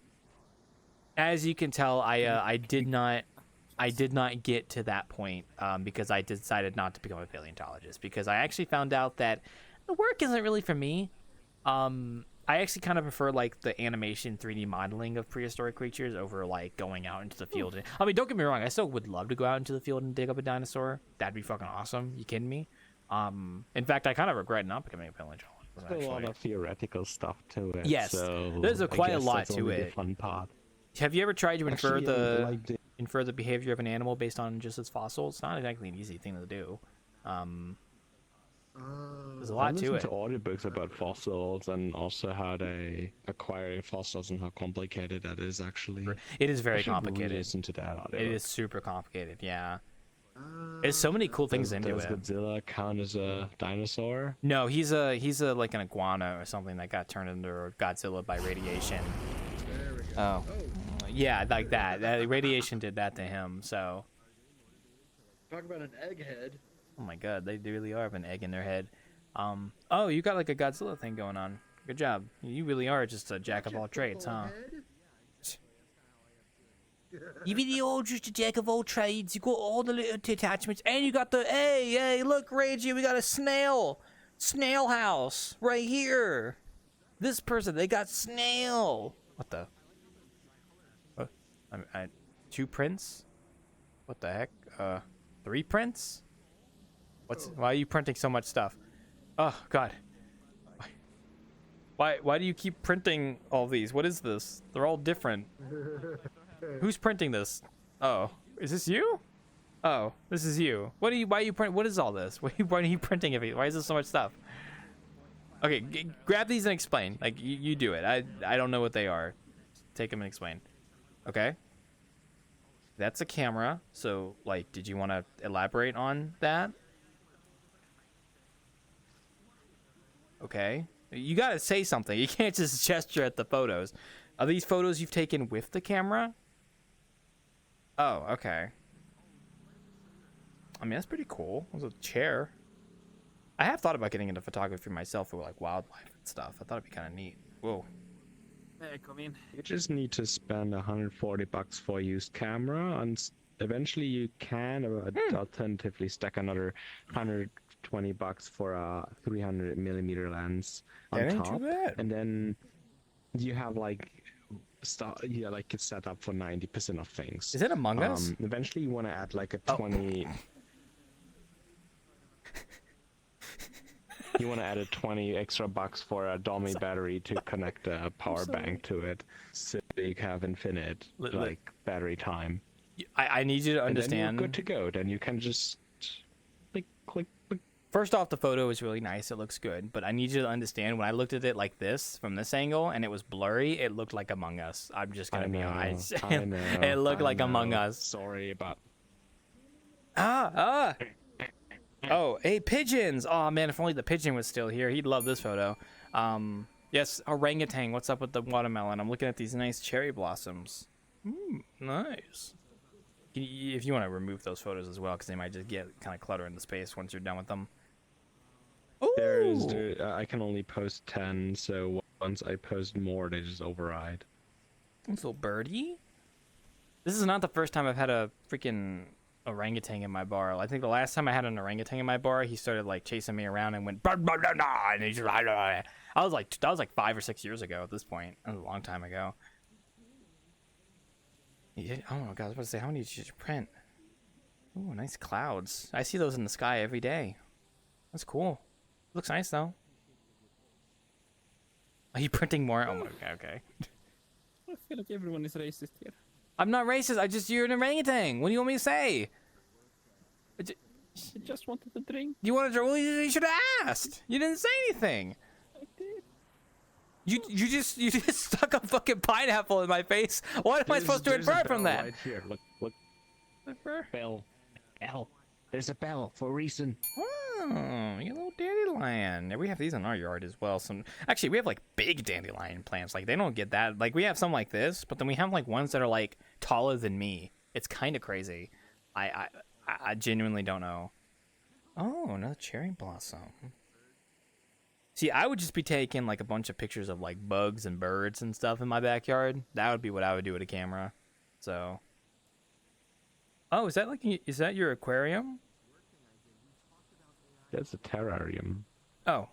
did not get to that point because I decided not to become a paleontologist because I actually found out that the work isn't really for me. I actually kind of prefer like the animation 3D modeling of prehistoric creatures over like going out into the field. I mean, don't get me wrong, I still would love to go out into the field and dig up a dinosaur. That'd be fucking awesome. You kidding me? In fact, I kind of regret not becoming a paleontologist. There's a lot of theoretical stuff to it. Yes, so there's quite a guess lot that's to only it. The fun part. Have you ever tried to infer Actually, infer the behavior of an animal based on just its fossil? It's not exactly an easy thing to do. There's a lot to it. To audiobooks about fossils and also how they acquire fossils and how complicated that is actually. It is very I should complicated. Listen to that audio. It is super complicated. Yeah. There's so many cool things into Does it. Godzilla count as a dinosaur? No, he's a like an iguana or something that got turned into Godzilla by radiation. There we go. Oh, yeah, like that. Radiation did that to him. So, Talk about an egghead. oh my god, they really are have an egg in their head. Oh, you got like a Godzilla thing going on. Good job. You really are just a jack of all trades, huh? You really are just a jack of all trades. You got all the little attachments, and you got the hey, look, Reggie, we got a snail house right here. This person, they got snail. What the? What? I 2 prints? What the heck? 3 prints? Why are you printing so much stuff? Oh God. Why do you keep printing all these? What is this? They're all different. Who's printing this? Oh, is this you? Oh, this is you. Why are you print? What is all this? Why are you printing everything? Why is there so much stuff? Okay, grab these and explain. Like you do it. I don't know what they are. Take them and explain. Okay. That's a camera. So like, did you want to elaborate on that? Okay. You gotta say something. You can't just gesture at the photos. Are these photos you've taken with the camera? Oh, okay. I mean, that's pretty cool. There's a chair. I have thought about getting into photography myself for like wildlife and stuff. I thought it'd be kind of neat. Whoa. Hey, come in. You just need to spend $140 for a used camera, and eventually you can alternatively stack another $120 for a 300mm lens on That ain't top, too bad. and then you have like it's set up for 90% of things. Is it Among Us? Eventually you want to add like a 20. You want to add a 20 extra bucks for a dummy battery to connect a power bank to it, so you can have infinite battery time. I need you to understand. And then you're good to go. Then you can just click. First off, the photo is really nice. It looks good. But I need you to understand, when I looked at it like this, from this angle, and it was blurry, it looked like Among Us. I'm just going to be honest. I know. It looked like Among Us. Sorry about... Oh, hey, pigeons. Oh, man, if only the pigeon was still here. He'd love this photo. Yes, orangutan. What's up with the watermelon? I'm looking at these nice cherry blossoms. Nice. If you want to remove those photos as well, because they might just get kind of clutter in the space once you're done with them. Ooh. I can only post 10, so once I post more, they just override. Little birdie. This is not the first time I've had a freaking orangutan in my bar. I think the last time I had an orangutan in my bar, he started like chasing me around and went, blah, blah, blah, blah, and he's like, that was like 5 or 6 years ago at this point. That was a long time ago. Oh my god, I was about to say, how many did you print? Ooh, nice clouds. I see those in the sky every day. That's cool. Looks nice though. Are you printing more? Oh my god, okay. I feel like everyone is racist here. I'm not racist, you're an orangutan. What do you want me to say? I just wanted a drink. You wanted to, well, you should have asked. You didn't say anything. I did. You just stuck a fucking pineapple in my face. What am I supposed to infer from that? Right here. Look. Bell. There's a bell for a reason. Oh, you little dandelion. Yeah, we have these in our yard as well. Actually, we have like big dandelion plants. Like they don't get that. Like we have some like this, but then we have like ones that are like taller than me. It's kind of crazy. I genuinely don't know. Oh, another cherry blossom. See, I would just be taking like a bunch of pictures of like bugs and birds and stuff in my backyard. That would be what I would do with a camera. So. Oh, is that your aquarium? That's a terrarium. Oh,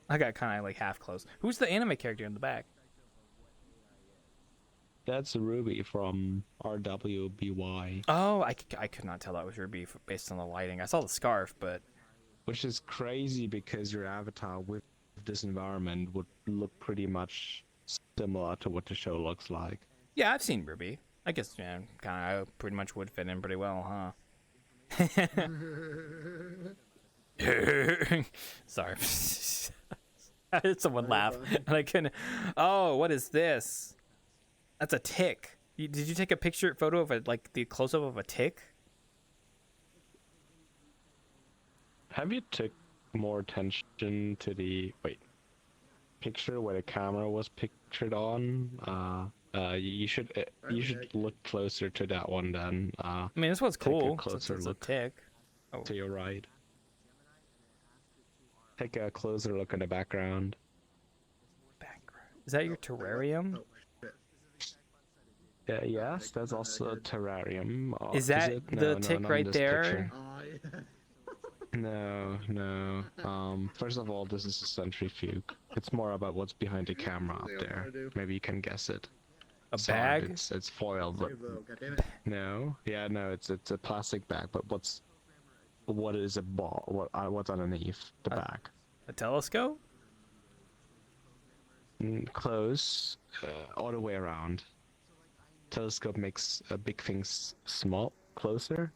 I got kind of like half close. Who's the anime character in the back? That's Ruby from RWBY. Oh, I could not tell that was Ruby based on the lighting. I saw the scarf, but... Which is crazy because your avatar with this environment would look pretty much similar to what the show looks like. Yeah, I've seen Ruby. I guess, yeah, kind of pretty much would fit in pretty well, huh? Sorry. I heard someone laugh, and I couldn't... Oh, what is this? That's a tick. Did you take a photo of like the close-up of a tick? Have you took more attention to the picture where the camera was pictured on? You should look closer to that one then. I mean, this one's Take a cool. closer It's a look tick. Oh, to your right. Take a closer look in the background. background. Is that your terrarium? Oh, shit. Yes, there's also a terrarium. Is that it? the No, tick not in right this there? picture. Oh, yeah. No. First of all, this is a centrifuge. It's more about what's behind the camera up there. Maybe you can guess it. A Sorry, bag? It's foil, but Save though, goddammit. no. Yeah, no. It's a plastic bag. But what is a ball? What's underneath the bag? A telescope? Close. All the way around. Telescope makes big things small, closer.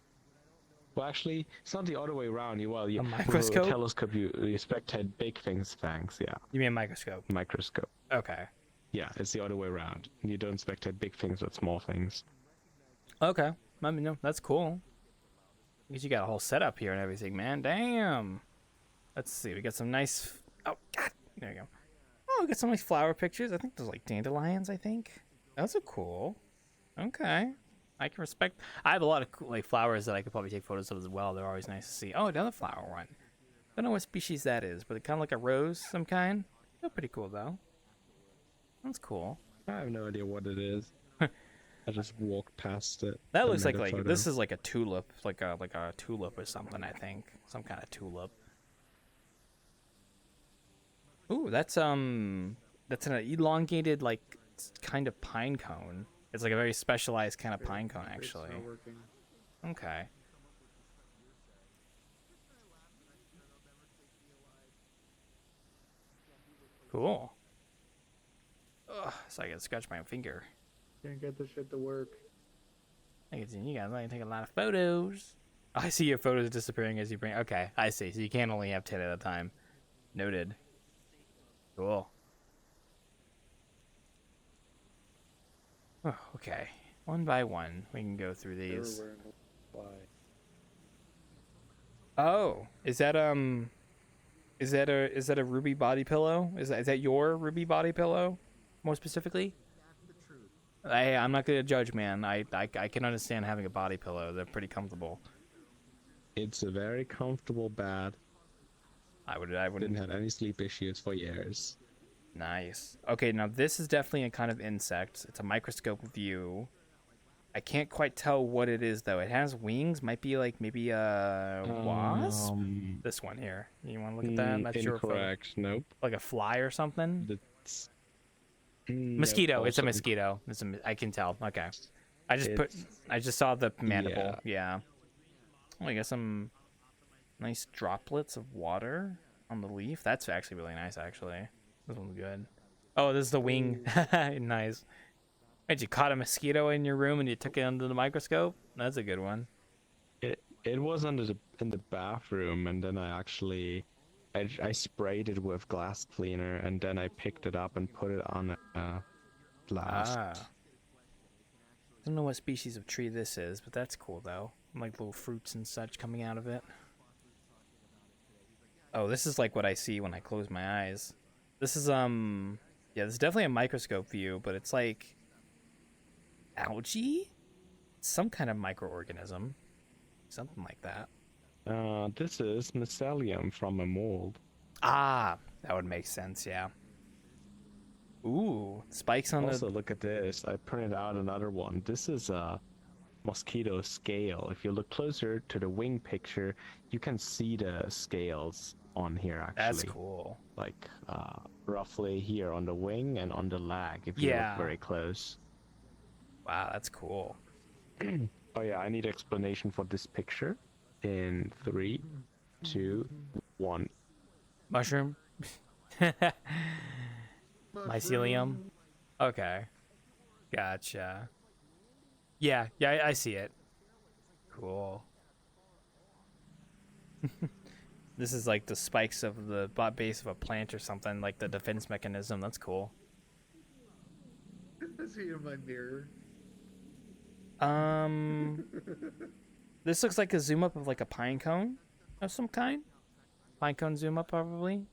Well, actually, it's not the other way around. A microscope? With a telescope, you spectate big things. Thanks. Yeah. You mean a microscope? Microscope. Okay. Yeah, it's the other way around. You don't spectate big things with small things. Okay. I mean, no, that's cool. Because you got a whole setup here and everything, man. Damn. Let's see. We got some nice. Oh God. There you go. Oh, we got some nice flower pictures. I think those like dandelions. I think those are cool. Okay. I can respect. I have a lot of cool, like flowers that I could probably take photos of as well. They're always nice to see. Oh, another flower one. Don't know what species that is, but it's kind of like a rose, some kind. They're pretty cool though. That's cool. I have no idea what it is. I just walked past it. That and looks made like a photo. this is like a tulip, like a tulip or something. I think some kind of tulip. Ooh, that's an elongated like kind of pine cone. It's like a very specialized kind of pine cone, actually. It's not working. Okay. Cool. Ugh, so I gotta scratch my finger. Can't get this shit to work. I can see you guys like take a lot of photos. I see your photos disappearing as you bring. Okay, I see. So you can't only have 10 at a time. Noted. Cool. Oh, okay. One by one, we can go through these. Everywhere in the fly. Oh, is that a ruby body pillow? Is that your ruby body pillow, more specifically? I'm not gonna judge, man. I can understand having a body pillow. They're pretty comfortable. It's a very comfortable bed. I would. Didn't have any sleep issues for years. Nice. Okay, now this is definitely a kind of insect. It's a microscope view. I can't quite tell what it is though. It has wings. Might be like maybe a wasp. This one here. You want to look at that? That's your photo. Incorrect. Nope. Like a fly or something. That's Mosquito. nope, It's a also mosquito. I can tell. Okay. I just saw the mandible. Yeah. Oh, you got some nice droplets of water on the leaf. That's actually really nice. Actually, this one's good. Oh, this is the wing. Nice. Wait, you caught a mosquito in your room and you took it under the microscope? That's a good one. It was in the bathroom, and then I sprayed it with glass cleaner, and then I picked it up and put it on a glass. I don't know what species of tree this is, but that's cool though. Like little fruits and such coming out of it. Oh, this is like what I see when I close my eyes. This is yeah, this is definitely a microscope view, but it's like algae? Some kind of microorganism. Something like that. This is mycelium from a mold. Ah, that would make sense, yeah. Ooh, spikes on Also, look at this. I printed out another one. This is a mosquito scale. If you look closer to the wing picture, you can see the scales on here actually. That's cool. Like roughly here on the wing and on the leg if you look very close. Wow, that's cool. Oh yeah, I need explanation for this picture. In 3, 2, 1. Mushroom? Mycelium? Okay. Gotcha. Yeah, I see it. Cool. This is like the spikes of the base of a plant or something, like the defense mechanism. That's cool. I see it in my mirror. This looks like a zoom up of like a pine cone of some kind. Pinecone zoom up, probably.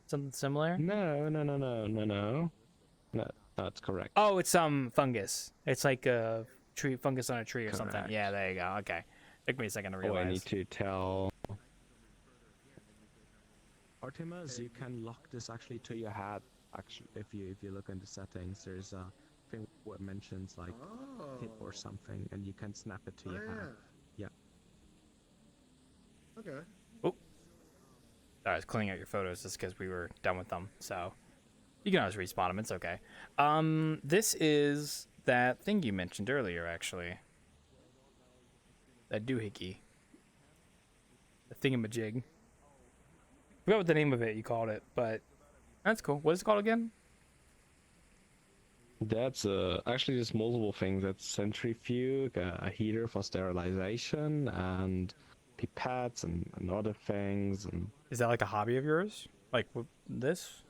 Something similar. No, that's correct. Oh, it's fungus. It's like a tree fungus on a tree or something. Correct. Yeah, there you go. Okay, took me a second to Oh, realize. I need to tell Artemis, you can lock this actually to your hat. Actually, if you look into settings, there's a thing where it mentions like tip or something, and you can snap it to your hat. Yeah. Okay. I was cleaning out your photos just because we were done with them, so you can always respawn them. It's okay. This is that thing you mentioned earlier, actually. That doohickey. The thingamajig. Forgot what the name of it you called it, but that's cool. What is it called again? That's actually there's multiple things. That's centrifuge, a heater for sterilization, and pipettes and other things. And Is that like a hobby of yours? Like this?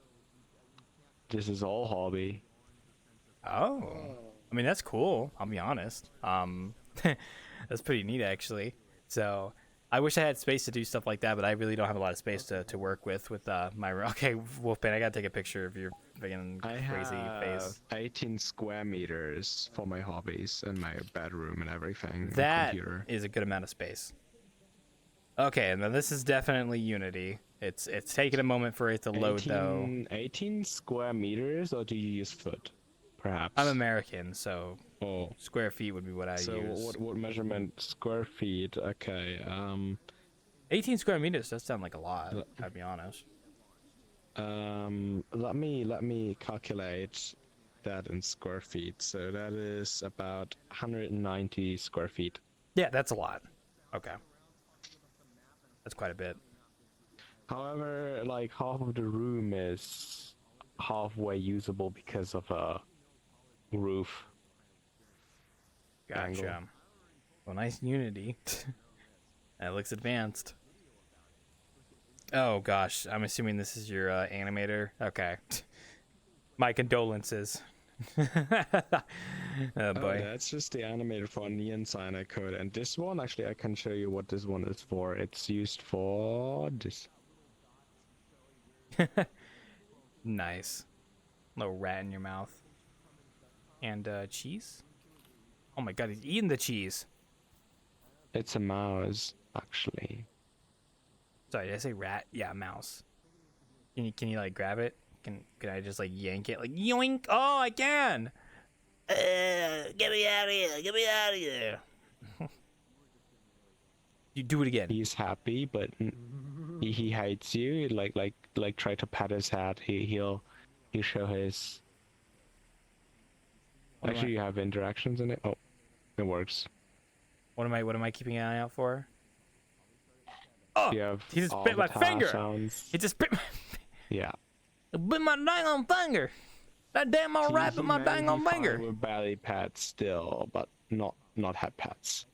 this is all hobby. Oh. I mean, that's cool. I'll be honest. That's pretty neat, actually. So, I wish I had space to do stuff like that, but I really don't have a lot of space to work with my... Okay, Wolfman, I gotta take a picture of your freaking crazy face. 18 square meters for my hobbies and my bedroom and everything. That computer. is a good amount of space. Okay, and then this is definitely Unity. It's taking a moment for it to load, though. 18 square meters, or do you use foot? Perhaps. I'm American, so square feet would be what I use. So what measurement? Square feet. Okay. 18 square meters does sound like a lot. I'll be honest. Let me calculate that in square feet. So that is about 190 square feet. Yeah, that's a lot. Okay. That's quite a bit. However, like half of the room is halfway usable because of a roof. Gotcha. Angle. Well, nice Unity. That looks advanced. Oh gosh, I'm assuming this is your animator. Okay. My condolences. Oh boy. That's just the animator for Neon Cyanide code, and this one actually I can show you what this one is for. It's used for this. Nice. Little rat in your mouth. And cheese? Oh my god, he's eating the cheese. It's a mouse, actually. Sorry, did I say rat? Yeah, mouse. Can you like grab it? Can I just like yank it? Like yoink! Oh, I can! Get me out of here! Get me out of here! You do it again. He's happy, but he hates you. Like try to pat his hat. He'll show his. Actually, you have interactions in it. Oh, it works. What am I keeping an eye out for? Oh! You have He just bit my avatar finger! sounds. He just bit my... Yeah. Bit my dang on finger! That damn old rat bit my dang on finger! With belly pats still, but not head pats.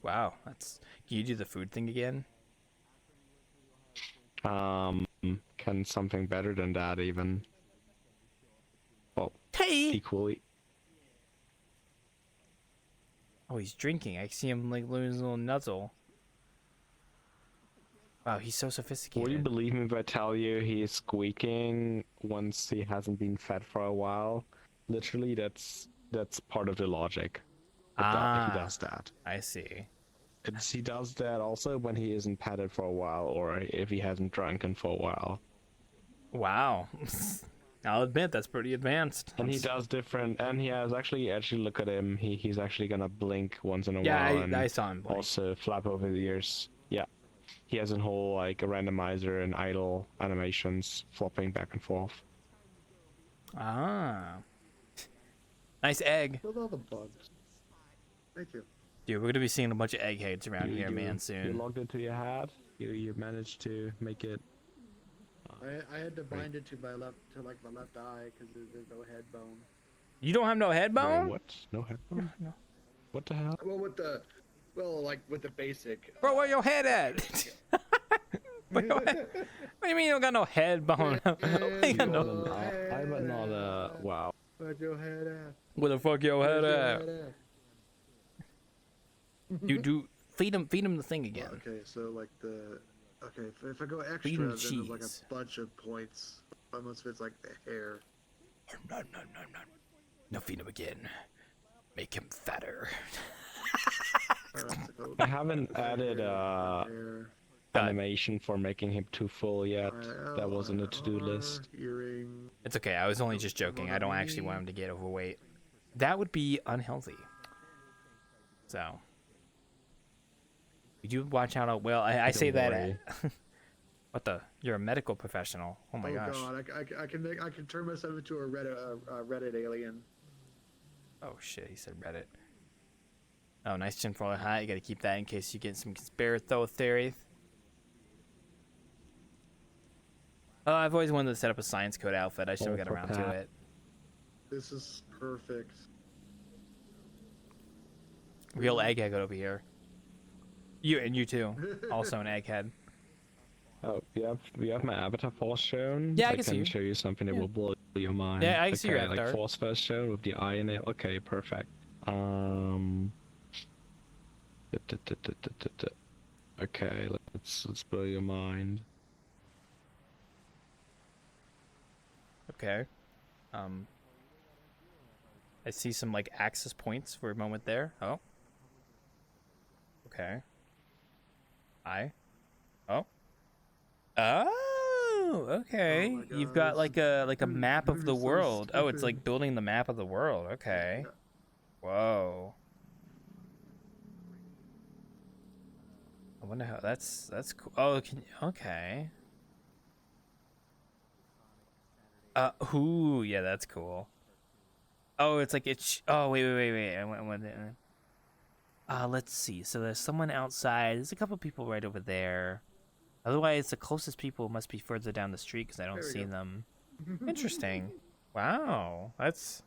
Wow, that's... Can you do the food thing again? Can something better than that even? Well, Hey! equally. Oh, he's drinking. I see him like lose his little nuzzle. Wow, he's so sophisticated. Will you believe me if I tell you he is squeaking once he hasn't been fed for a while? Literally, that's part of the logic. He does that. I see. He does that also when he isn't petted for a while, or if he hasn't drunken for a while. Wow. I'll admit that's pretty advanced. And he does different, and he has actually look at him. He's actually gonna blink once in a Yeah, while. And I saw him blink. also flap over the ears. Yeah, he has a whole like a randomizer and idle animations flopping back and forth. Ah. Nice egg. Killed all the bugs. Thank you. Dude, we're gonna be seeing a bunch of eggheads around here, man, You soon. logged into your hat. You managed to make it. I had to bind it to my left eye because there's no head bone. You don't have no head bone? What? No head bone? No. What the hell? With the basic. Bro, where your head at? What do you mean you don't got no head bone? I got not wow. Where's your head at? Where the fuck your head Where's at? your head Do feed him the thing again. Okay, so like the Okay, if I go extra, Cream then there's like cheese. a bunch of points. But most of it's like the hair. No, no, no, no. No, feed him again. Make him fatter. I haven't added hair. animation for making him too full yet. That was in the to-do ILR, list. Earring. It's okay. I was only just joking. I don't actually want him to get overweight. That would be unhealthy. So. You do watch out. Well, I say that. What the? You're a medical professional. Oh my gosh. God, I can turn myself into a Reddit alien. Oh shit, he said Reddit. Oh, nice tinfoil hat. You gotta keep that in case you get some conspiracy theories. Oh, I've always wanted to set up a science code outfit. I still get around to it. This is perfect. Real egghead over here. You too. Also an egghead. Oh, we have my avatar force shown. Yeah, I I can see can you. show you something that will blow your mind. Yeah, I can see your like avatar. force first shown with the eye in it. Okay, perfect. Okay, let's blow your mind. Okay. I see some like access points for a moment there. Oh. Okay. Oh. Oh, okay. Oh You've got like a map of the world. Oh, it's like building the map of the world. Okay. Whoa. I wonder how that's cool. Oh, okay. Ooh, yeah, that's cool. Oh, it's like oh, wait. Let's see. So there's someone outside. There's a couple people right over there. Otherwise, the closest people must be further down the street because I don't see them. Interesting. Wow, that's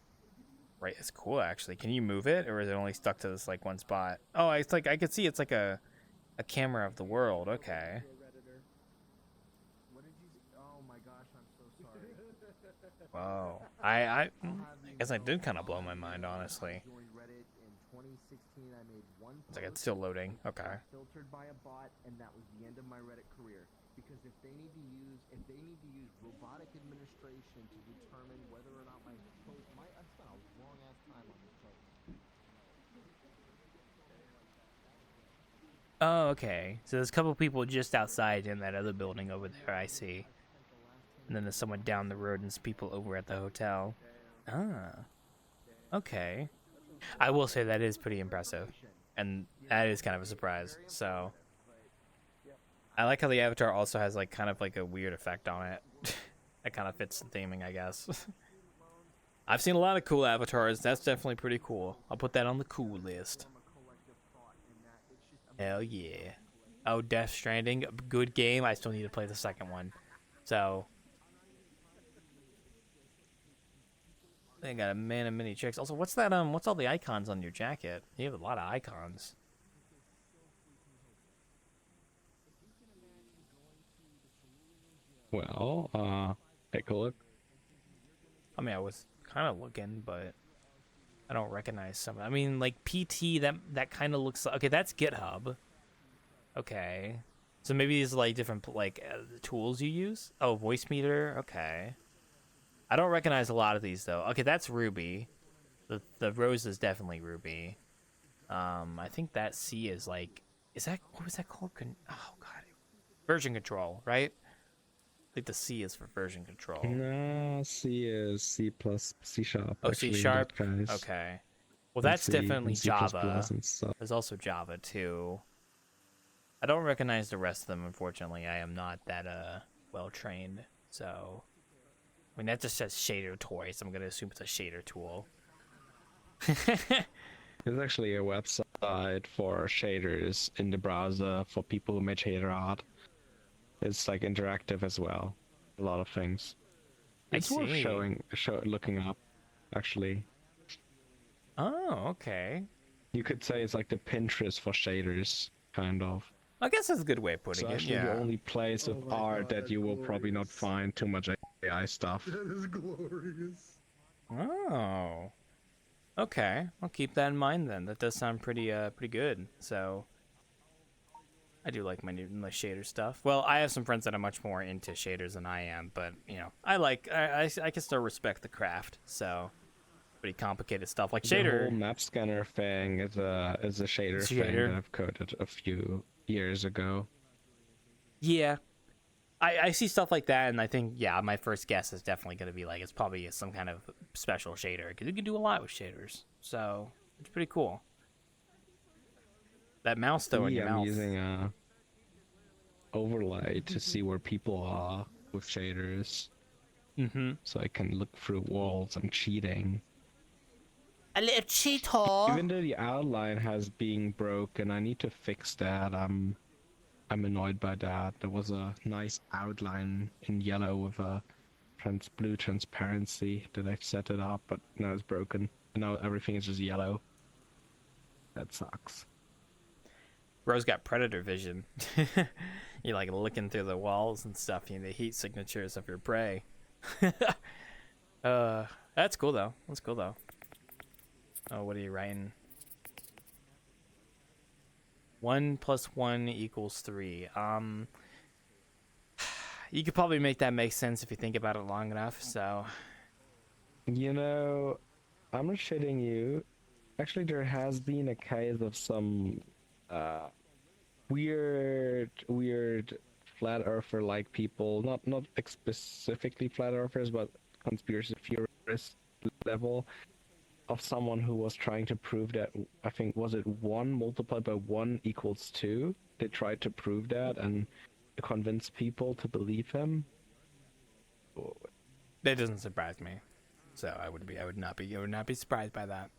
right. It's cool actually. Can you move it, or is it only stuck to this like one spot? Oh, it's like I could see it's like a camera of the world. Okay. Wow. I guess I did kind of blow my mind, honestly. It's like it's still loading. Okay. Filtered by a bot, and that was the end of my Reddit career. Because if they need to use robotic administration to determine whether or not my post, I spent a long ass time on this post. Oh, okay. So there's a couple people just outside in that other building over there, I see. And then there's someone down the road and some people over at the hotel. Ah. Okay. I will say that is pretty impressive. And that is kind of a surprise. So I like how the avatar also has like kind of like a weird effect on it. That kind of fits the theming, I guess. I've seen a lot of cool avatars. That's definitely pretty cool. I'll put that on the cool list. Hell yeah. Oh, Death Stranding, good game. I still need to play the second one. So I got a man and many chicks. Also, what's that? What's all the icons on your jacket? You have a lot of icons. Well, take a look. I mean, I was kind of looking, but I don't recognize some. I mean, like PT, that kind of looks like, okay, that's GitHub. Okay, so maybe these are like different like tools you use. Oh, voice meter. Okay, I don't recognize a lot of these though. Okay, that's Ruby. The rose is definitely Ruby. I think that C is like, is that, what was that called? Oh god, version control, right? I think the C is for version control. No, C is C plus C sharp. Oh, C sharp. Okay. Well, that's definitely Java. There's also Java too. I don't recognize the rest of them, unfortunately. I am not that well trained. So, I mean, that just says shader toys. I'm gonna assume it's a shader tool. There's actually a website for shaders in the browser for people who make shader art. It's like interactive as well. A lot of things. It's worth looking up, actually. Oh, okay. You could say it's like the Pinterest for shaders, kind of. I guess that's a good way of putting it. Actually, Yeah. the only place of art that you will probably not find too much AI stuff. That is glorious. Oh. Okay, I'll keep that in mind then. That does sound pretty good. So I do like my new shader stuff. Well, I have some friends that are much more into shaders than I am, but you know, I can still respect the craft. So, pretty complicated stuff like The shader. whole map scanner thing is a shader thing that I've coded a few years ago. Yeah, I see stuff like that, and I think my first guess is definitely going to be like it's probably some kind of special shader because you can do a lot with shaders. So it's pretty cool. That mouse though in your mouth. I'm using a overlay to see where people are with shaders. So I can look through walls. I'm cheating. A little cheater. Even though the outline has been broken, I need to fix that. I'm annoyed by that. There was a nice outline in yellow with a blue transparency that I've set it up, but now it's broken. And now everything is just yellow. That sucks. Bro's got predator vision. You're like looking through the walls and stuff, the heat signatures of your prey. That's cool though. Oh, what are you writing? 1 + 1 = 3. You could probably make that make sense if you think about it long enough, so. You know, I'm not shitting you. Actually, there has been a case of some weird flat earther-like people, not specifically flat earthers, but conspiracy theorist level, of someone who was trying to prove that, I think, was it 1 multiplied by 1 = 2? They tried to prove that and convince people to believe him. That doesn't surprise me. So I would not be surprised by that.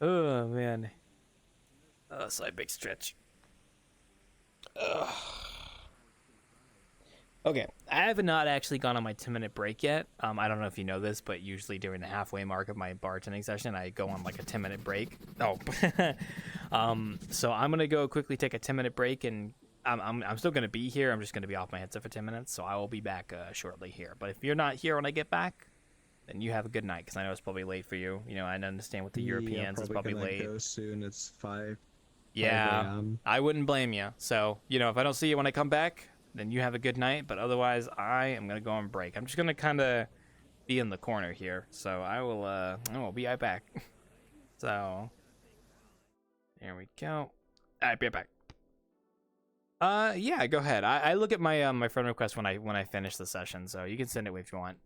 Oh man. Oh, so a big stretch. Ugh. Okay, I have not actually gone on my 10-minute break yet. I don't know if you know this, but usually during the halfway mark of my bartending session, I go on like a 10-minute break. Oh, so I'm gonna go quickly take a 10-minute break, and I'm still gonna be here. I'm just gonna be off my headset for 10 minutes, so I will be back shortly here. But if you're not here when I get back, then you have a good night, because I know it's probably late for you. You know, I understand with the Europeans, it's probably late. Go soon. It's 5. Yeah, 5 a.m. I wouldn't blame you. So, you know, if I don't see you when I come back, then you have a good night. But otherwise, I am going to go on break. I'm just going to kind of be in the corner here. So I will be right back. So, there we go. All right, be right back. Yeah, go ahead. I look at my my friend request when I finish the session. So you can send it if you want.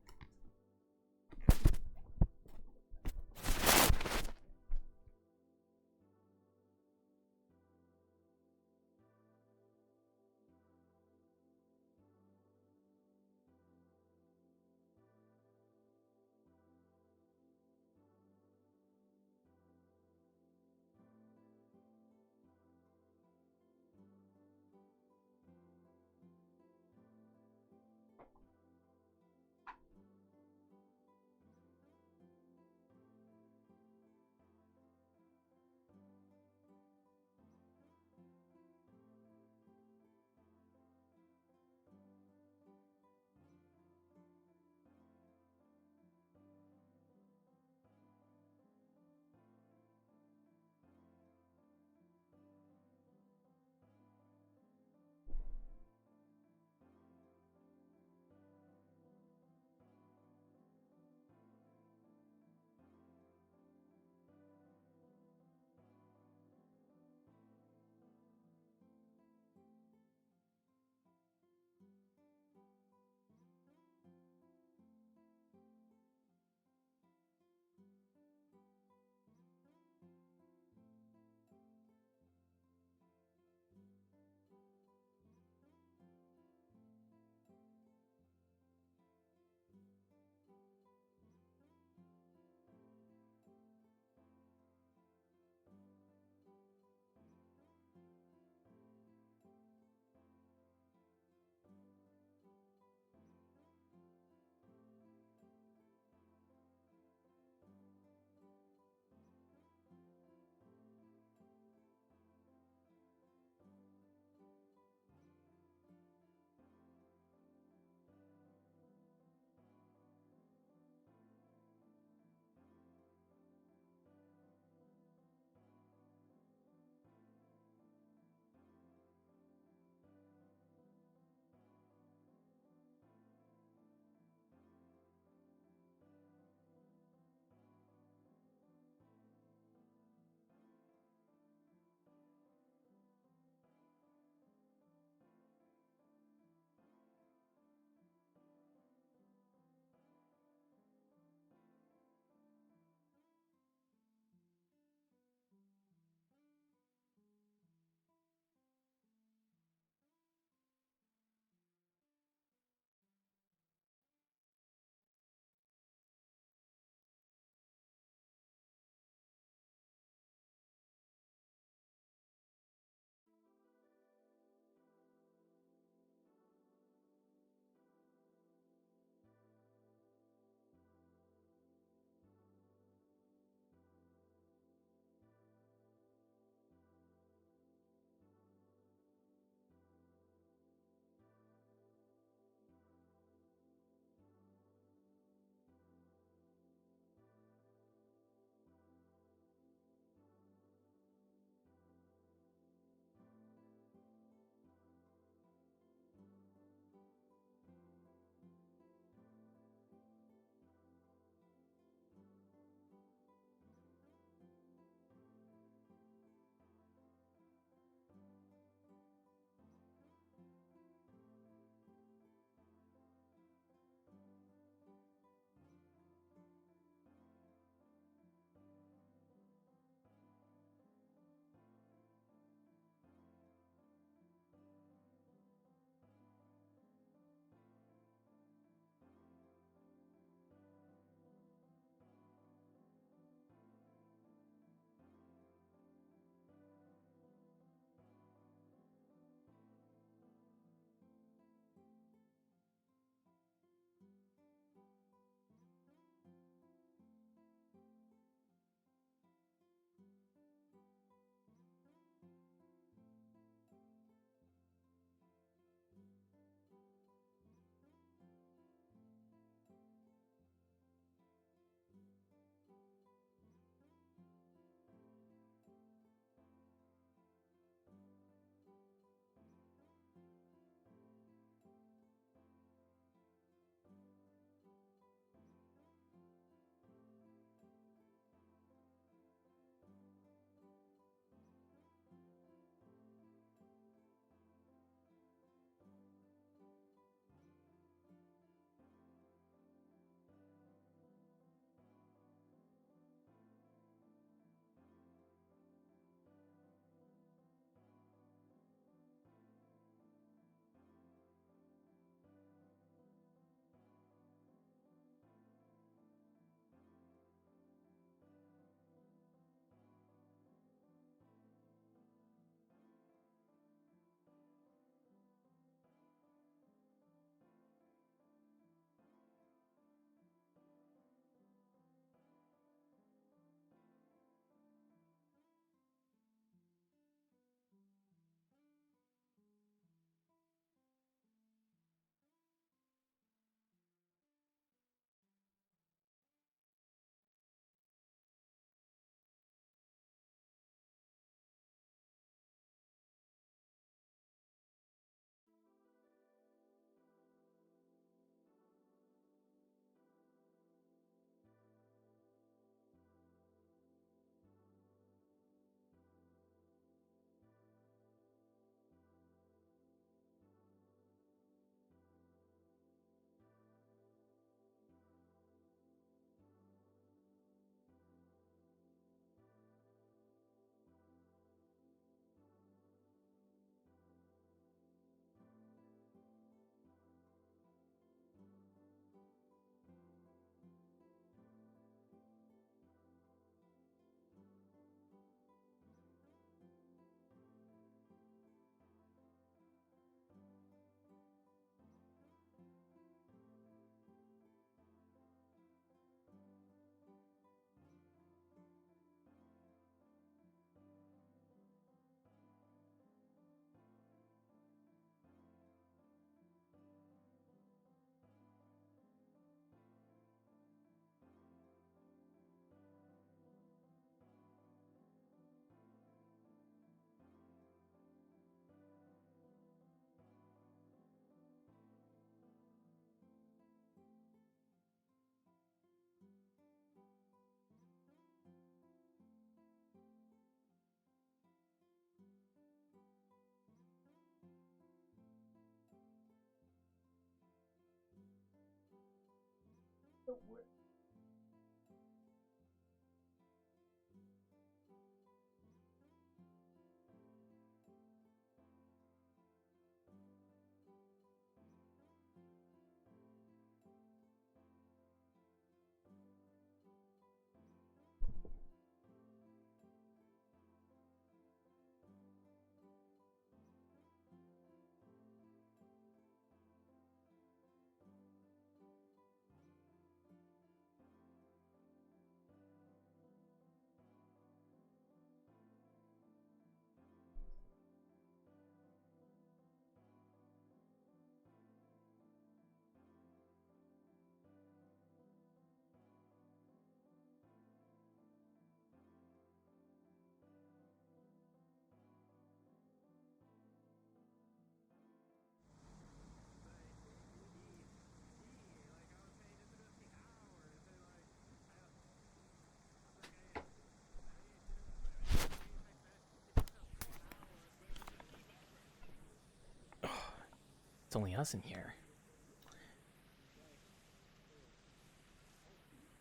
It's only us in here.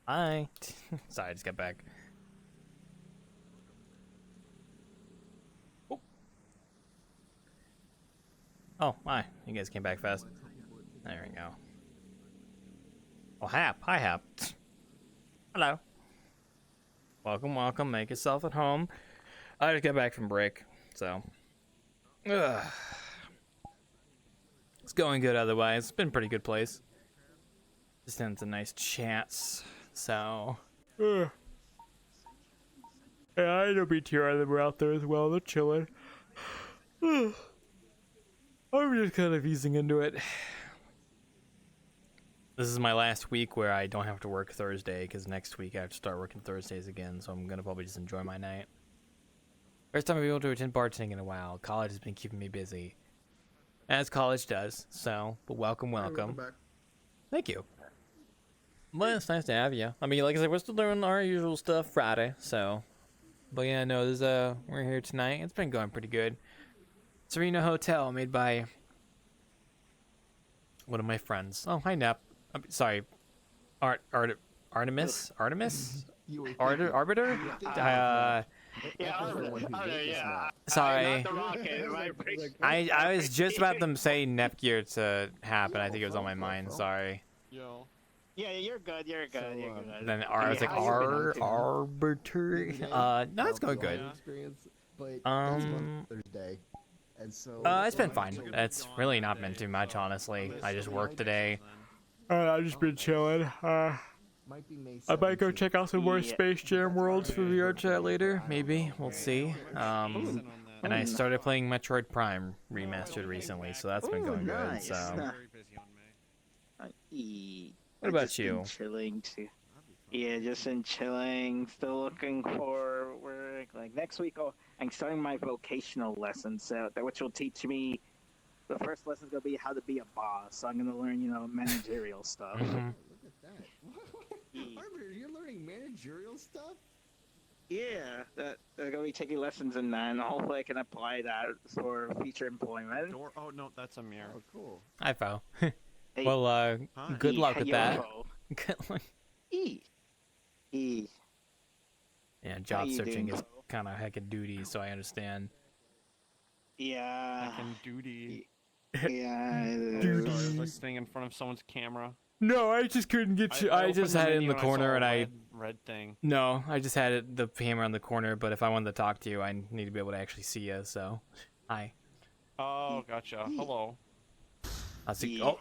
Hi. Sorry, I just got back. Oh, hi. You guys came back fast. There we go. Oh, Hap. Hi, Hap. Hello. Welcome, welcome. Make yourself at home. I just got back from break, so. Ugh. It's going good otherwise. It's been a pretty good place. Just had some nice chats, so. Yeah, I know BTR them were out there as well. They're chilling. I'm just kind of easing into it. This is my last week where I don't have to work Thursday, because next week I have to start working Thursdays again, so I'm going to probably just enjoy my night. First time I've been able to attend bartending in a while. College has been keeping me busy. As college does, so, but welcome. Thank you. Well, it's nice to have you. I mean, like I said, we're still doing our usual stuff Friday, so. But yeah, no, we're here tonight. It's been going pretty good. Serena Hotel, made by one of my friends. Oh, hi, Nep. I'm sorry. Artemis? Arbiter? Sorry. I was just about to say Nepgear to happen. I think it was on my mind. Sorry. Yo. Yeah, you're good. You're good. You're good. Then I was like, Arbiter. No, it's going good. Thursday. And so it's been fine. It's really not been too much, honestly. I just worked today. I've just been chilling. I might go check out some more Space Jam Worlds for VRChat later. Maybe. We'll see. And I started playing Metroid Prime Remastered recently, so that's been going good. So. What about you? Chilling too. Yeah, just been chilling. Still looking for work. Like next week, I'm starting my vocational lessons, which will teach me. The first lesson is gonna be how to be a boss. So I'm gonna learn, managerial stuff. Look at that. Arbiter, you're learning managerial stuff? Yeah, they're gonna be taking lessons in that, and hopefully I can apply that for future employment. Oh no, that's a mirror. Oh, cool. Hi, Fo. Well, good luck with that. Good luck. Yeah, job searching is kind of heckin' duty, so I understand. Yeah. Heckin' duty. Yeah. Duty. Listening in front of someone's camera. No, I just couldn't get you. I just had it in the corner, and I. Red thing. No, I just had the camera in the corner, but if I wanted to talk to you, I need to be able to actually see you. So, hi. Oh, gotcha. Hello. I'll see. Oh.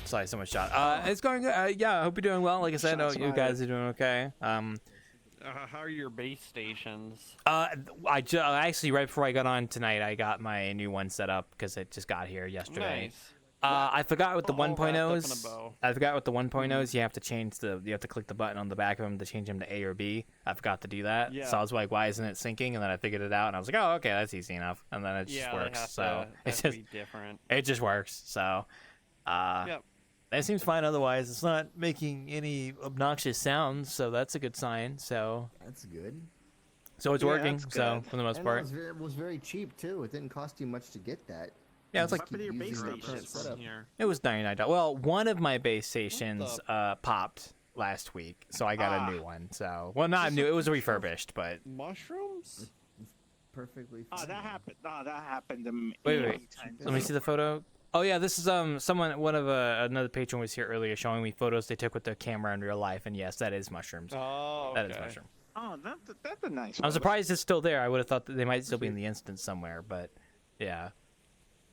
Sorry, so much shot. It's going good. Yeah, I hope you're doing well. Like I said, I know you guys are doing okay. How are your base stations? Actually, right before I got on tonight, I got my new one set up because it just got here yesterday. Nice. I forgot with the 1.0s. I forgot with the 1.0s. You have to click the button on the back of them to change them to A or B. I forgot to do that. Yeah. So I was like, why isn't it syncing? And then I figured it out, and I was like, oh, okay, that's easy enough. And then it just works. So it's just different. It just works. So. Yep. That seems fine otherwise. It's not making any obnoxious sounds, so that's a good sign. So that's good. So it's working, so for the most part. It was very cheap too. It didn't cost you much to get that. Yeah, it's like What happened to your base using the station? current setup. it was $99. Well, one of my base stations popped last week, so I got a new one. So, well, not new. It was refurbished, but Mushrooms? Perfectly. Oh, fine. that happened. No, that happened to me. wait. many times. Let me see the photo. Oh yeah, this is one of another patron was here earlier showing me photos they took with their camera in real life, and yes, that is mushrooms. Oh, okay. That is mushroom. Oh, that's a nice. I'm surprised it's still there. I would have thought that they might still be in the instance somewhere, but yeah.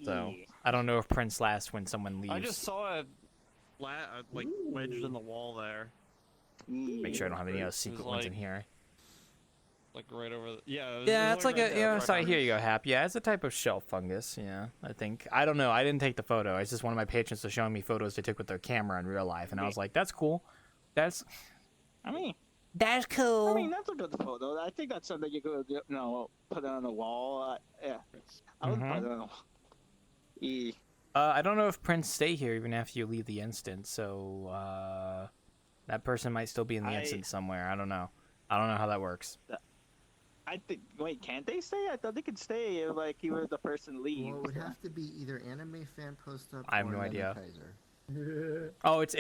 So Yeah. I don't know if prints last when someone leaves. I just saw it like wedged in the wall there. Make sure I don't have any other It secret was ones in like- here. Like right over the... Yeah, Yeah, it's like a right yeah. there, Sorry, right here you go, Hap. Yeah, it's a type of shelf fungus. Yeah, I think. I don't know. I didn't take the photo. It's just one of my patrons was showing me photos they took with their camera in real life, and I was like, "That's cool. That's I mean, cool." I mean, that's a good photo. I think that's something you could, put on the wall. Yeah, I would put it on. Yeah. I don't know if prints stay here even after you leave the instance, so that person might still be in the instance somewhere. I don't know. I don't know how that works. I think. Wait, can't they stay? I thought they could stay if, like, you were the person leaves. Well, it would have to be either anime fan post up. I have or no idea. Kaiser. Oh, it's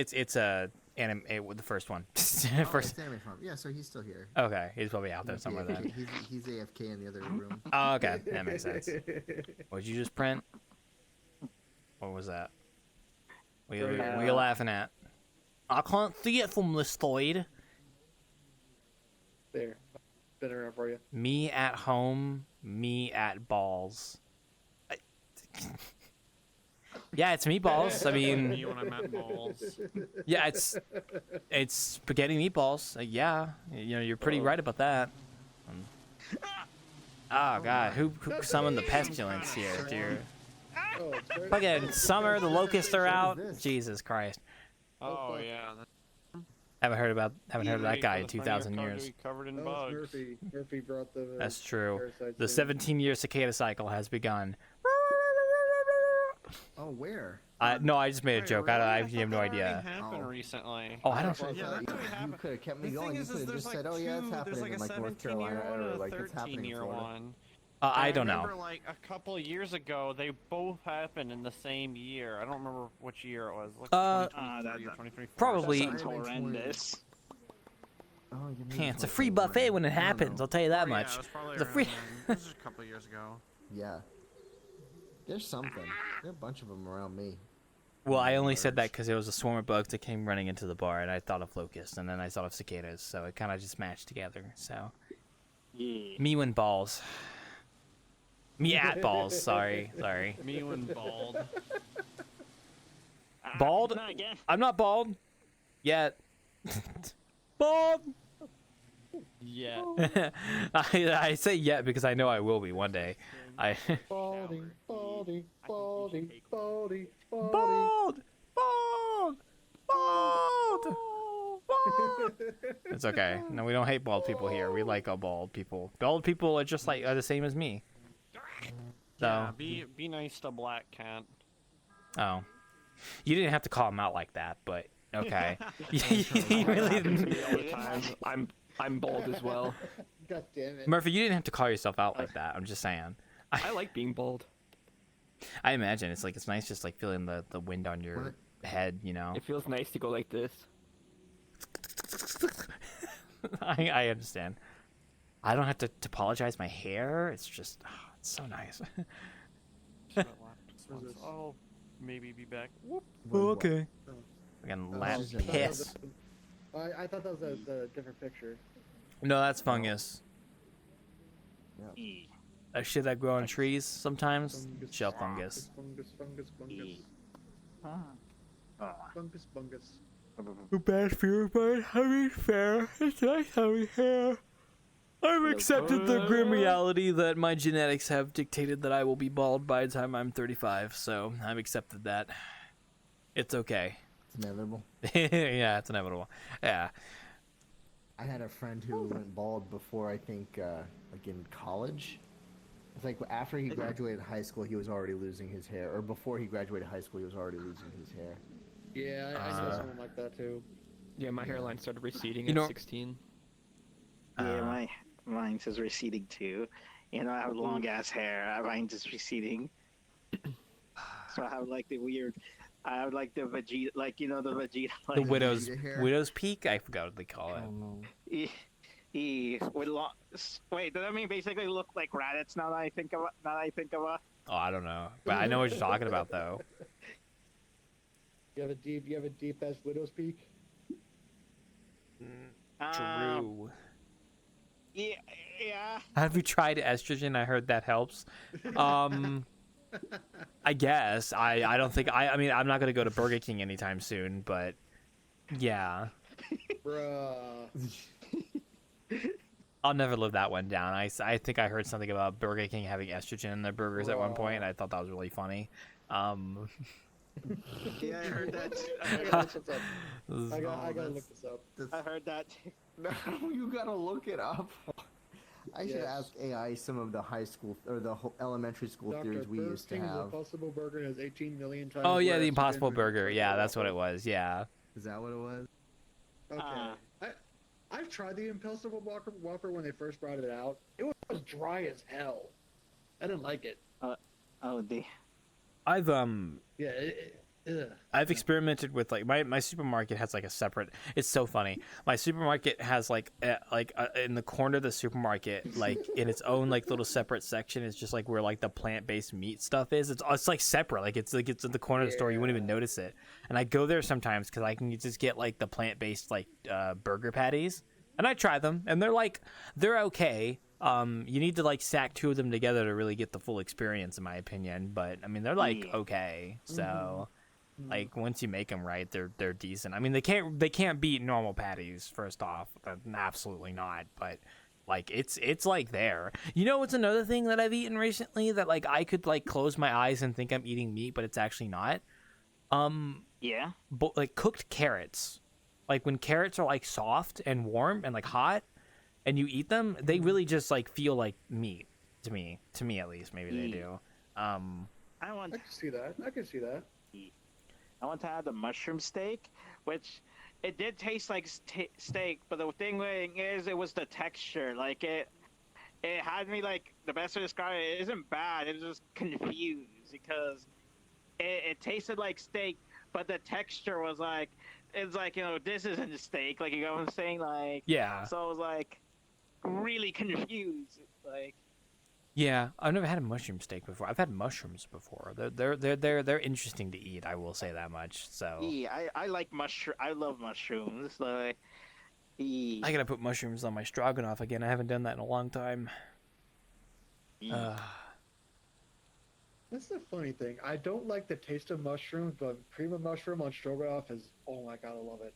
anime with the first one. Oh, First. it's anime farm. Yeah, so he's still here. Okay, he's probably out there He's somewhere AFK. then. He's AFK in the other room. Oh, okay, that makes sense. What'd you just print? What was that? What are you laughing at? I can't see it from the side. There. Been around for you. Me at home, me at balls. Yeah, it's meatballs. I mean, Me when I'm at balls. yeah, it's spaghetti meatballs. Yeah, you're pretty right about that. Oh God, who summoned the pestilence here, dude? Oh, it's right. Fucking summer, the locusts are out. this? Jesus Christ, Oh, yeah. haven't heard of that Ready guy for in the 2,000 Spaniard years. to be covered in That was bugs. Murphy. Murphy brought the. That's true. parasites The in. 17-year cicada cycle has begun. Oh, where? No, I just made a Wait, joke. really? I thought have no that already idea. happened Oh. recently. Oh, I don't. Well, Yeah, so that you, could happen. could have kept me The going. thing You is, could have there's just like said, "Oh yeah, it's two. happening There's like in a like North 17-year Carolina," one or and a like it's happening in 13-year Florida. one. I don't know. remember, like, a couple of years ago, they both happened in the same year. I don't remember which year it was. Like 2023 or 2024. Probably. Sounds horrendous. Oh, you made Yeah, it's a my free phone buffet ring. when it I don't happens. know. I'll tell you that Oh, yeah, much. it was probably It's a around free. then. This was a couple of years ago. Yeah. There's something. There are a bunch of them around me. Well, I only said that because it was a swarm of bugs that came running into the bar, and I thought of locusts, and then I thought of cicadas, so it kind of just matched together. So, Yeah. me when balls. Me at balls. Sorry. Me when bald. Bald? Not again. I'm not bald yet. Bald. Yeah. I say yet because I know I will be one day. Baldy, baldy, baldy, baldy, baldy. Bald. Bald. It's okay. No, we don't hate bald people here. We like all bald people. Bald people are just like are the same as me. So, Yeah, be nice to Black Cat. oh, you didn't have to call him out like that, but okay. You really didn't. All the time. I'm bald as well. God damn it. Murphy, you didn't have to call yourself out like that. I'm just saying. I like being bald. I imagine it's nice just like feeling the wind on your What? head, you know. It feels nice to go like this. I understand. I don't have to topologize my hair. It's just it's so nice. I'll maybe be back. Whoop. Okay. Oh. Again, Oh, lap this is piss. I thought that was a different picture. No, that's fungus. Yeah. That shit that grow on trees sometimes. Shell fungus. Fungus. Oh. Fungus. Bad fear, but having fair. It's nice having hair. I've accepted the grim reality that my genetics have dictated that I will be bald by the time I'm 35, so I've accepted that. It's okay. It's inevitable. Yeah, it's inevitable. Yeah. I had a friend who went bald before, I think, like in college. It's like after he graduated high school, he was already losing his hair. Or before he graduated high school, he was already losing his hair. Yeah, I know someone like that too. Yeah, my hairline started receding You know- at 16. Yeah, mine's is receding too. You know, I have long ass hair. Mine's is receding. So I have like the weird. I have like the Vegeta, like the Vegeta. Like, The widow's Vegeta hair? widow's peak. I forgot what they call it. With long. Wait, does that mean basically look like Raditz? Now that I think of it. Oh, I don't know, but I know what you're talking about though. You have a deep ass widow's peak. True. Yeah. Have you tried estrogen? I heard that helps. I guess. I don't think I mean I'm not gonna go to Burger King anytime soon, but yeah. Bruh. I'll never live that one down. I think I heard something about Burger King having estrogen in their burgers at one point, and I thought that was really funny. Yeah, I heard that. I gotta look this up. I heard that. No, you gotta look it up. I should ask AI some of the high school or the elementary school theories we used to have. Impossible Burger has 18 million times. Oh yeah, the Impossible Burger. Yeah, that's what it was. Yeah. Is that what it was? Okay. I've tried the Impossible Whopper when they first brought it out. It was dry as hell. I didn't like it. I've Yeah. I've experimented with like my supermarket has like a separate. It's so funny. My supermarket has like in the corner of the supermarket, like in its own like little separate section. It's just like where like the plant-based meat stuff is. It's like separate. Like it's in the corner of the store. You wouldn't even notice it. And I go there sometimes because I can just get like the plant-based like burger patties, and I try them, and they're okay. You need to like stack two of them together to really get the full experience, in my opinion. But I mean, they're like okay. So. Like once you make them right, they're decent. I mean, they can't beat normal patties. First off, absolutely not. But like it's like there. You know, what's another thing that I've eaten recently that like I could like close my eyes and think I'm eating meat, but it's actually not. Yeah. But like cooked carrots, like when carrots are like soft and warm and like hot, and you eat them, they really just like feel like meat to me. To me at least, maybe they do. I can see that. I want to have the mushroom steak, which it did taste like steak, but the thing is, it was the texture. Like it had me like the best way to describe it. It isn't bad. It was just confused because it tasted like steak, but the texture was like it's like this isn't a steak. Like you know what I'm saying? Like yeah. So I was like really confused. Like. Yeah, I've never had a mushroom steak before. I've had mushrooms before. They're interesting to eat. I will say that much. So yeah, I like mushroom. I love mushrooms. Like, I gotta put mushrooms on my stroganoff again. I haven't done that in a long time. That's the funny thing. I don't like the taste of mushrooms, but cream of mushroom on stroganoff is oh my god, I love it.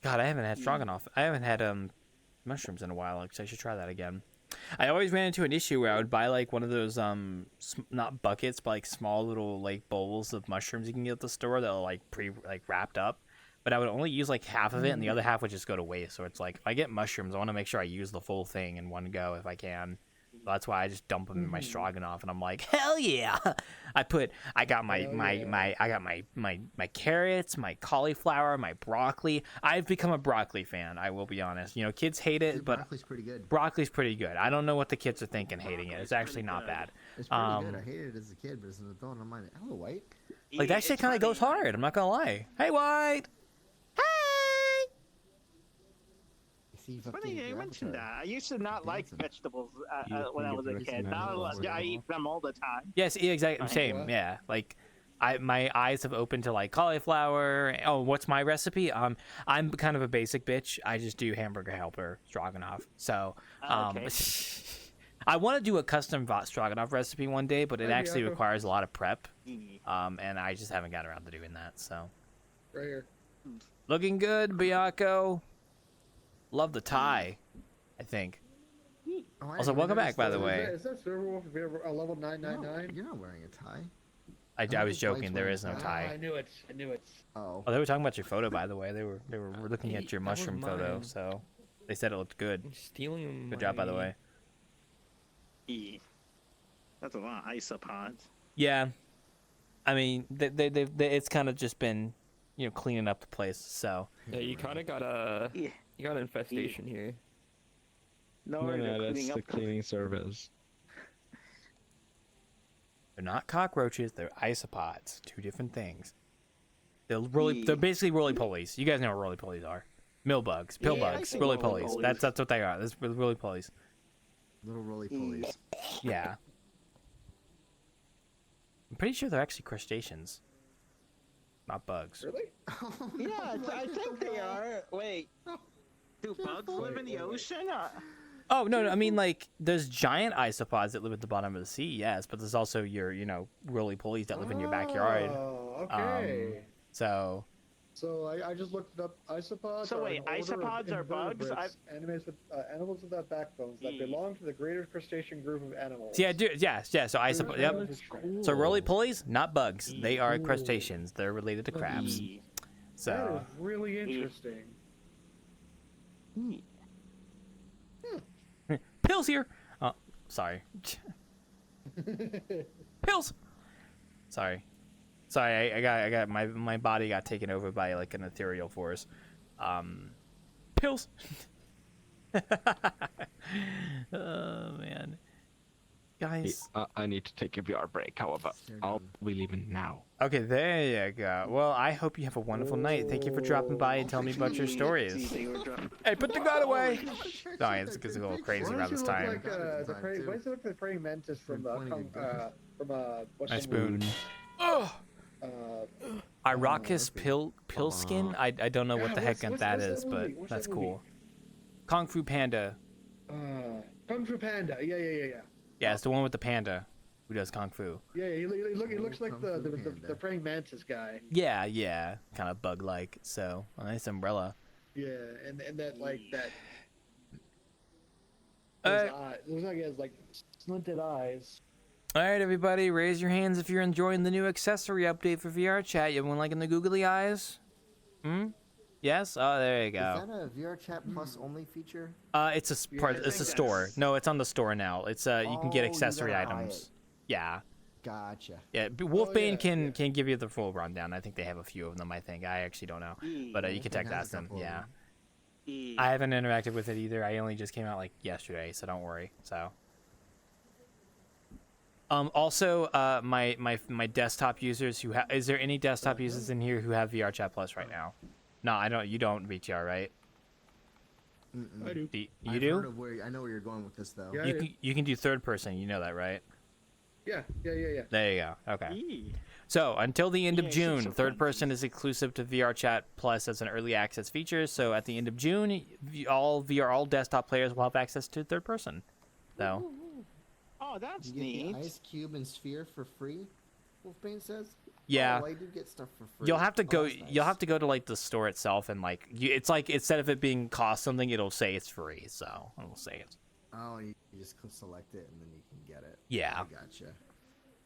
God, I haven't had stroganoff. I haven't had mushrooms in a while. So I should try that again. I always ran into an issue where I would buy like one of those not buckets but like small little like bowls of mushrooms you can get at the store that are like wrapped up, but I would only use like half of it and the other half would just go to waste. So it's like if I get mushrooms, I want to make sure I use the full thing in one go if I can. So that's why I just dump them in my stroganoff, and I'm like, hell yeah! I got my carrots, my cauliflower, my broccoli. I've become a broccoli fan. I will be honest. You know, kids hate it, but broccoli's pretty good. Broccoli's pretty good. I don't know what the kids are thinking hating it. It's actually not bad. It's pretty good. I hated it as a kid, but as an adult, I'm like, hello, White. Like that shit kind of goes hard. I'm not gonna lie. Hey, White. Funny you mentioned that. I used to not like vegetables when I was a kid. Now I eat them all the time. Yes, exactly. Same. Yeah. Like, my eyes have opened to like cauliflower. Oh, what's my recipe? I'm kind of a basic bitch. I just do hamburger helper stroganoff. So, okay. I want to do a custom stroganoff recipe one day, but it actually requires a lot of prep. And I just haven't got around to doing that. So, right here. Looking good, Bianco. Love the tie, I think. Also, welcome back, by the way. Is that Silverwolf a level 999? You're not wearing a tie. I was joking. There is no tie. I knew it. Oh, they were talking about your photo, by the way. They were looking at your mushroom photo, so they said it looked good. Stealing. Good job, by the way. That's a lot of isopods. Yeah, I mean, it's kind of just been, cleaning up the place. So yeah, you kind of got you got an infestation here. No, that's the cleaning service. They're not cockroaches. They're isopods. Two different things. They're basically roly-polies. You guys know what roly-polies are. Millbugs, pillbugs, roly-polies. That's what they are. That's roly-polies. Little roly-polies. Yeah. I'm pretty sure they're actually crustaceans. Not bugs. Really? Yeah, I think they are. Wait. Do bugs live in the ocean? Oh, no, I mean, like, there's giant isopods that live at the bottom of the sea, yes, but there's also your, roly-polies that live in your backyard. Oh, okay. So I just looked up isopods. So wait, isopods are bugs? Animals without backbones that belong to the greater crustacean group of animals. yeah, so isopods, yep. Cool. So roly-polies, not bugs. They are crustaceans. They're related to crabs. That So is really interesting. Pills here. Oh, sorry. Pills. Sorry, I got my body got taken over by like an ethereal force. Pills. Oh man, guys. I need to take a VR break. However, I'll be leaving now. Okay, there you go. Well, I hope you have a wonderful night. Thank you for dropping by and telling me about your stories. Hey, put the gun away! Sorry, it gets a little crazy around this time. Why does it look like the praying mantis from what's My the movie? spoon. Oh! Iraqis Pilskin? I don't know what the heck that is, but that's cool. Kung Fu Panda. Kung Fu Panda. Yeah. Yeah, it's the one with the panda who does Kung Fu. Yeah, he looks like the praying mantis guy. Yeah. Kind of bug-like, so a nice umbrella. Yeah, and that like that. It looks like he has like slanted eyes. Alright, everybody, raise your hands if you're enjoying the new accessory update for VRChat. Everyone liking the googly eyes? Yes? Oh, there you go. Is that a VRChat Plus only feature? It's a part. It's a store. No, it's on the store now. It's you can get accessory items. Yeah. Gotcha. Yeah, Wolfbane can give you the full rundown. I think they have a few of them. I actually don't know, but you can text ask them. Yeah. I haven't interacted with it either. I only just came out like yesterday, so don't worry. So. Also, my desktop users who is there any desktop users in here who have VRChat Plus right now? No, I don't. You don't, VTR, right? I do. You do? I know where you're going with this, though. Yeah, you can do third person. You know that, right? Yeah. There you go. Okay. So until the end of June, third person is exclusive to VRChat Plus as an early access feature. So at the end of June, all desktop players will have access to third person. So. Oh, that's you get neat. The Ice Cube and Sphere for free. Wolfbane says. Yeah. Oh, I do get stuff for free. You'll have to go. Nice. You'll have to go to like the store itself, and like it's like instead of it being cost something, it'll say it's free. So it'll say it. Oh, you just select it and then you can get it. Yeah. I gotcha.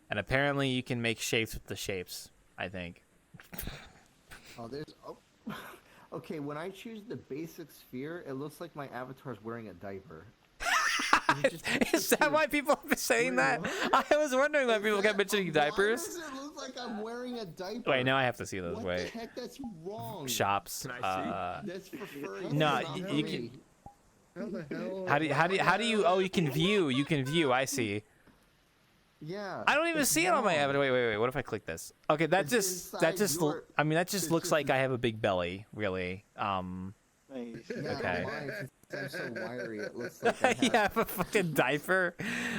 And apparently you can make shapes with the shapes. I think. Oh, okay, when I choose the basic sphere, it looks like my avatar's wearing a diaper. Is that why people have been saying that? I was wondering why people kept mentioning diapers. Why does it look like I'm wearing a diaper? Wait, now I have to see those. What Wait. the heck? That's wrong. Shops. Can I see? That's for furry. No, That's you not can. me. How the hell? How do you? Oh, you can view. You can view. I see. Yeah. I don't even see it on my avatar. Wait. What if I click this? Okay, that just. I mean, that just looks like I have a big belly. Really. Yeah, Okay. mine, I'm so wiry, it looks like I have... You have a fucking diaper.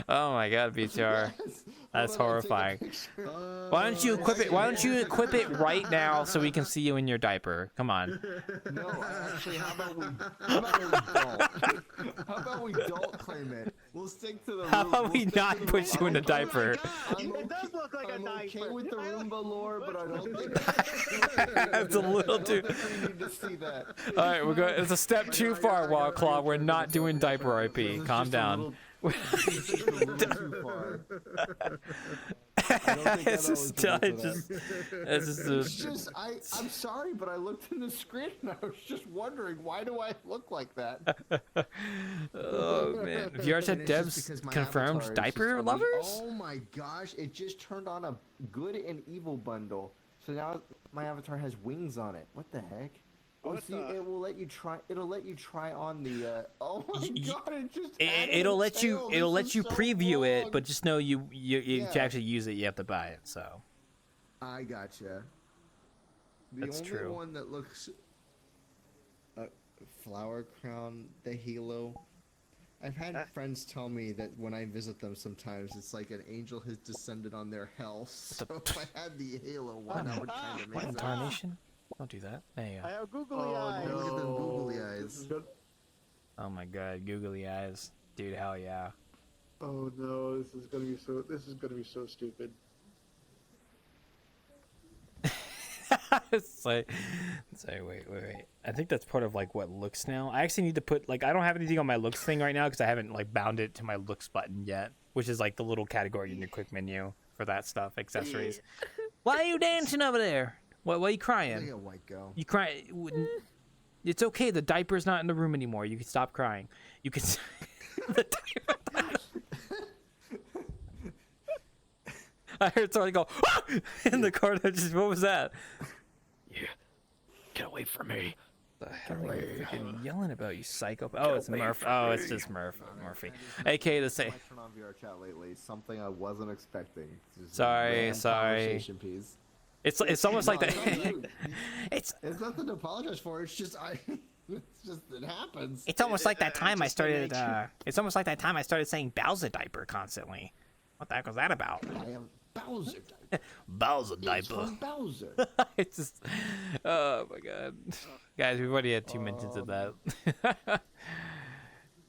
Oh my god, BTR. Yes. That's Hold on, I'll take a horrifying. picture. Why don't you equip it? Why don't you equip it right now so we can see you in your diaper? Come on. No, actually, how about we don't? How about we don't claim it? We'll stick to the. How about we not put you in a diaper? It does look like a diaper. Okay with the Roomba lore, but I don't think That's a little too. we need to see that. All right, we're going. It's a step too far, Wildclaw. We're not doing diaper RP. Calm down. Too far. I'm sorry, but I looked in the screen and I was just wondering, why do I look like that? Oh man, VRChat devs confirmed diaper lovers. Oh my gosh, it just turned on a good and evil bundle. So now my avatar has wings on it. What the heck? Oh, see, it will let you try. It'll let you try on the. Oh my god! It just. It'll let you. It'll let you preview it, but just know you to actually use it, you have to buy it. So. I gotcha. That's only true. one that looks. Flower crown, the halo. I've had friends tell me that when I visit them, sometimes it's like an angel has descended on their hell. So if I had the halo one, I would kind of make What sense. incarnation? Don't do that. There you I go. have googly eyes. Look at them googly eyes. Oh my god, googly eyes, dude. Hell yeah. Oh no, this is gonna be so. This is gonna be so stupid. it's like wait. I think that's part of like what looks now. I actually need to put like I don't have anything on my looks thing right now because I haven't like bound it to my looks button yet, which is like the little category in your quick menu for that stuff, accessories. Why are you dancing over there? Why are you crying? Yeah, white girl. You cry. It's okay. The diaper's not in the room anymore. You can stop crying. You can. The diaper. I heard somebody go "Ah!" in the corner. Just what was that? Yeah. Get away from me. The hell are you freaking yelling about, you psycho? Oh, it's Murph. Oh, it's just Murphy. AK to say. I turned on VRChat lately. Something I wasn't expecting. Just Sorry. random conversation piece. It's almost like that. It's nothing to apologize for. It's just it happens. It's almost like that time I started. It's almost like that time I started saying Bowser diaper constantly. What the heck was that about? I am Bowser diaper. Bowser It's diaper. from Bowser. It's just. Oh my god, guys, we've already had 2 minutes of that.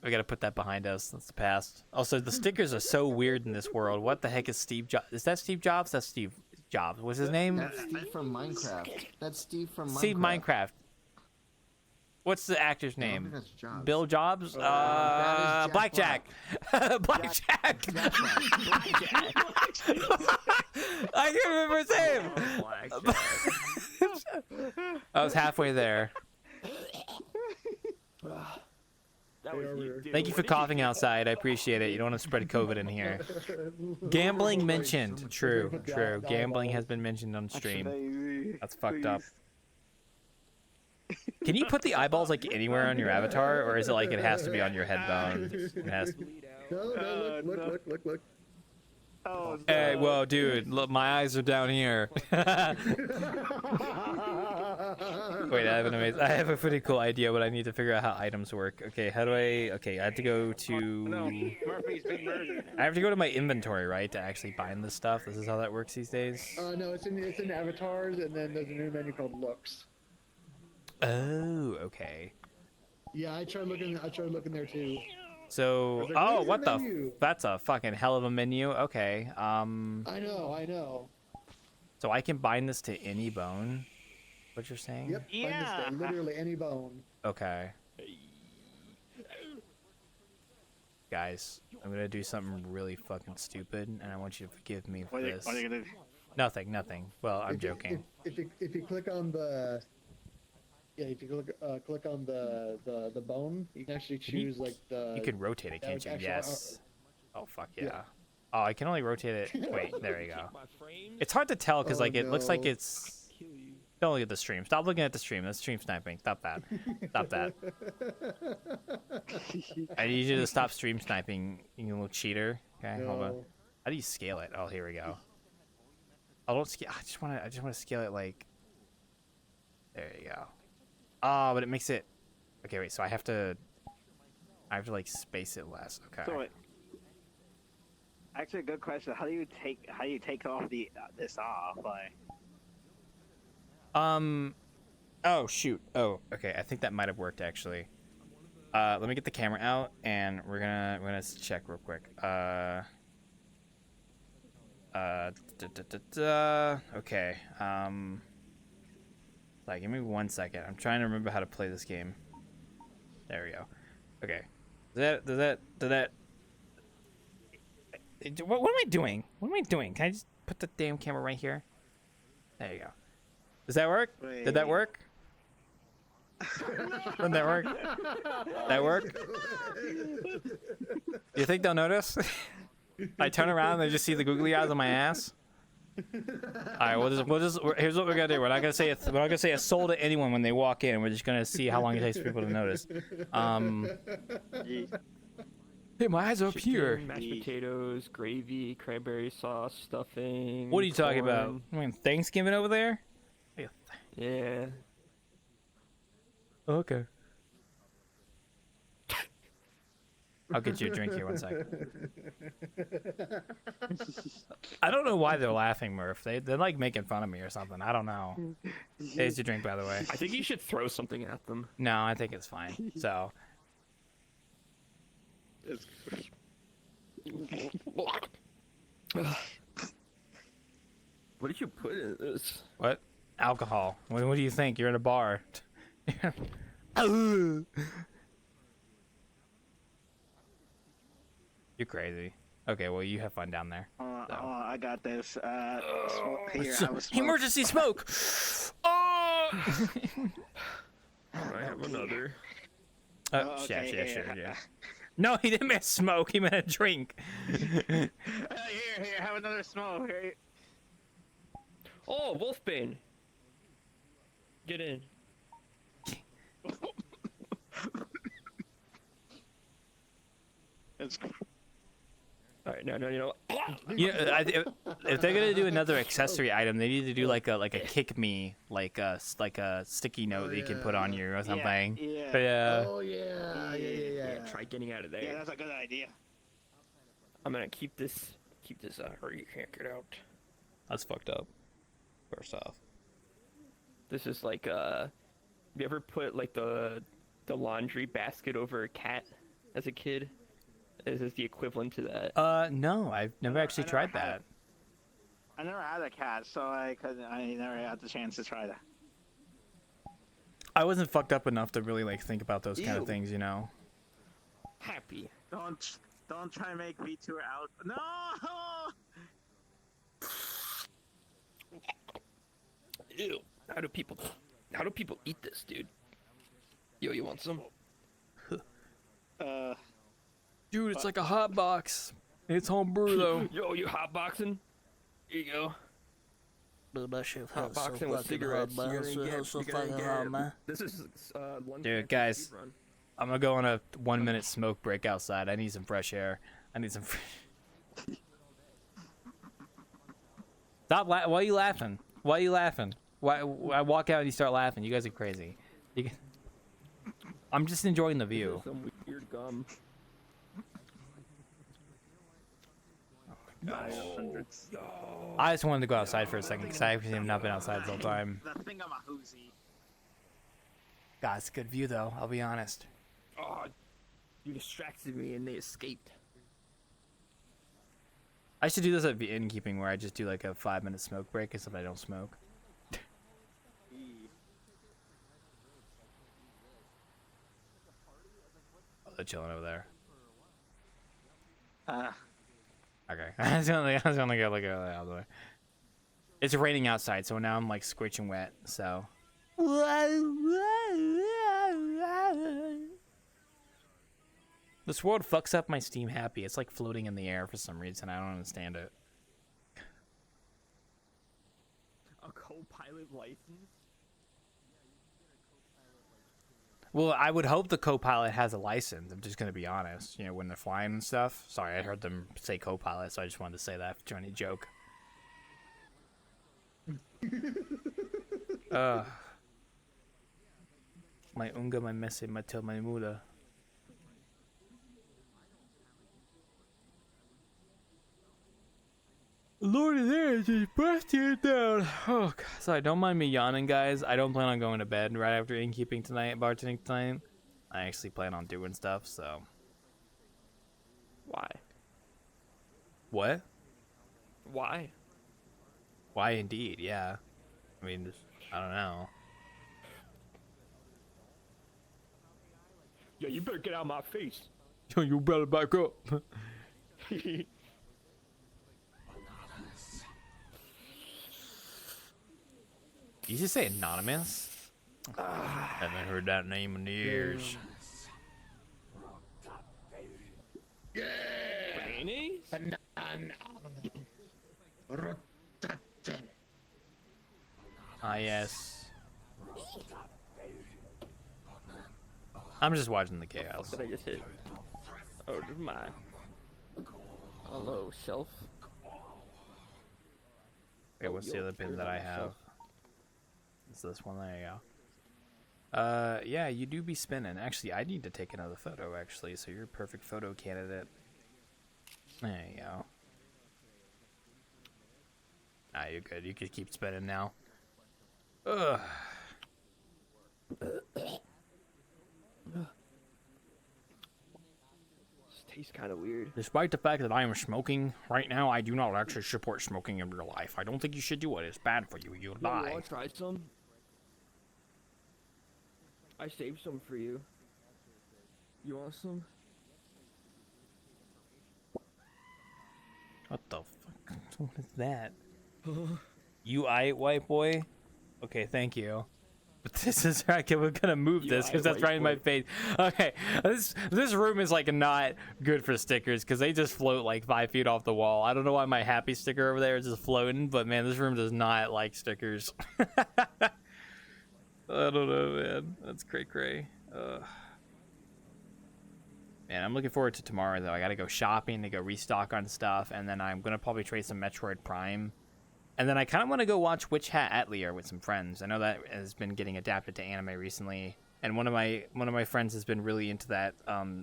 We gotta put that behind us. That's the past. Also, the stickers are so weird in this world. What the heck is Steve Jobs? Is that Steve Jobs? That's Steve Jobs. What's his name? That's Steve from Minecraft. That's Steve from Minecraft. Steve Minecraft. What's the actor's name? think that's Jobs. Bill Jobs? that is Jack Blackjack. Blackjack. I can't remember his name. I was halfway there. Thank you for coughing outside. I appreciate it. You don't want to spread COVID in here. Gambling mentioned. True. Gambling has been mentioned on stream. That's fucked up. Can you put the eyeballs like anywhere on your avatar, or is it like it has to be on your headbone? It has. No, look. Oh, Hey, whoa, dude! Look, my eyes are down here. Wait, I have a pretty cool idea, but I need to figure out how items work. Okay, how do I? Okay, I have to go to. no, Murphy's been murdered. I have to go to my inventory, right, to actually bind this stuff. This is how that works these days. No, it's in avatars, and then there's a new menu called looks. Oh, okay. Yeah, I tried looking there too. So, like, oh, where's what the the? menu? That's a fucking hell of a menu. Okay. I know. So I can bind this to any bone. What you're saying? Yep. Yeah. Find this, literally any bone. Okay. Guys, I'm gonna do something really fucking stupid, and I want you to forgive me for this. What are you gonna do? Nothing. Well, I'm joking. If you click on the. Yeah, if you click on the bone, you can actually choose like the. You can rotate it, can't you? actual- Yes. Oh fuck yeah. yeah. Oh, I can only rotate it. Wait, there you go. It's hard to tell because Oh, like it looks like no. it's. Don't look at the stream. Stop looking at the stream. That's stream sniping. Stop that. Stop that. I need you to stop stream sniping, you little cheater. Okay, hold on. No. How do you scale it? Oh, here we go. Oh, don't scale. I just want to scale it like. There you go. Oh, but it makes it. Okay, wait. So I have to like space it less. Okay. So wait. Actually, a good question. How do you take off this off? Like. Oh shoot. Oh, okay. I think that might have worked actually. Let me get the camera out, and we're gonna check real quick. Okay. Like, give me 1 second. I'm trying to remember how to play this game. There we go. Okay. Does that? What am I doing? What am I doing? Can I just put the damn camera right here? There you go. Does that work? Did that work? Did that work? That work? You think they'll notice? I turn around and they just see the googly eyes on my ass? right, here's what we're gonna do. We're not gonna say a soul to anyone when they walk in. We're just gonna see how long it takes for people to notice. Hey, my eyes are up here. Mashed potatoes, gravy, cranberry sauce, stuffing. What are you talking corn. about? I mean, Thanksgiving over there? Yeah. Okay. I'll get you a drink here 1 second. I don't know why they're laughing, Murph. They're like making fun of me or something. I don't know. Here's your drink, by the way. I think you should throw something at them. No, I think it's fine. So. What did you put in this? What? Alcohol. What do you think? You're in a bar. You're crazy. Okay, well, you have fun down there. I got this. Here, Emergency smoke! Oh! I have another. Yeah. No, he didn't mean smoke. He meant a drink. Here, have another smoke. Here. Oh, Wolfbane. Get in. All right, no, you know. Yeah, if they're gonna do another accessory item, they need to do like a kick me, like a sticky note that you can put on you or something. Yeah. Oh yeah. Try getting out of there. Yeah, that's a good idea. I'm gonna keep this or you can't get out. That's fucked up. First off, this is like you ever put like the laundry basket over a cat as a kid? This is the equivalent to that. No, I've never actually tried that. I never had a cat, so I never had the chance to try that. I wasn't fucked up enough to really like think about those kind of things, you know. Happy. Don't try and make V2 out. No. Ew. How do people eat this, dude? Yo, you want some? Dude, it's like a hot box. It's homebrew though. Yo, you hotboxing? Here you go. Hotboxing with cigarettes. This is Dude, guys, I'm gonna go on a 1 minute smoke break outside. I need some fresh air. I need some. Stop! Why are you laughing? Why are you laughing? Why I walk out and you start laughing? You guys are crazy. I'm just enjoying the view. Some weird gum. I just wanted to go outside for a second because I actually have not been outside the whole time. The thing I'm a hoozy. God, it's a good view though. I'll be honest. Oh, you distracted me and they escaped. I should do this at the innkeeping where I just do like a 5 minute smoke break except I don't smoke. Oh, they're chilling over there. Okay. I was gonna go look at the other way. It's raining outside, so now I'm like scorching wet, so. This world fucks up my Steam Happy. It's like floating in the air for some reason. I don't understand it. A co-pilot license? Well, I would hope the co-pilot has a license. I'm just gonna be honest. You know, when they're flying and stuff. Sorry, I heard them say co-pilot, so I just wanted to say that for any joke. My unga, my messe, my tail, my muda. Lordy, there, just busting it down. Oh, God. Sorry, don't mind me yawning, guys. I don't plan on going to bed right after innkeeping tonight, bartending tonight. I actually plan on doing stuff, so. Why? What? Why? Why indeed, yeah. I mean, just, I don't know. Yo, you better get out of my face. Yo, you better back up. You just say anonymous? Haven't heard that name in years. Yeah. Mayonnaise? Ah, yes. I'm just watching the chaos. What did I just hit? Oh, this is my. Hello, shelf. Okay, what's the other pin that I have? It's this one. There you go. Yeah, you do be spinning. Actually, I need to take another photo, actually, so you're a perfect photo candidate. There you go. Ah, you're good. You can keep spinning now. Ugh. This tastes kind of weird. Despite the fact that I am smoking right now, I do not actually support smoking in real life. I don't think you should do it. It's bad for you. You'll die. You want to try some? I saved some for you. You want some? What the fuck? What is that? You aight, white boy? Okay, thank you. But this is right. We're gonna move this because that's right in my face. Okay, this room is like not good for stickers because they just float like 5 feet off the wall. I don't know why my happy sticker over there is just floating, but man, this room does not like stickers. I don't know, man. That's cray. Man, I'm looking forward to tomorrow though. I gotta go shopping to go restock on stuff, and then I'm gonna probably trade some Metroid Prime. And then I kind of want to go watch Witch Hat Atelier with some friends. I know that has been getting adapted to anime recently, and one of my friends has been really into that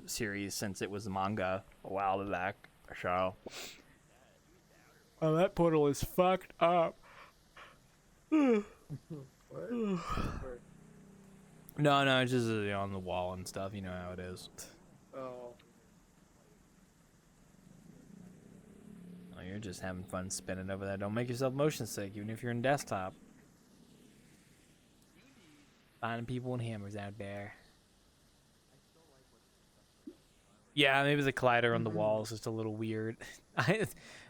series since it was a manga a while back. So, oh, that portal is fucked up. No, it's just on the wall and stuff. You know how it is. Oh. You're just having fun spinning over there. Don't make yourself motion sick, even if you're in desktop. Finding people and hammers out there. Yeah, maybe the collider on the wall is just a little weird. I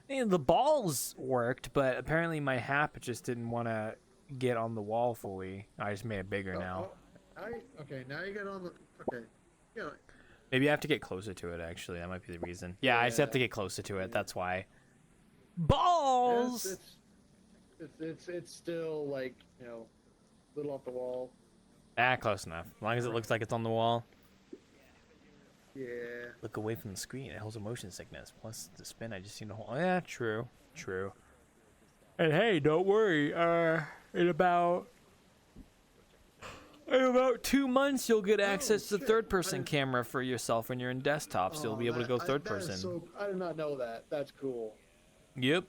mean, the balls worked, but apparently my hap just didn't want to get on the wall fully. I just made it bigger now. Okay, now you get on the. Okay. Yeah. Maybe I have to get closer to it, actually. That might be the reason. Yeah, I just have to get closer to it. That's why. Balls! It's still like, you know, a little off the wall. Ah, close enough. As long as it looks like it's on the wall. Yeah. Look away from the screen. It holds a motion sickness. Plus the spin, I just seen the whole. Oh, yeah, true. And hey, don't worry. In about 2 months, you'll get access to the third-person camera for yourself when you're in desktop, so you'll be able to go third person. I did not know that. That's cool. Yep.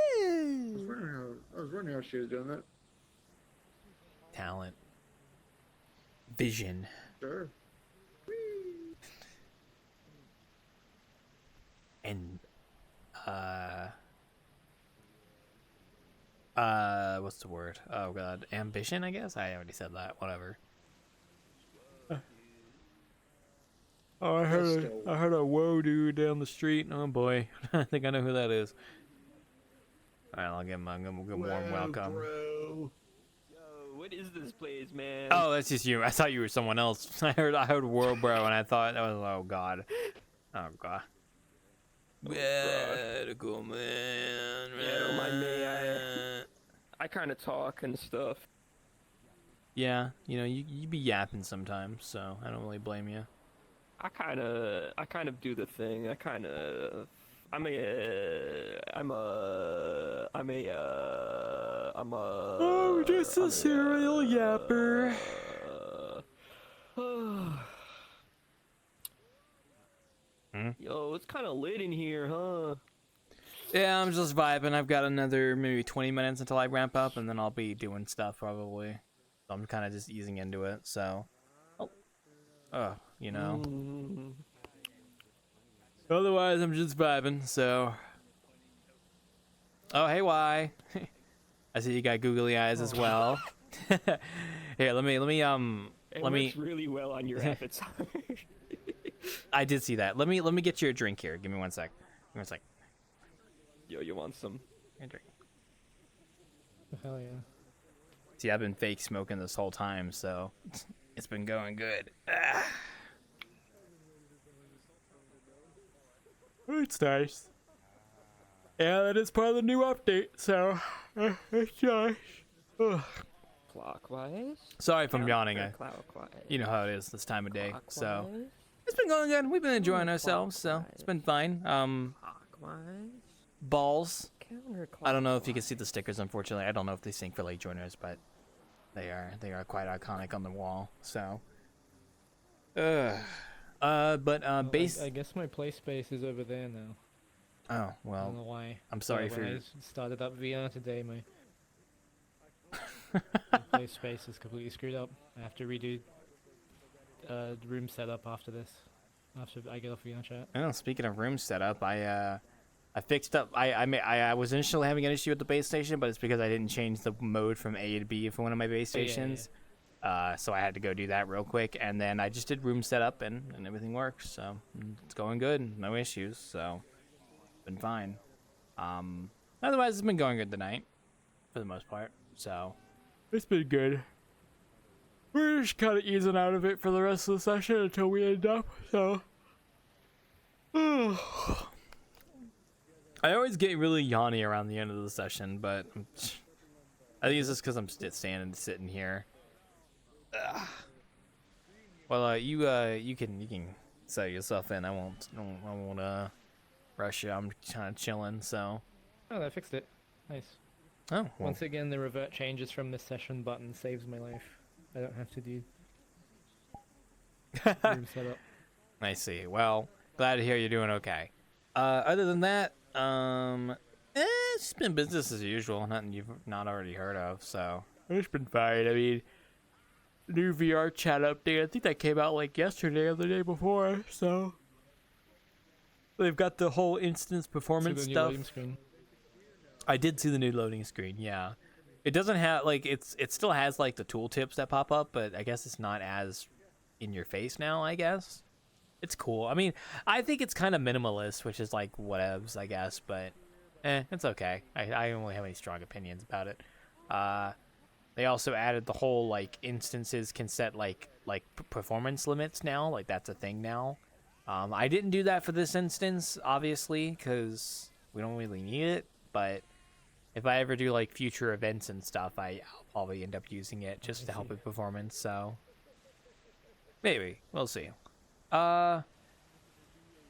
I was wondering how she was doing that. Talent. Vision. Sure. And what's the word? Oh god, ambition, I guess. I already said that. Whatever. Oh, I heard a whoa dude down the street. Oh boy, I think I know who that is. All right, I'll give him a good warm welcome. Bro. Yo, what is this place, man? Oh, that's just you. I thought you were someone else. I heard whoa, bro, and I thought that was oh god. Medical man. Yeah, don't mind me. I kind of talk and stuff. Yeah, you know, you be yapping sometimes, so I don't really blame you. I kind of do the thing. Oh, just a serial yapper. Yo, it's kind of lit in here, huh? Yeah, I'm just vibing. I've got another maybe 20 minutes until I ramp up, and then I'll be doing stuff probably. So I'm kind of just easing into it, so. You know. Otherwise, I'm just vibing, so. Oh, hey, why? I see you got googly eyes as well. Here, let me. It let me. works really well on your avatar. I did see that. Let me get you a drink here. Give me 1 sec. Give me 1 sec. Yo, you want some? A drink. Hell yeah. See, I've been fake smoking this whole time, so it's been going good. It's nice. Yeah, that is part of the new update, so it's nice. Ugh. Clockwise. Sorry if I'm yawning. Clockwise. You know how it is this time of day. So Clockwise. it's been going good. We've been enjoying ourselves, so it's been fine. Clockwise. Balls. Counterclockwise. I don't know if you can see the stickers. Unfortunately, I don't know if they sync for late joiners, but they are quite iconic on the wall. So. Base. I guess my play space is over there now. Oh well. I don't know why. I'm sorry for. When I started up VR today, my play space is completely screwed up. I have to redo the room setup after this. After I get off VRChat. Oh, speaking of room setup, I fixed up. I was initially having an issue with the base station, but it's because I didn't change the mode from A to B for one of my base stations. So I had to go do that real quick, and then I just did room setup, and everything works. So it's going good, no issues. So been fine. Otherwise, it's been going good tonight, for the most part. So it's been good. We're just kind of easing out of it for the rest of the session until we end up. So I always get really yawny around the end of the session, but I think it's just because I'm sitting here. Well, you can set yourself in. I won't rush you. I'm kind of chilling, so. Oh, I fixed it. Nice. Oh. Well. Once again, the revert changes from this session button saves my life. I don't have to do room setup. I see. Well, glad to hear you're doing okay. Other than that, it's been business as usual. Nothing you've not already heard of, so it's been fine. I mean. New VRChat update. I think that came out like yesterday or the day before. So they've got the whole instance performance see the stuff. New loading screen. I did see the new loading screen. Yeah, it doesn't have like it still has like the tooltips that pop up, but I guess it's not as in your face now. I guess it's cool. I mean, I think it's kind of minimalist, which is like whatevs, I guess. But it's okay. I don't really have any strong opinions about it. They also added the whole like instances can set like performance limits now. Like that's a thing now. I didn't do that for this instance, obviously, because we don't really need it. But if I ever do like future events and stuff, I'll probably end up using it just to help with performance. So maybe we'll see. And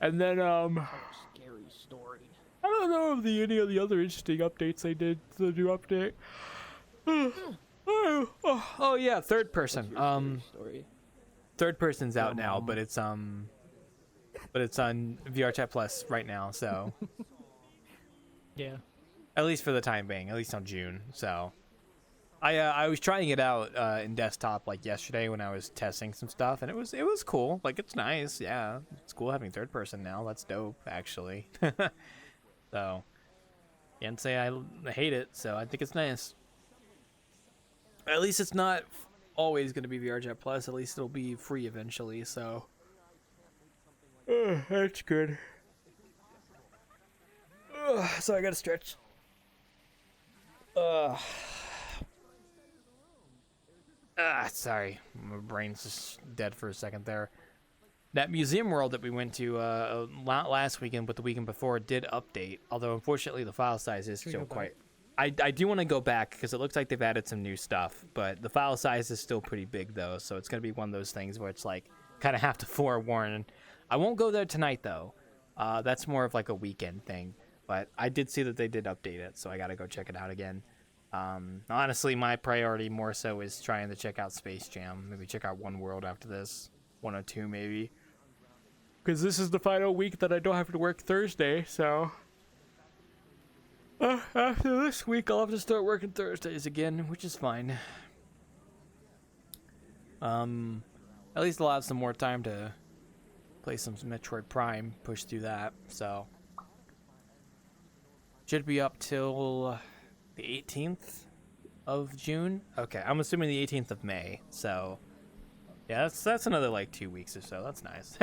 then Scary story. I don't know of any of the other interesting updates they did to the new update. Oh yeah, third person. Third person's out now, but it's on VRChat Plus right now, so yeah. At least for the time being, at least on June. So I was trying it out in desktop like yesterday when I was testing some stuff, and it was cool. Like it's nice, yeah. It's cool having third person now. That's dope, actually. So can't say I hate it. So I think it's nice. At least it's not always going to be VRChat Plus. At least it'll be free eventually, so. That's good. So I got to stretch. Sorry. My brain's just dead for a second there. That museum world that we went to last weekend, but the weekend before, did update. Although, unfortunately, the file size is still quite... I do want to go back because it looks like they've added some new stuff, but the file size is still pretty big though, so it's going to be one of those things where it's like kind of have to forewarn. I won't go there tonight though. That's more of like a weekend thing, but I did see that they did update it, so I got to go check it out again. Honestly, my priority more so is trying to check out Space Jam. Maybe check out One World after this, 102 maybe, because this is the final week that I don't have to work Thursday, so. After this week, I'll have to start working Thursdays again, which is fine. At least I'll have some more time to play some Metroid Prime, push through that, so. Should be up till the 18th of June? Okay, I'm assuming the 18th of May, so. Yeah, that's another like 2 weeks or so, that's nice.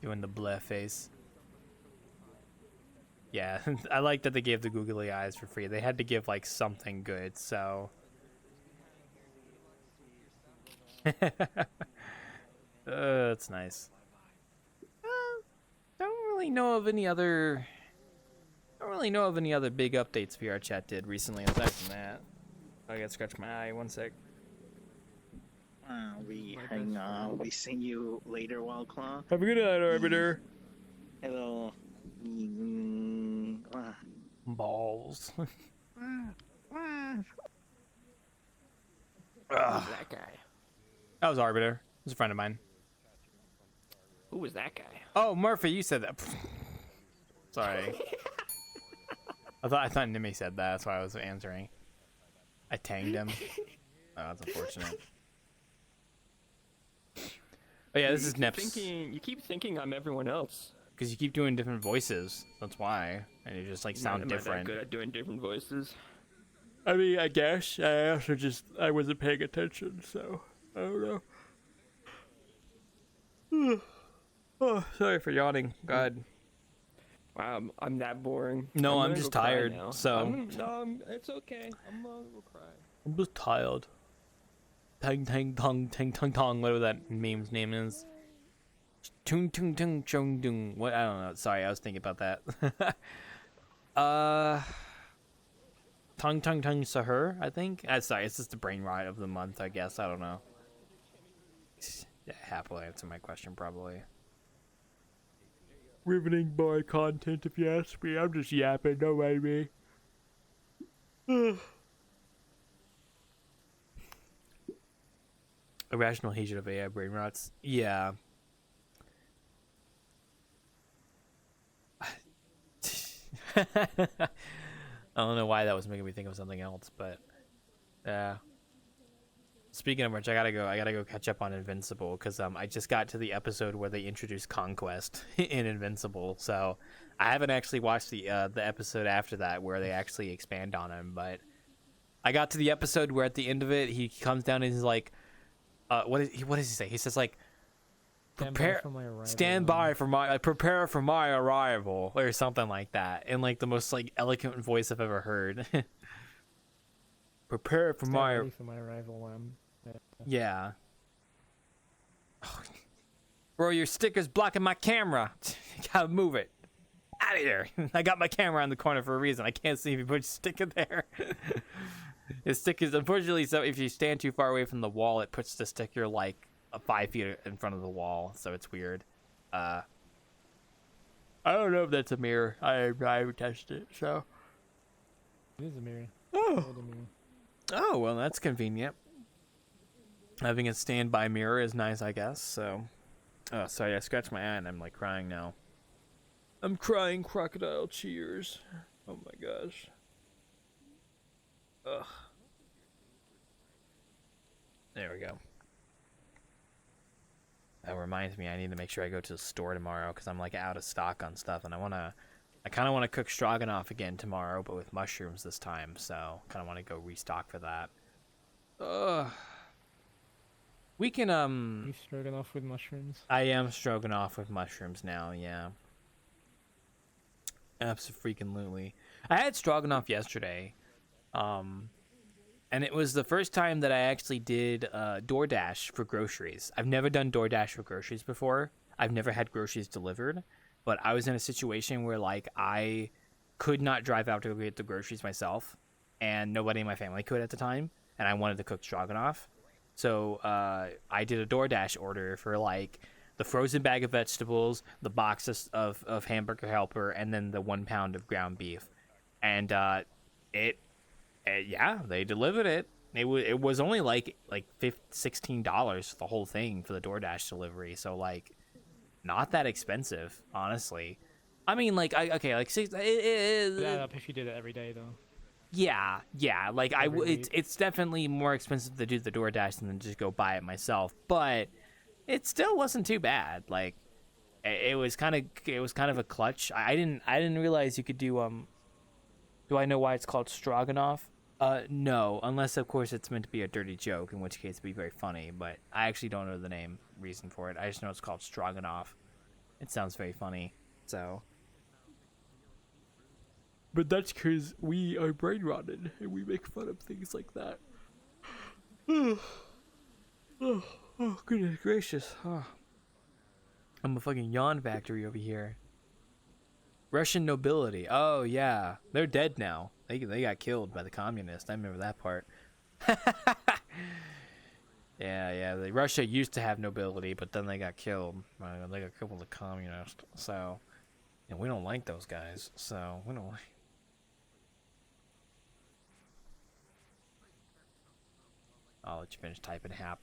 Doing the bleh face. Yeah, I like that they gave the googly eyes for free. They had to give, like, something good, so... That's nice. Don't really know of any other... don't really know of any other big updates VRChat did recently aside from that. I gotta scratch my eye. One sec. Hang on. We see you later, Wildclaw. Have a good night, Arbiter. Hello. Balls. Who's that guy? That was Arbiter. He was a friend of mine. Who was that guy? Oh, Murphy, you said that. Sorry. I thought Nimmy said that. That's why I was answering. I tanged him. Oh, that's unfortunate. Oh yeah, this is Nips. You keep thinking I'm everyone else. Because you keep doing different voices. That's why. And you just like sound different. I'm not good at doing different voices. I mean, I guess. I also I wasn't paying attention, so I don't know. Oh, sorry for yawning. God. Wow, I'm that boring. No, I'm just tired. So. It's okay. I'm gonna go cry. I'm just tired. Tang tang tong tang tong tong. Whatever that meme's name is. Tung tung tung chung dung. What? I don't know. Sorry, I was thinking about that. Tung tung tung sahur. I think. Sorry, it's just the brain rot of the month. I guess. I don't know. Yeah, happily answer my question probably. Riveting boy content, if you ask me. I'm just yapping. Don't mind me. Irrational hatred of AI brain rots. Yeah. I don't know why that was making me think of something else, but yeah. Speaking of which, I gotta go catch up on Invincible because I just got to the episode where they introduced Conquest in Invincible, so I haven't actually watched the episode after that where they actually expand on him. But I got to the episode where at the end of it he comes down and he's like, what does he say? He says like, prepare for my arrival or something like that in like the most like eloquent voice I've ever heard. Prepare for my arrival. Yeah. Bro, your sticker's blocking my camera. You gotta move it. Out of here. I got my camera on the corner for a reason. I can't see if you put your sticker there. The sticker's unfortunately, so if you stand too far away from the wall, it puts the sticker like 5 feet in front of the wall, so it's weird. I don't know if that's a mirror. I haven't tested it, so. It is a mirror. Oh, well, that's convenient. Having a standby mirror is nice, I guess, so. Oh, sorry, I scratched my eye and I'm, like, crying now. I'm crying crocodile tears. Oh, my gosh. Ugh. There we go. That reminds me, I need to make sure I go to the store tomorrow, because I'm, like, out of stock on stuff, and I kind of want to cook stroganoff again tomorrow, but with mushrooms this time, so kind of want to go restock for that. Ugh. We can, You stroganoff with mushrooms? I am stroganoff with mushrooms now, yeah. Abso-freaking-lutely. I had stroganoff yesterday, and it was the first time that I actually did DoorDash for groceries. I've never done DoorDash for groceries before. I've never had groceries delivered. But I was in a situation where, like, I could not drive out to go get the groceries myself, and nobody in my family could at the time, and I wanted to cook stroganoff. So I did a DoorDash order for, like, the frozen bag of vegetables, the box of Hamburger Helper, and then the 1 pound of ground beef. And yeah, they delivered it. It was only, like $16 for the whole thing for the DoorDash delivery. So, like, not that expensive, honestly. I mean, like, up if you did it every day, though. Yeah, like it's definitely more expensive to do the DoorDash than just go buy it myself, but it still wasn't too bad. Like, it was kind of a clutch. I didn't realize you could do Do I know why it's called stroganoff? No, unless of course it's meant to be a dirty joke, in which case it'd be very funny. But I actually don't know the reason for it. I just know it's called stroganoff. It sounds very funny, so. But that's because we are brain rotted and we make fun of things like that. Oh, goodness gracious. I'm a fucking yawn factory over here. Russian nobility. Oh yeah, they're dead now. They got killed by the communists. I remember that part. Yeah. Russia used to have nobility, but then they got killed. They got killed with the communists. So, and we don't like those guys. So we don't like. I'll let you finish typing, Hap.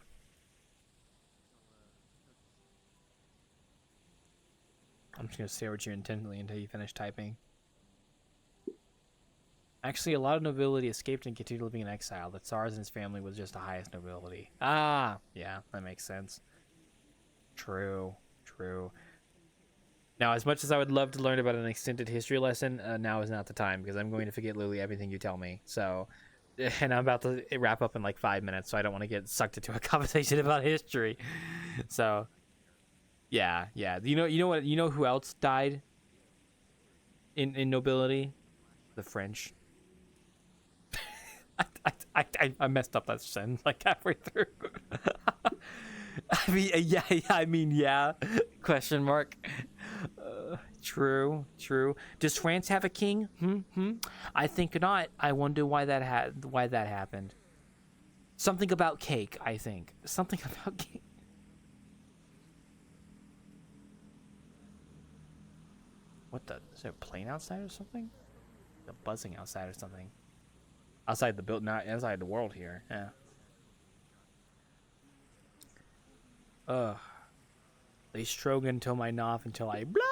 I'm just gonna stare at you intently until you finish typing. Actually, a lot of nobility escaped and continued living in exile. The Tsars and his family was just the highest nobility. Ah, yeah, that makes sense. True. Now, as much as I would love to learn about an extended history lesson, now is not the time, because I'm going to forget literally everything you tell me. So, and I'm about to wrap up in like 5 minutes, so I don't want to get sucked into a conversation about history. So, yeah. You know who else died in nobility? The French. I messed up that sentence like halfway through. I mean, yeah. Question mark. True. Does France have a king? I think not. I wonder why that happened. Something about cake, I think. Something about cake. What the? Is there a plane outside or something? A buzzing outside or something. Outside the build, not outside the world here. Yeah. They Strogan till my knob until I blah.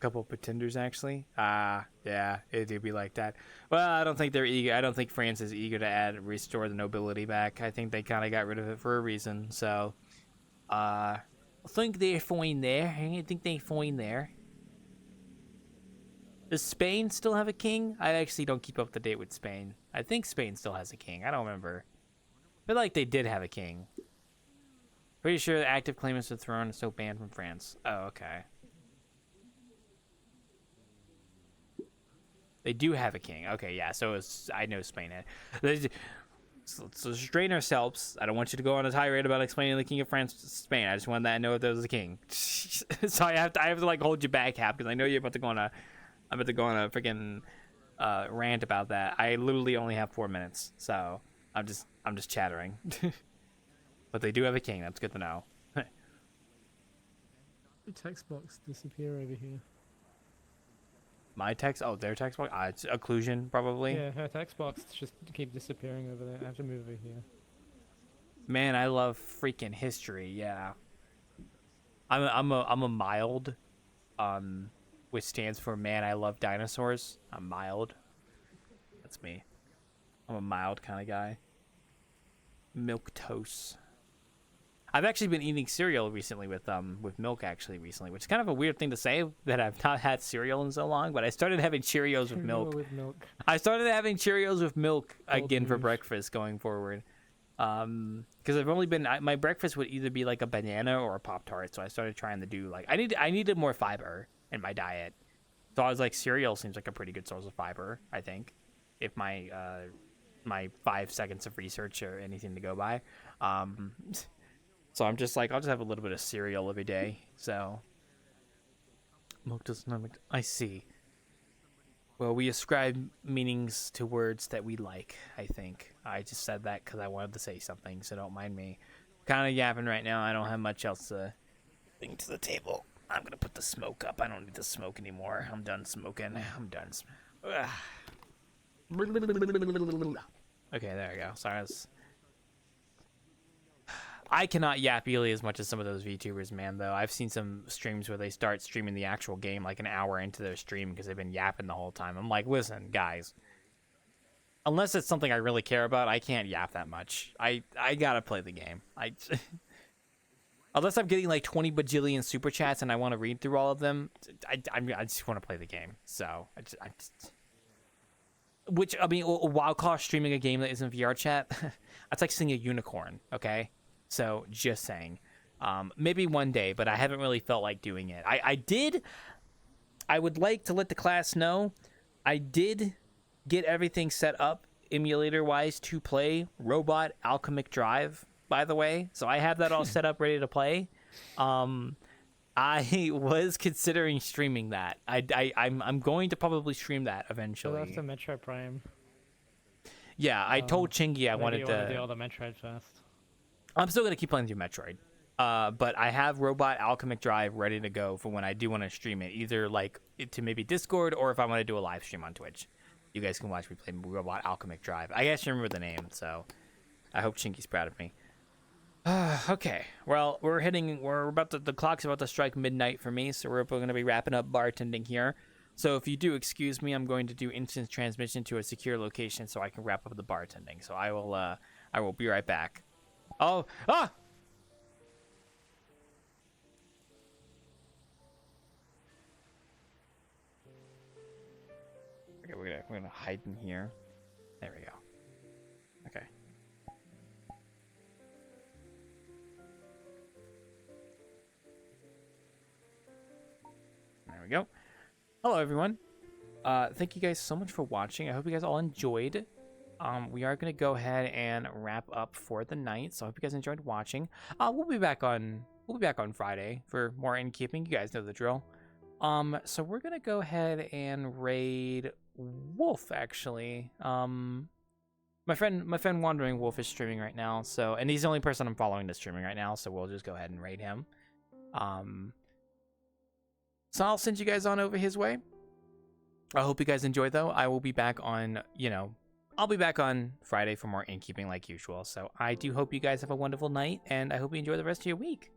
Couple pretenders actually. Yeah, it'd be like that. Well, I don't think they're eager. I don't think France is eager to restore the nobility back. I think they kind of got rid of it for a reason. So, I think they're fine there. I think they're fine there. Does Spain still have a king? I actually don't keep up to date with Spain. I think Spain still has a king. I don't remember. I feel like they did have a king. Pretty sure the active claimants to the throne is still banned from France. Oh, okay. They do have a king. Okay, yeah. So I know Spain had. So let's restrain ourselves. I don't want you to go on a tirade about explaining the king of France to Spain. I just want that to know if there was a king. So I have to like hold you back, Hap, because I know you're about to go on a. I'm about to go on a freaking rant about that. I literally only have 4 minutes, so I'm just chattering. But they do have a king. That's good to know. The text box disappear over here. My text? Oh, their text box? It's occlusion, probably. Yeah, her text box just keep disappearing over there. I have to move over here. Man, I love freaking history. Yeah. I'm a mild. Which stands for man, I love dinosaurs. I'm mild. That's me. I'm a mild kind of guy. Milk toast. I've actually been eating cereal recently with milk recently, which is kind of a weird thing to say that I've not had cereal in so long, but I started having Cheerios with milk. I started having Cheerios with milk again for breakfast going forward. Because I've only been my breakfast would either be like a banana or a Pop-Tart, so I started trying to do like I needed more fiber in my diet. So I was like, cereal seems like a pretty good source of fiber, I think, if my my 5 seconds of research or anything to go by. So I'm just like, I'll just have a little bit of cereal every day. So milk does not make. I see. Well, we ascribe meanings to words that we like, I think. I just said that because I wanted to say something, so don't mind me. Kind of yapping right now. I don't have much else to bring to the table. I'm going to put the smoke up. I don't need to smoke anymore. I'm done smoking. I'm done. Okay, there we go. Sorry. I cannot yap really as much as some of those VTubers, man, though. I've seen some streams where they start streaming the actual game like an hour into their stream because they've been yapping the whole time. I'm like, listen, guys. Unless it's something I really care about, I can't yap that much. I gotta play the game. Unless I'm getting like 20 bajillion super chats and I want to read through all of them, I just want to play the game. So which I mean, while call streaming a game that isn't VRChat, that's like seeing a unicorn. Okay, so just saying, maybe one day, but I haven't really felt like doing it. I would like to let the class know, I did get everything set up emulator wise to play Robot Alchemic Drive. By the way, so I have that all set up ready to play. I was considering streaming that. I'm going to probably stream that So eventually. that's the Metroid Prime. Yeah, I told Chingy I Maybe wanted you to. want to do all the Metroid first. I'm still gonna keep playing through Metroid. But I have Robot Alchemic Drive ready to go for when I do want to stream it, either like to maybe Discord or if I want to do a live stream on Twitch. You guys can watch me play Robot Alchemic Drive. I actually remember the name, so I hope Chinky's proud of me. Okay, well, the clock's about to strike midnight for me, so we're going to be wrapping up bartending here. So if you do excuse me, I'm going to do instant transmission to a secure location so I can wrap up the bartending. So I will be right back. Oh, ah! Okay, we're gonna hide in here. There we go. Okay. There we go. Hello, everyone. Thank you guys so much for watching. I hope you guys all enjoyed. We are gonna go ahead and wrap up for the night. So I hope you guys enjoyed watching. We'll be back on Friday for more innkeeping. You guys know the drill. So we're gonna go ahead and raid Wolf. Actually, my friend Wandering Wolf is streaming right now. So, and he's the only person I'm following that's streaming right now. So we'll just go ahead and raid him. So I'll send you guys on over his way. I hope you guys enjoy, though. I will be back on, I'll be back on Friday for more innkeeping like usual. So I do hope you guys have a wonderful night, and I hope you enjoy the rest of your week.